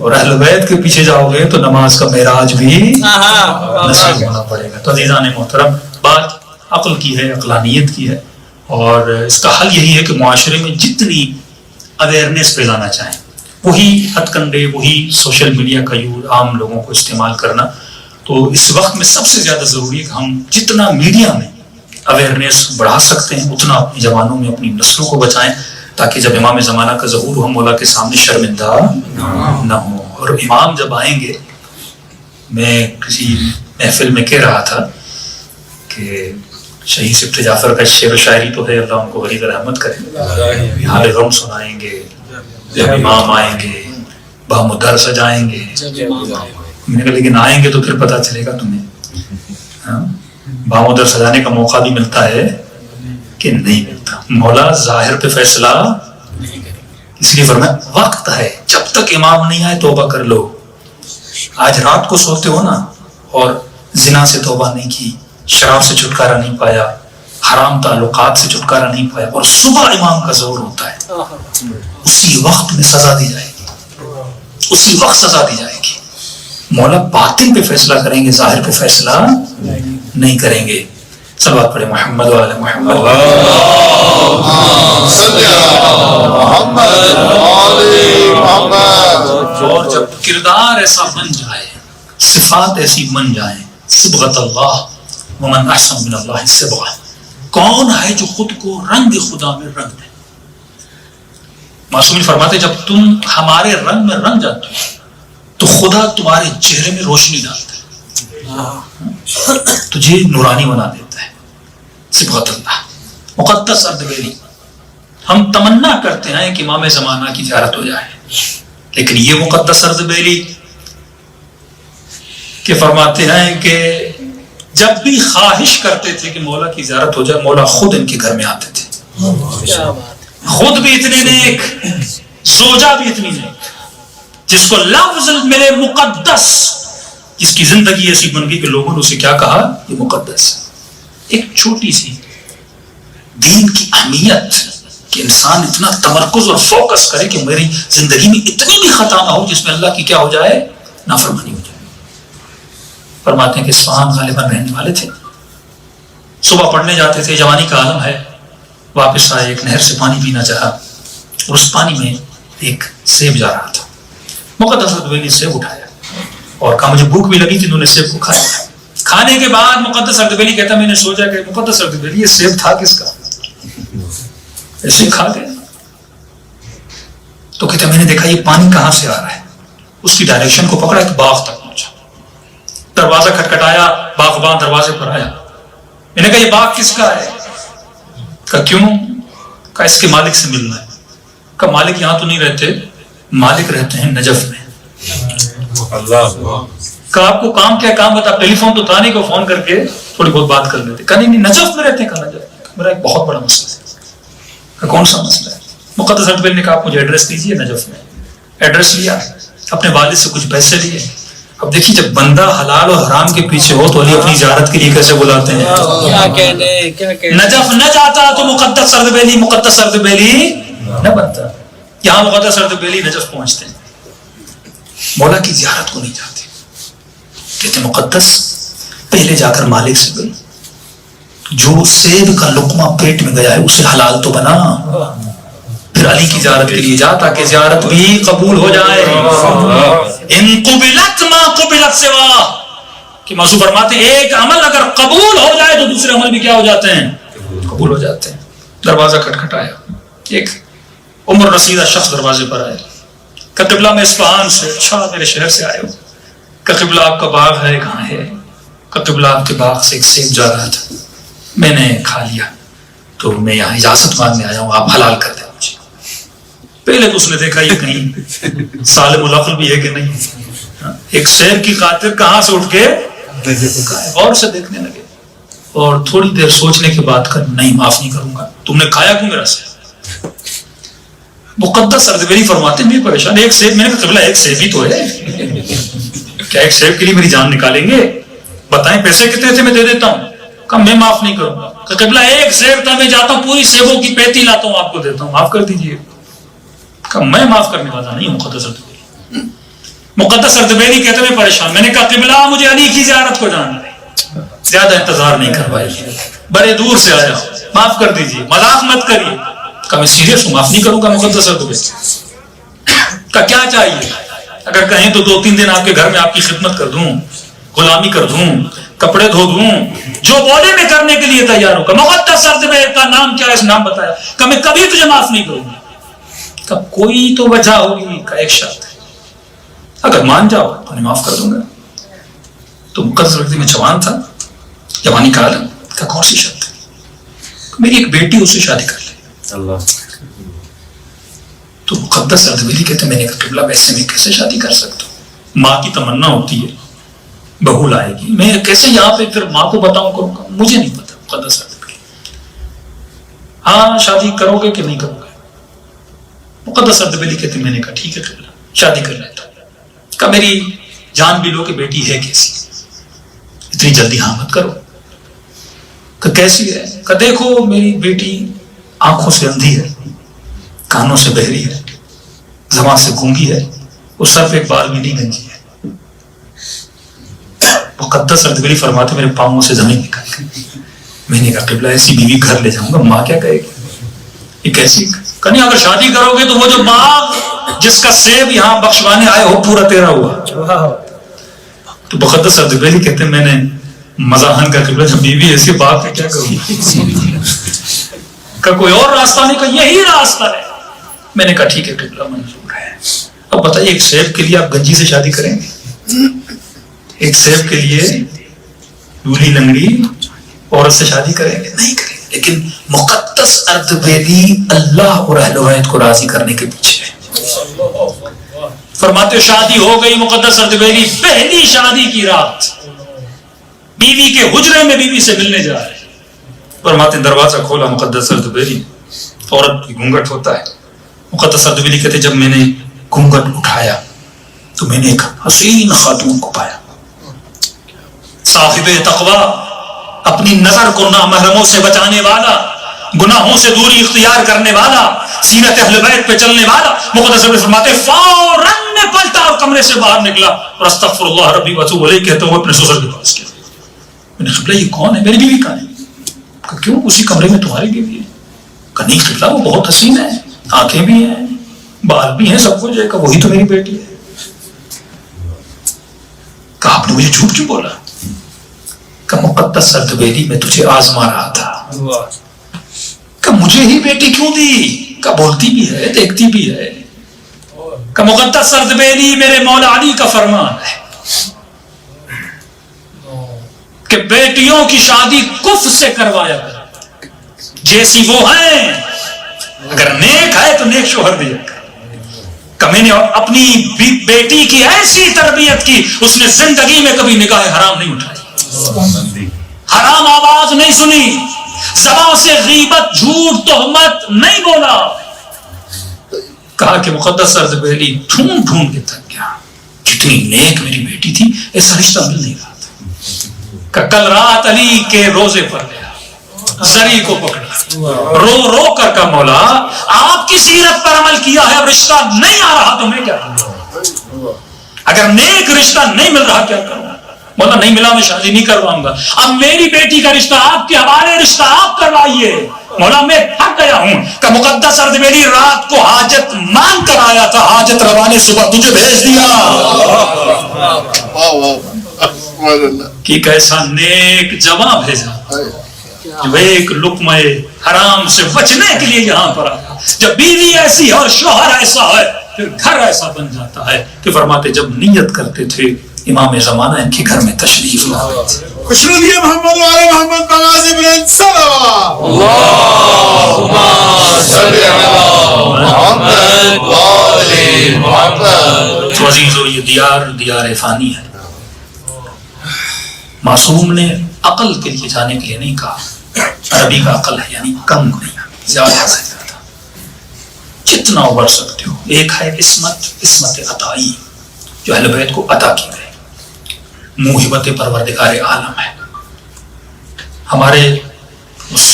اور اہل بیت کے پیچھے جاؤ گے تو نماز کا معراج بھی نصیب ہونا پڑے گا. تو عزیزان محترم, بات عقل کی ہے, عقلانیت کی ہے, اور اس کا حل یہی ہے کہ معاشرے میں جتنی اویئرنیس پھیلانا چاہیں, وہی ہتھ کنڈے, وہی سوشل میڈیا کا یوز عام لوگوں کو استعمال کرنا. تو اس وقت میں سب سے زیادہ ضروری ہے کہ ہم جتنا میڈیا میں اویئرنیس بڑھا سکتے ہیں اتنا اپنی زبانوں میں اپنی نسلوں کو بچائیں, تاکہ جب امام زمانہ کا ظہور ہو مولا کے سامنے شرمندہ نہ ہو. اور امام جب آئیں گے, میں کسی محفل میں کہہ رہا تھا کہ شہید سبت جعفر کا شعر و شاعری تو ہے, اللہ ان کو غریب رحمت کرے, حال غم سنائیں گے جب امام آئیں گے, بامدر سجائیں گے. میں نے کہا لیکن آئیں گے تو پھر پتہ چلے گا تمہیں, بامدر سجانے کا موقع بھی ملتا ہے کہ نہیں ملتا. مولا ظاہر پہ فیصلہ, اس لیے فرمایا وقت ہے, جب تک امام نہیں آئے توبہ کر لو. آج رات کو سوتے ہو نا اور زنا سے توبہ نہیں کی, شراب سے چھٹکارا نہیں پایا, حرام تعلقات سے چھٹکارا نہیں پایا, اور صبح امام کا ظہور ہوتا ہے, اسی وقت میں سزا دی جائے گی, اسی وقت سزا دی جائے گی. مولا باطن پہ فیصلہ کریں گے, ظاہر پہ فیصلہ نہیں کریں گے. صلوات پڑھے محمد وعلی محمد. اور جب کردار ایسا بن جائے, صفات ایسی بن جائیں, صبغۃ اللہ ومن احسن من اللہ صبغہ, کون ہے جو خود کو رنگ خدا میں رنگ دے. معصومین فرماتے جب تم ہمارے رنگ میں رنگ جاتے ہو تو خدا تمہارے چہرے میں روشنی ڈالتا ہے, تجھے نورانی بنا دیتا ہے. صبغۃ اللہ. مقدس اردبیلی, ہم تمنا کرتے ہیں کہ امام زمانہ کی زیارت ہو جائے, لیکن یہ مقدس اردبیلی کہ فرماتے ہیں کہ جب بھی خواہش کرتے تھے کہ مولا کی زیارت ہو جائے, مولا خود ان کے گھر میں آتے تھے. خود بھی اتنے نیک, زوجہ بھی اتنی نیک, جس کو لفظ ملے مقدس, جس کی زندگی ایسی بن گئی کہ لوگوں نے اسے کیا کہا, یہ مقدس ہے. ایک چھوٹی سی دین کی اہمیت کہ انسان اتنا تمرکز اور فوکس کرے کہ میری زندگی میں اتنی بھی خطا نہ ہو جس میں اللہ کی کیا ہو جائے, نافرمانی ہو جائے. فرماتے ہیں کہ اصفہان غالباً رہنے والے تھے, صبح پڑھنے جاتے تھے, جوانی کا عالم ہے, واپس آئے, ایک نہر سے پانی پینا چاہا, اور اس پانی میں ایک سیب جا رہا تھا. مقدس اردبیلی نے سیب اٹھایا اور کہا مجھے بھوک بھی لگی تھی, انہوں نے سیب کو کھایا. کھانے کے بعد مقدس اردبیلی کہتا میں نے سوچا کہ مقدس اردبیلی یہ سیب تھا کس کا, ایسے کھا گئے. تو کہتا میں نے دیکھا یہ پانی کہاں سے آ رہا ہے, اس کی ڈائریکشن کو پکڑا, ایک باغ تک پہنچا, دروازہ کھٹکھٹایا, باغبان دروازے پر آیا. میں نے کہا یہ باغ کس کا ہے, کہا کیوں, کہا اس کے مالک سے ملنا ہے. کہا مالک یہاں تو نہیں رہتے, مالک رہتے ہیں نجف میں. کہا آپ کو کام کیا, کام بتا, ٹیلی فون تو تھا نہیں, کو فون کر کے تھوڑی بہت بات کر لیتے. کہا نہیں نجف میں رہتے ہیں. کہا نجف میرا ایک بہت بڑا مسئلہ ہے. کہا کون سا مسئلہ ہے. مقدس اردبیلی نے کہا آپ مجھے ایڈریس دیجیے نجف میں. ایڈریس لیا, اپنے والد سے کچھ پیسے لیے. اب دیکھیے جب بندہ حلال اور حرام کے پیچھے ہو تو علی اپنی زیارت کے لیے کیسے بلاتے ہیں. نجف نہ جاتا تو مقدس اردبیلی نہ بنتا. یہاں مقدس اردبیلی نجف پہنچتے ہیں. مولا کی زیارت کو نہیں جاتے. کہتے مقدس پہلے جا کر مالک سے بول، جو سیب کا لقمہ پیٹ میں گیا ہے اسے حلال تو بنا، پھر علی کی زیارت کے لیے جا تاکہ زیارت بھی قبول ہو جائے. ان قبلت ما قبلت سوا، کہ موضوع فرماتے ہیں ایک عمل اگر قبول ہو جائے تو دوسرے عمل بھی کیا ہو جاتے ہیں؟ قبول ہو جاتے ہیں. دروازہ کھٹکھٹایا، ایک عمر رسیدہ شخص دروازے پر آیا. کہ قبلہ میں اصفہان سے، اچھا میرے شہر سے آئے ہو. کہ قبلہ آپ کا باغ ہے کہاں ہے؟ کہ قبلہ آپ کے باغ سے ایک سیب جا رہا تھا، میں نے کھا لیا تو میں یہاں اجازت مانگنے آیا ہوں، آپ حلال کر دیں مجھے. پہلے تو اس نے دیکھا یہ کہیں سالم العقل بھی ہے کہ نہیں. ایک سیب کی خاطر کہاں سے اٹھ کے غور سے دیکھنے لگے اور تھوڑی دیر سوچنے کے بعد کہا نہیں معاف نہیں کروں گا، تم نے کھایا کیوں میرا سیب؟ مقدس اردبیلی فرماتے میں پریشان، ایک سیب، میں نے کہا قبلہ ایک سیب ہی تو ہے، کیا ایک سیب کے لیے میری جان نکالیں گے؟ بتائیں پیسے کتنے تھے میں دے دیتا ہوں. کہا میں معاف نہیں کروں گا. کہ قبلہ ایک سیب تھا، میں جاتا ہوں پوری سیبوں کی پیتی لاتا ہوں آپ کو دیتا ہوں، معاف کر دیجیے. کہ میں معاف کرنے والا نہیں ہوں مقدس اردبیلی. مقدس اردبیلی کہتے میں پریشان، میں نے کہا قبلہ مجھے علی کی زیارت کو جانا ہے، زیادہ انتظار نہیں کروائے، بڑے دور سے آیا، معاف کر دیجیے، مذاق مت کریے. کہ میں سیریس ہوں، معاف نہیں کروں گا مقدس اردبیلی. کہ کیا چاہیے؟ اگر کہیں تو 2-3 دن آپ کے گھر میں آپ کی خدمت کر دوں، غلامی کر دوں، کپڑے دھو دوں، جو بولے میں کرنے کے لیے تیار ہوگا. مقدس اردبیلی کا نام کیا ہے؟ اس نام بتایا. کہ میں کبھی تجھے معاف نہیں کروں گا. کہ کوئی تو وجہ ہوگی. کا ایک شرط ہے، اگر مان جاؤ تو میں معاف کر دوں گا. تو مقدس اردبیلی میں جوان تھا، جوانی کا عالم. کا کون سی شرط ہے؟ میری ایک بیٹی، اس سے شادی کر لے. تو مقدس اردبیلی کہتے میں نے کہا قبلہ ویسے میں کیسے شادی کر سکتا ہوں؟ ماں کی تمنا ہوتی ہے بہو لائے گی، میں کیسے یہاں پہ پھر ماں کو بتاؤں کروں گا؟ مجھے نہیں پتا. مقدس اردبیلی ہاں شادی کرو گے کہ نہیں کرو گے؟ مقدس اردبیلی کہتے میں نے کہا ٹھیک ہے قبلہ شادی کر لیتا ہوں. کہ میری جان بھی لو کہ بیٹی ہے کیسی، اتنی جلدی ہاں مت کرو. کہ کیسی ہے؟ کہ دیکھو میری بیٹی آنکھوں سے اندھی ہے، کانوں سے بہری ہے، زبان سے گونگی ہے، اور سر پہ ایک بال بھی نہیں گنجی ہے. مقدس اردبیلی فرماتے میرے پاؤں سے زمین نکل گئی. میں نے کہا قبلہ ایسی بیوی گھر لے جاؤں گا، ماں کیا کہے گی؟ یہ کیسی؟ کہ نہیں اگر شادی کرو گے تو وہ جو باغ جس کا سیب یہاں بخشوانے آئے ہو پورا تیرا ہوا. تو مقدس اردبیلی کہتے ہیں میں نے مزاحن کا قبلہ جب بیوی ایسی بات ہے کیا کروں؟ کہ کوئی اور راستہ نہیں، کہ یہی راستہ ہے. میں نے کہا ٹھیک ہے قبلہ منظور ہے. اب بتائیے ایک سیب کے لیے آپ گنجی سے شادی کریں گے؟ ایک سیب کے لیے لولی لنگڑی عورت سے شادی کریں گے؟ نہیں کریں گے. لیکن مقدس اردبیلی اللہ اور اہل بیت کو راضی کرنے کے پیچھے ہے. فرماتے شادی ہو گئی مقدس اردبیلی، پہلی شادی کی رات بیوی کے حجرے میں بیوی سے ملنے جا رہے. فرماتے دروازہ کھولا مقدس اردبیلی، عورت کی گھونگھٹ ہوتا ہے. مقدس اردبیلی کہتے جب میں نے گھونگھٹ اٹھایا تو میں نے ایک حسین خاتون کو پایا، صاحب تقوی، اپنی نظر کو نامحرموں سے بچانے والا، گناہوں سے دوری اختیار کرنے والا، سیرت اہل بیت پہ چلنے والا. مقدس اردبیلی فرماتے فوراً میں پلٹا اور کمرے سے باہر نکلا اور استغفر اللہ ربی واتوب الیہ کہتے ہوئے اپنے سسر کے پاس گیا. میں نے قبلہ یہ کون ہے؟ میری بیوی کہاں ہے؟ کہ کیوں اسی کمرے میں تمہاری بیوی ہے؟ کہ نہیں قبلہ وہ بہت حسین ہے، آنکھیں بھی ہیں، بال بھی ہیں، سب کچھ ہے. کہ وہی تو میری بیٹی ہے. کہ آپ نے مجھے جھوٹ کیوں بولا؟ کہ مقدس اردبیلی میں تجھے آزما رہا تھا. کہ مجھے ہی بیٹی کیوں دی؟ کہ بولتی بھی ہے، دیکھتی بھی ہے. کہ مقدس اردبیلی میرے مولا علی کا فرمان ہے کہ بیٹیوں کی شادی کف سے کروایا کرو، جیسی وہ ہیں. اگر نیک ہے تو نیک شوہر دیا کر. کہ میں نے اپنی بیٹی کی ایسی تربیت کی، اس نے زندگی میں کبھی نگاہ حرام نہیں اٹھائی، حرام آواز نہیں سنی، زبان سے غیبت جھوٹ تہمت نہیں بولا. کہا کہ مقدس اردبیلی ڈھونڈ ڈھونڈ کے تھک گیا، جتنی نیک میری بیٹی تھی ایسا رشتہ مل نہیں رہا تھا. کہ کل رات علی کے روزے پر گیا، زری کو پکڑا، رو رو کر کا مولا آپ کی سیرت پر عمل کیا ہے، اب رشتہ نہیں آ رہا تو میں کیا کروں؟ اگر نیک رشتہ نہیں مل رہا کیا کروں؟ مولا نہیں ملا میں شادی نہیں کرواؤں گا. اب میری بیٹی کا رشتہ آپ کے حوالے، رشتہ آپ کروائیے. مولا میں تھک گیا ہوں کہ مقدس ارض میری رات کو حاجت مان کر آیا تھا، حاجت روا نے صبح تجھے بھیج دیا. کہ کیسا نیک جواب بھیجا جو ایک لقمہ حرام سے بچنے کے لیے یہاں پر آیا. جب بیوی ایسی ہے اور شوہر ایسا ہے پھر گھر ایسا بن جاتا ہے کہ فرماتے جب نیت کرتے تھے امام زمانہ ان کے گھر میں تشریف لاتے تھے. خوشنودی محمد وعلی محمد بغازی بلند صلوات. اللهم صل على محمد وآل محمد. تو عزیزو یہ دیار فانی ہے. معصوم نے عقل کے لیے جانے کے لیے نہیں کہا. عربی کا عقل ہے یعنی کم نہیں، زیادہ سے زیادہ جتنا ابھر سکتے ہو. ایک ہے عصمت عطائی جو اہل بیت کو عطا کی گئی، موہبت پروردگار عالم ہے. ہمارے اس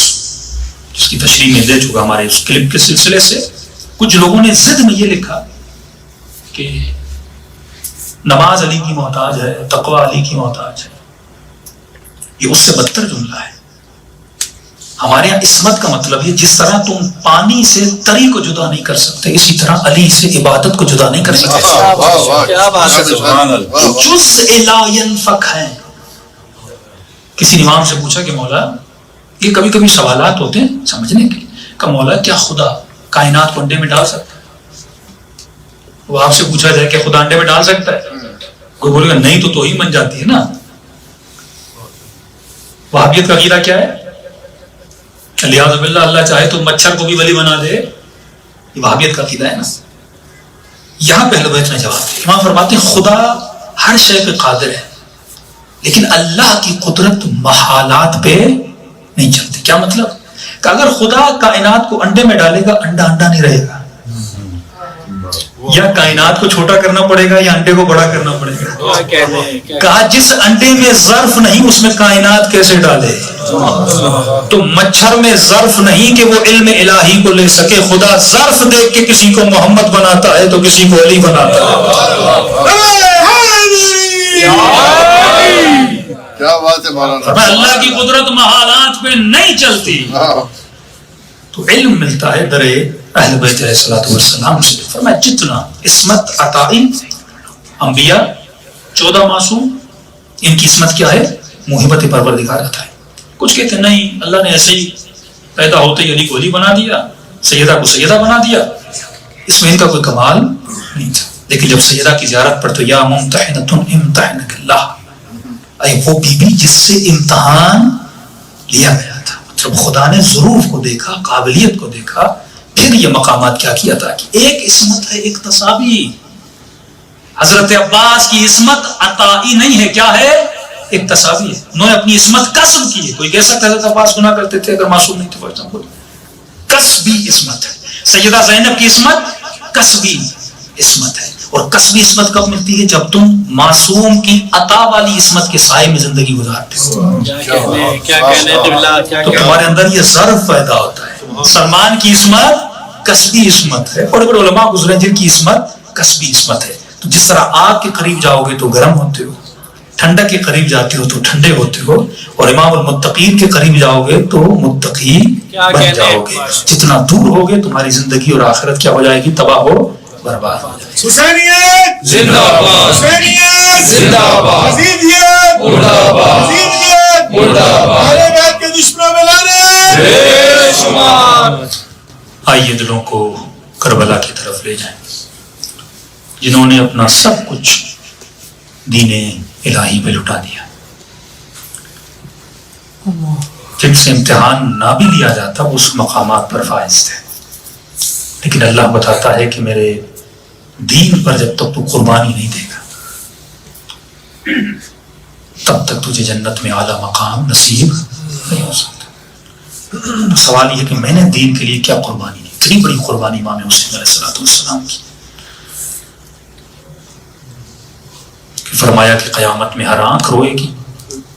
کی تشریح میں دے چکا ہمارے اس کلپ کے سلسلے سے. کچھ لوگوں نے ضد میں یہ لکھا کہ نماز علی کی محتاج ہے، تقوی علی کی محتاج ہے. یہ اس سے بدتر جملہ ہے. ہمارے یہاں عصمت کا مطلب ہے جس طرح تم پانی سے تری کو جدا نہیں کر سکتے اسی طرح علی سے عبادت کو جدا نہیں کر سکتے. کیا بات ہے، سبحان اللہ. جزء لا ينفک ہے. کسی امام سے پوچھا کہ مولا یہ کبھی کبھی سوالات ہوتے ہیں سمجھنے کے کہ مولا کیا خدا کائنات کو انڈے میں ڈال سکتا ہے؟ وہ آپ سے پوچھا جائے کہ خدا انڈے میں ڈال سکتا ہے، کوئی بولے گا نہیں تو توہین بن جاتی ہے نا. وہابیت کا عقیدہ کیا ہے؟ لہٰذا باللہ اللہ چاہے تو مچھر کو بھی ولی بنا دے. یہ وہابیت کا عقیدہ ہے نا. یہاں پہلے بیت نے جواب دیا. امام فرماتے ہیں خدا ہر شے پہ قادر ہے لیکن اللہ کی قدرت محالات پہ نہیں چلتی. کیا مطلب؟ کہ اگر خدا کائنات کو انڈے میں ڈالے گا انڈا نہیں رہے گا. یا کائنات کو چھوٹا کرنا پڑے گا یا انڈے کو بڑا کرنا پڑے گا. کہا جس انڈے میں ظرف نہیں اس میں کائنات کیسے ڈالے؟ تو مچھر میں ظرف نہیں کہ وہ علم الہی کو لے سکے. خدا ظرف دیکھ کے کسی کو محمد بناتا ہے تو کسی کو علی بناتا ہے. کیا بات ہے مولانا. اللہ کی قدرت محالات پہ نہیں چلتی. تو علم ملتا ہے در اہل بیت علیہ الصلوۃ والسلام سے. فرمایا جتنا عصمت عطائی انبیاء 14 معصوم ان کی عصمت کیا ہے؟ موہبت پروردگار عطائی. کچھ کہتے ہیں نہیں اللہ نے ایسے ہی پیدا ہوتے ہی علی کو علی بنا دیا، سیدہ کو سیدہ بنا دیا. اس میں ان کا کوئی کمال نہیں تھا. لیکن جب سیدہ کی زیارت پر تو یا ممتحنۃ امتحنک اللہ، اے وہ بی بی جس سے امتحان لیا گیا تھا. مطلب خدا نے ظروف کو دیکھا، قابلیت کو دیکھا، پھر یہ مقامات کیا کیا تھا کہ ایک عصمت ہے اقتصابی. حضرت عباس کی عصمت عطائی نہیں ہے، کیا ہے؟ اقتصابی ہے. انہوں نے اپنی عصمت کسب کی ہے. کوئی کہہ سکتا ہے حضرت عباس گناہ کرتے تھے اگر معصوم نہیں تھے؟ کسبی عصمت ہے. سیدہ زینب کی عصمت کسبی عصمت ہے. اور کسبی عصمت کب ملتی ہے؟ جب تم معصوم کی عطا والی عصمت کے سائے میں زندگی گزارتے ہو. تو تمہارے اندر یہ ظرف پیدا ہوتا ہے. سلمان کی عصمت کسبی عصمت ہے. بڑے بڑے علماء گزرے جن کی عصمت کسبی عصمت ہے. تو جس طرح آگ کے قریب جاؤ گے تو گرم ہوتے ہو، ٹھنڈک کے قریب جاتے ہو تو ٹھنڈے ہوتے ہو، اور امام المتقین کے قریب جاؤ گے تو متقی بن جاؤ گے. جتنا دور ہوگے تمہاری زندگی اور آخرت کیا ہو جائے گی؟ تباہ ہو برباد ہو جائے گی. حسینیت زندہ باد. حسینیت زندہ باد. یزیدیت مردہ باد. یزیدیت مردہ باد. اہل بیت کے دشمنوں میں لانے. بے شمار. آئیے دلوں کو کربلا کی طرف لے جائیں جنہوں نے اپنا سب کچھ دین الہی پہ لٹا دیا، جن سے امتحان نہ بھی لیا جاتا وہ اس مقامات پر فائز تھے. لیکن اللہ بتاتا ہے کہ میرے دین پر جب تک تو قربانی نہیں دے گا تب تک تجھے جنت میں اعلیٰ مقام نصیب نہیں ہو سکتا. سوال یہ ہے کہ میں نے دین کے لیے کیا قربانی دی؟ اتنی بڑی قربانی امام حسین علیہ الصلوۃ والسلام کی کہ فرمایا کہ قیامت میں ہر آنکھ روئے گی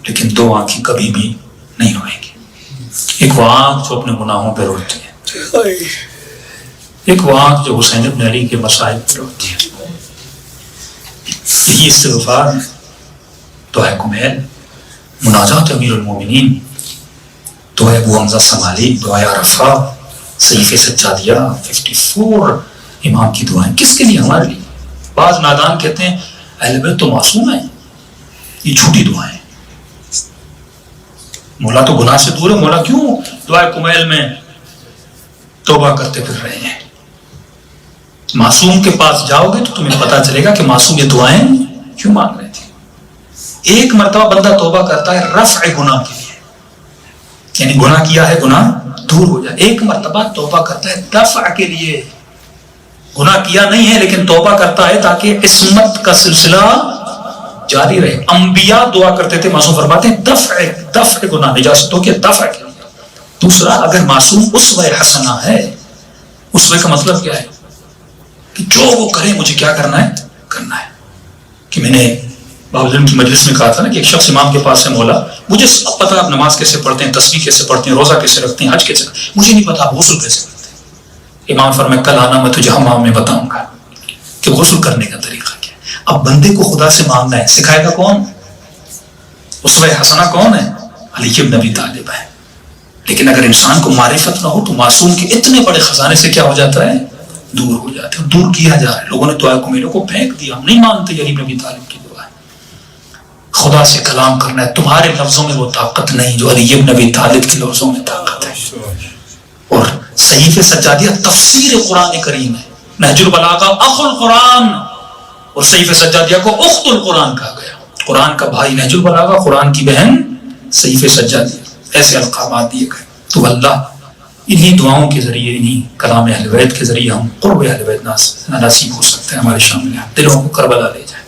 لیکن 2 آنکھیں کبھی بھی نہیں روئے گی. ایک وہ آنکھ جو اپنے گناہوں پہ روتی ہے، ایک وہ آنکھ جو حسین ابن علی کے مصائب پہ روتی ہے. یہی استغفار، دعائے کمیل، مناجات امیر المومنین، دعائے ابو حمزہ سمالی، دعائے عرفہ، صحیفے سجادیہ، 54 امام کی دعائیں کس کے لیے؟ ہمارے لیے۔ بعض نادان کہتے ہیں اہل بیت تو معصوم ہیں، یہ جھوٹی دعائیں، مولا تو گناہ سے دور ہے، مولا کیوں دعائے کمیل میں توبہ کرتے پھر رہے ہیں؟ معصوم کے پاس جاؤ گے تو تمہیں پتا چلے گا کہ معصوم یہ دعائیں کیوں مانگ رہے تھے۔ ایک مرتبہ بندہ توبہ کرتا ہے رفع گناہ کے لیے، یعنی گناہ کیا ہے، گناہ دور ہو جائے۔ ایک مرتبہ توبہ کرتا ہے دفع کے لیے، گناہ کیا نہیں ہے لیکن توبہ کرتا ہے تاکہ عصمت کا سلسلہ جاری رہے۔ انبیاء دعا کرتے تھے، معصوم فرماتے ہیں دفع گناہ، نجاستوں کے دفع کے لیے۔ دوسرا، اگر معصوم اسوہ حسنہ ہے، اسوہ کا مطلب کیا ہے؟ کہ جو وہ کرے مجھے کیا کرنا ہے؟ کرنا ہے۔ کہ میں نے باب علم کی مجلس میں کہا تھا نا کہ ایک شخص امام کے پاس سے، مولا مجھے سب پتا آپ نماز کیسے پڑھتے ہیں، تسبیح کیسے پڑھتے ہیں، روزہ کیسے رکھتے ہیں، حج کیسے کرتے ہیں، مجھے نہیں پتا آپ غسل کیسے کرتے ہیں۔ امام فرمائے کل آنا، میں تجھے حمام میں بتاؤں گا کہ غسل کرنے کا طریقہ کیا ہے۔ اب بندے کو خدا سے مانگنا ہے، سکھائے گا کون؟ اسوہ حسنہ کون ہے؟ علی بن ابی طالب ہے۔ لیکن اگر انسان کو معرفت نہ ہو تو معصوم کے اتنے بڑے خزانے سے کیا ہو جاتا ہے؟ دور ہو جاتے ہیں، دور کیا جا رہا ہے۔ لوگوں نے دعائے کمیلوں کو پھینک دیا، ہم نہیں مانتے علی بن ابی طالب کی دعا ہے۔ خدا سے کلام کرنا ہے، تمہارے لفظوں میں وہ طاقت نہیں جو علی بن ابی طالب کے لفظوں میں طاقت ہے۔ اور صحیفے سجادیہ تفسیر قرآن کریم ہے، نہج البلاغہ اخ القرآن، اور صحیفے سجادیہ کو اخت القرآن کہا گیا۔ قرآن کا بھائی نہج البلاغہ، قرآن کی بہن صحیفے سجادیہ، ایسے القابات دیے گئے۔ تو اللہ انہی دعاؤں کے ذریعے، انہی کلام اہل بیت کے ذریعے ہم قرب اہل بیت نصیب ہو سکتے ہیں، ہمارے شامل ہیں، دلوں کو کربلا لے جائیں۔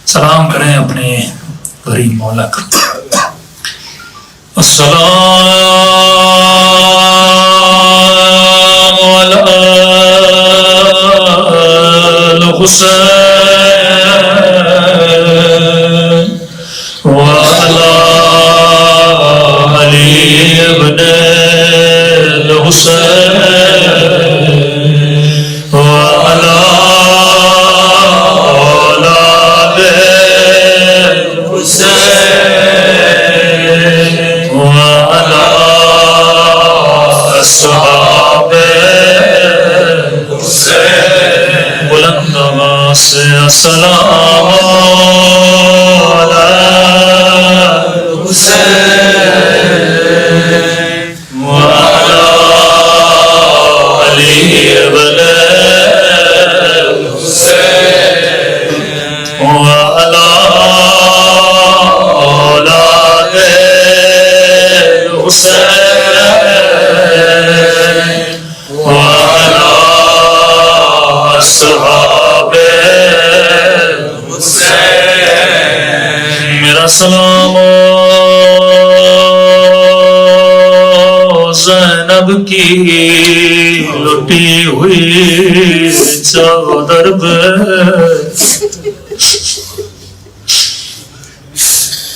سلام کریں اپنے غریب مولا کا۔ السلام علی الحسین وعلی علی ابن الحسین وعلی اولاد الحسین وعلی اصحاب الحسین۔ بلند آواز سے السلام علی الحسین وعلی علی ابن الحسین وعلی اولاد الحسین وعلی اصحاب الحسین۔ میرا سلام زینب کی لٹی ہوئی چادر پہ،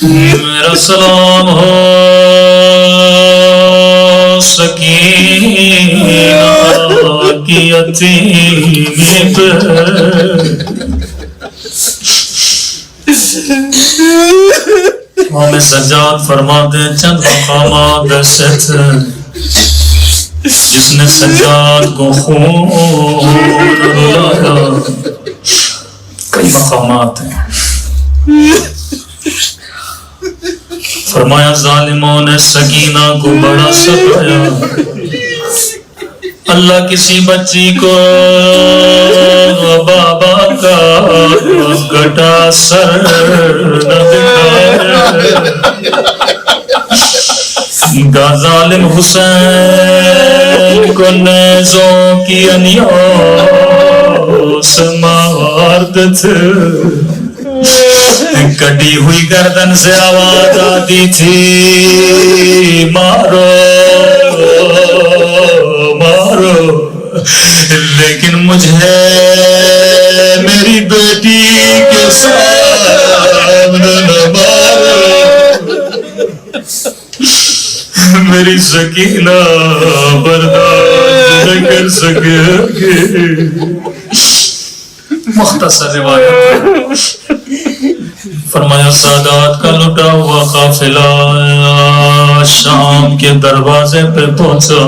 میرا سلام ہو سکینہ کی یتیمی پہ، امام سجاد فرماتے ہیں چند مقامات ایسے تھے جس نے سجاد کو خون رلایا۔ کئی مقامات ہیں۔ فرمایا ظالموں نے سکینہ کو بڑا ستایا، اللہ کسی بچی کو بابا کا گٹا سر نہ دکھائے، ظالم حسین کو نیزوں کی انیاس مارتے تھے، کٹی ہوئی گردن سے آواز آتی تھی مارو مارو، لیکن مجھے میری بیٹی کے سامنے نہ مارو، میری سکینہ برداشت نہ کر سکے گی، مختصر روایت فرمایا سادات کا لٹا ہوا قافلہ شام کے دروازے پہ پہنچا.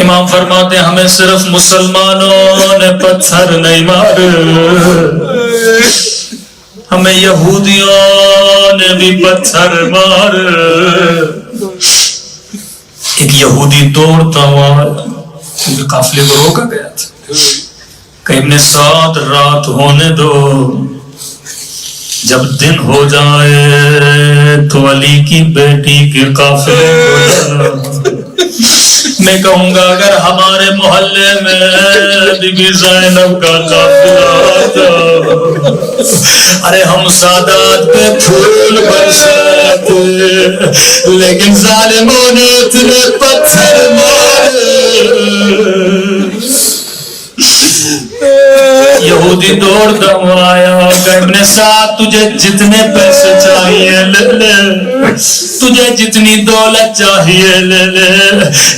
امام فرماتے ہمیں صرف مسلمانوں نے پتھر نہیں مارے, ہمیں یہودیوں نے بھی پتھر مارے. ایک یہودی دوڑتا ہوا کیونکہ قافلے کو روکا گیا تھا کہ ابن سعد رات ہونے دو, جب دن ہو جائے تو علی کی بیٹی کے قافلے کو جانا. میں کہوں گا اگر ہمارے محلے میں بی بی زینب کا قافلہ آتا, ارے ہم سادات پہ پھول برساتے, لیکن ظالموں نے اتنے پتھر مارے. یہودی دوڑتا ہوا آیا کہ ابن سعد تجھے جتنے پیسے چاہیے لے لے, تجھے جتنی دولت چاہیے لے لے,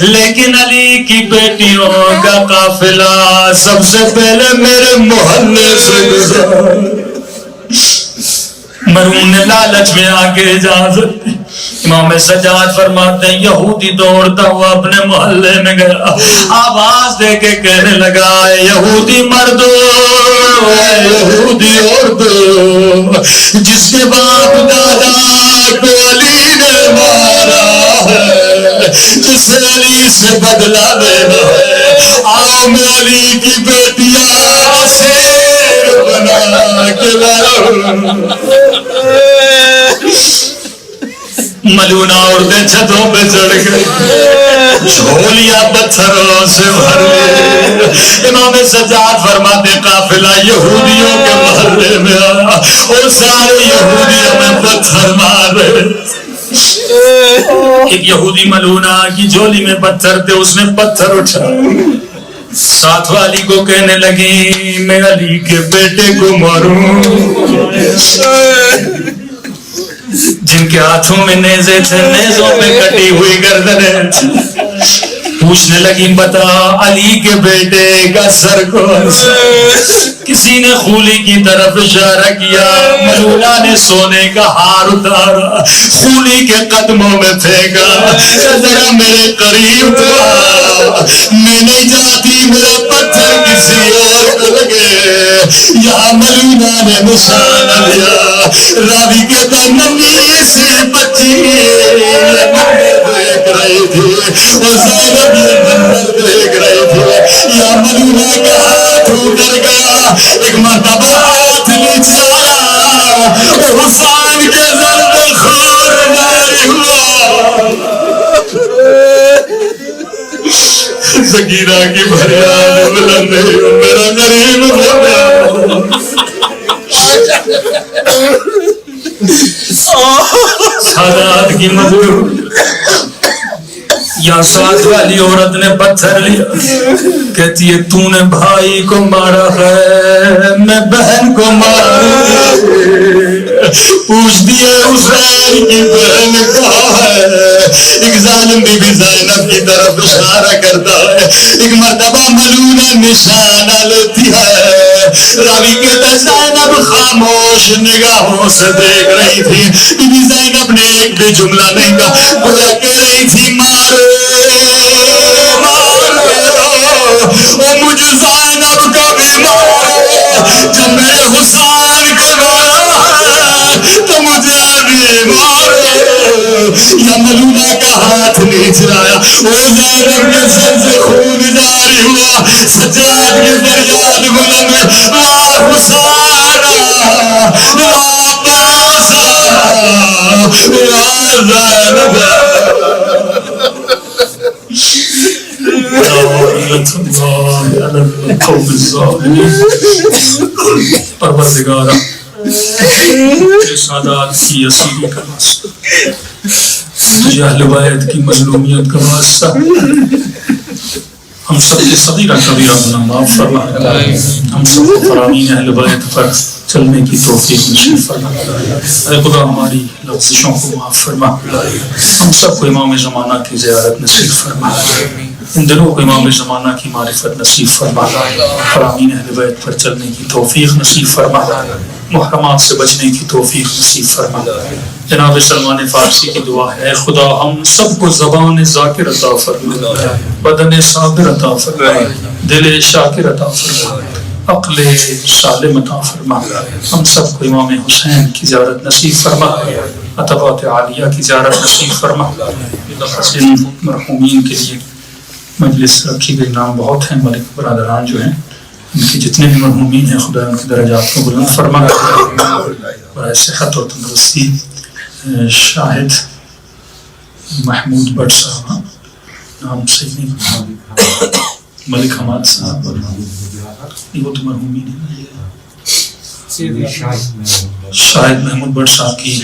لیکن علی کی بیٹیوں کا قافلہ سب سے پہلے میرے محلے سے گزرا. مرون نے لالچ میں آگے اجازت. امام سجاد فرماتے ہیں یہودی دوڑتا ہوا اپنے محلے میں گیا, آواز دے کے کہنے لگا یہودی مردو, یہودی عورتو, جس کے باپ دادا کو علی نے مارا ہے, جس علی سے بدلہ لینا ہے, آؤ میں علی کی بیٹیاں سے بنا کے لاؤں. ملونہ عورتیں چھتوں پہ چڑھ گئی, جھولیاں پتھروں سے بھر لی. امام سجاد فرماتے قافلہ یہودیوں کے محلے میں آیا اور سارے یہودیوں میں پتھر مار رہے. ایک یہودی ملونہ کی جھولی میں پتھر تھے, اس نے پتھر اٹھا, ساتھ والی کو کہنے لگی میں علی کے بیٹے کو ماروں. جن کے ہاتھوں میں نیزے تھے, نیزوں میں کٹی ہوئی گردنیں تھی, پوچھنے لگی بتا علی کے بیٹے کا سر کون سا؟ کسی نے خولی کی طرف اشارہ کیا, ملولہ نے سونے کا ہار اتارا, خولی کے قدموں میں پھینکا, ذرا میرے قریب تھا, میں نہیں جاتی میرا پتھر کسی اور کو لگے. یہاں ملولہ نے نشانہ لیا, راوی کہتا نمی سے بچی دیکھ رہی تھی, وہ زینب یہ منظر دیکھ رہی تھی. یا ملولہ کا ہاتھ اتر گیا, ایک مرتبہ ہاتھ نیچے آیا, حسین کے ضرب خون جاری ہوا. سکینہ کی فریاد بلند ہے میرا غریب بابا. سادات کی مظلوم یا ساتھ والی عورت نے پتھر لیا, کہتی ہے تو نے بھائی کو مارا ہے, میں بہن کو مارا. پوچھتی ہے حسین کی بہن کہاں ہے, ایک ظالم بی بی زینب کی طرف اشارہ کرتا ہے. ایک مرتبہ ملولہ نشانہ لیتی ہے, راوی کہتا ہے زینب خاموش نگاہوں سے دیکھ رہی تھی. بی بی زینب نے ایک بھی جملہ نہیں کہا, گویا کہہ رہی تھی مارے وہ مجھے زینب کا بھی مارے, جب میں نے حسین کو مارا تو مجھے بھی مارے. یا ملولہ کا ہاتھ نیچے آیا, وہ زینب کے سر سے خون جاری ہوا. سجاد کی فریاد بلند, یا حسین یا پاسا یا زینب. پروردگارا سادات کی اسیری کا واسطہ, مجھے اہل بیت کی مظلومیت کا واسطہ, ہم سب کے صغیرہ کبیرہ گناہ معاف فرما, ہم سب کو فرامین اہل بیت پر چلنے کی توفیق نصیب فرما. اے خدا ہماری لغزشوں کو معاف فرما, ہم سب کو امام زمانہ کی زیارت نصیب فرما. ان دنوں کو امام زمانہ کی معرفت نصیب فرما، فرامین اہل بیت پر چلنے کی توفیق نصیب فرما، محرمات سے بچنے کی توفیق نصیب فرما۔ جناب سلمان فارسی کی دعا ہے، خدا ہم سب کو زبان ذاکر عطا فرما، بدن صابر عطا فرما، دل شاکر عطا فرما، عقل سالم عطا فرما۔ ہم سب کو امام حسین کی زیارت نصیب فرما، عتبات عالیہ کی زیارت نصیب فرما۔ ان مرحومین کے لیے مجلس رکھی گئی، نام بہت ہیں، ملک برادران جو ہیں ان کے جتنے بھی مرحومین ہیں خدا ان کے درجات کو بلند فرما۔ برائے صحت اور تندرستی شاہد محمود بٹ صاحب، نام صحیح نہیں، ملک حماد صاحب، وہ تو مرحومین ہیں، شاہد محمود بٹ صاحب کی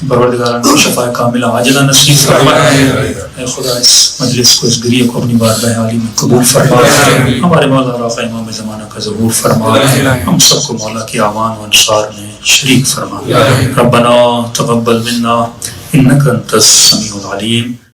پروردگاران کو شفاء کاملہ عاجلہ نصیب فرما۔ اے خدا اس مجلس کو، اس گریہ کو اپنی بارگاہ عالی میں قبول فرما، ہمارے مولا رافع امام زمانہ کا ظہور فرما، ہم سب کو مولا کی اعوان و انصار میں شریک فرما۔ ربنا تقبل منا انک انت السمیع العلیم۔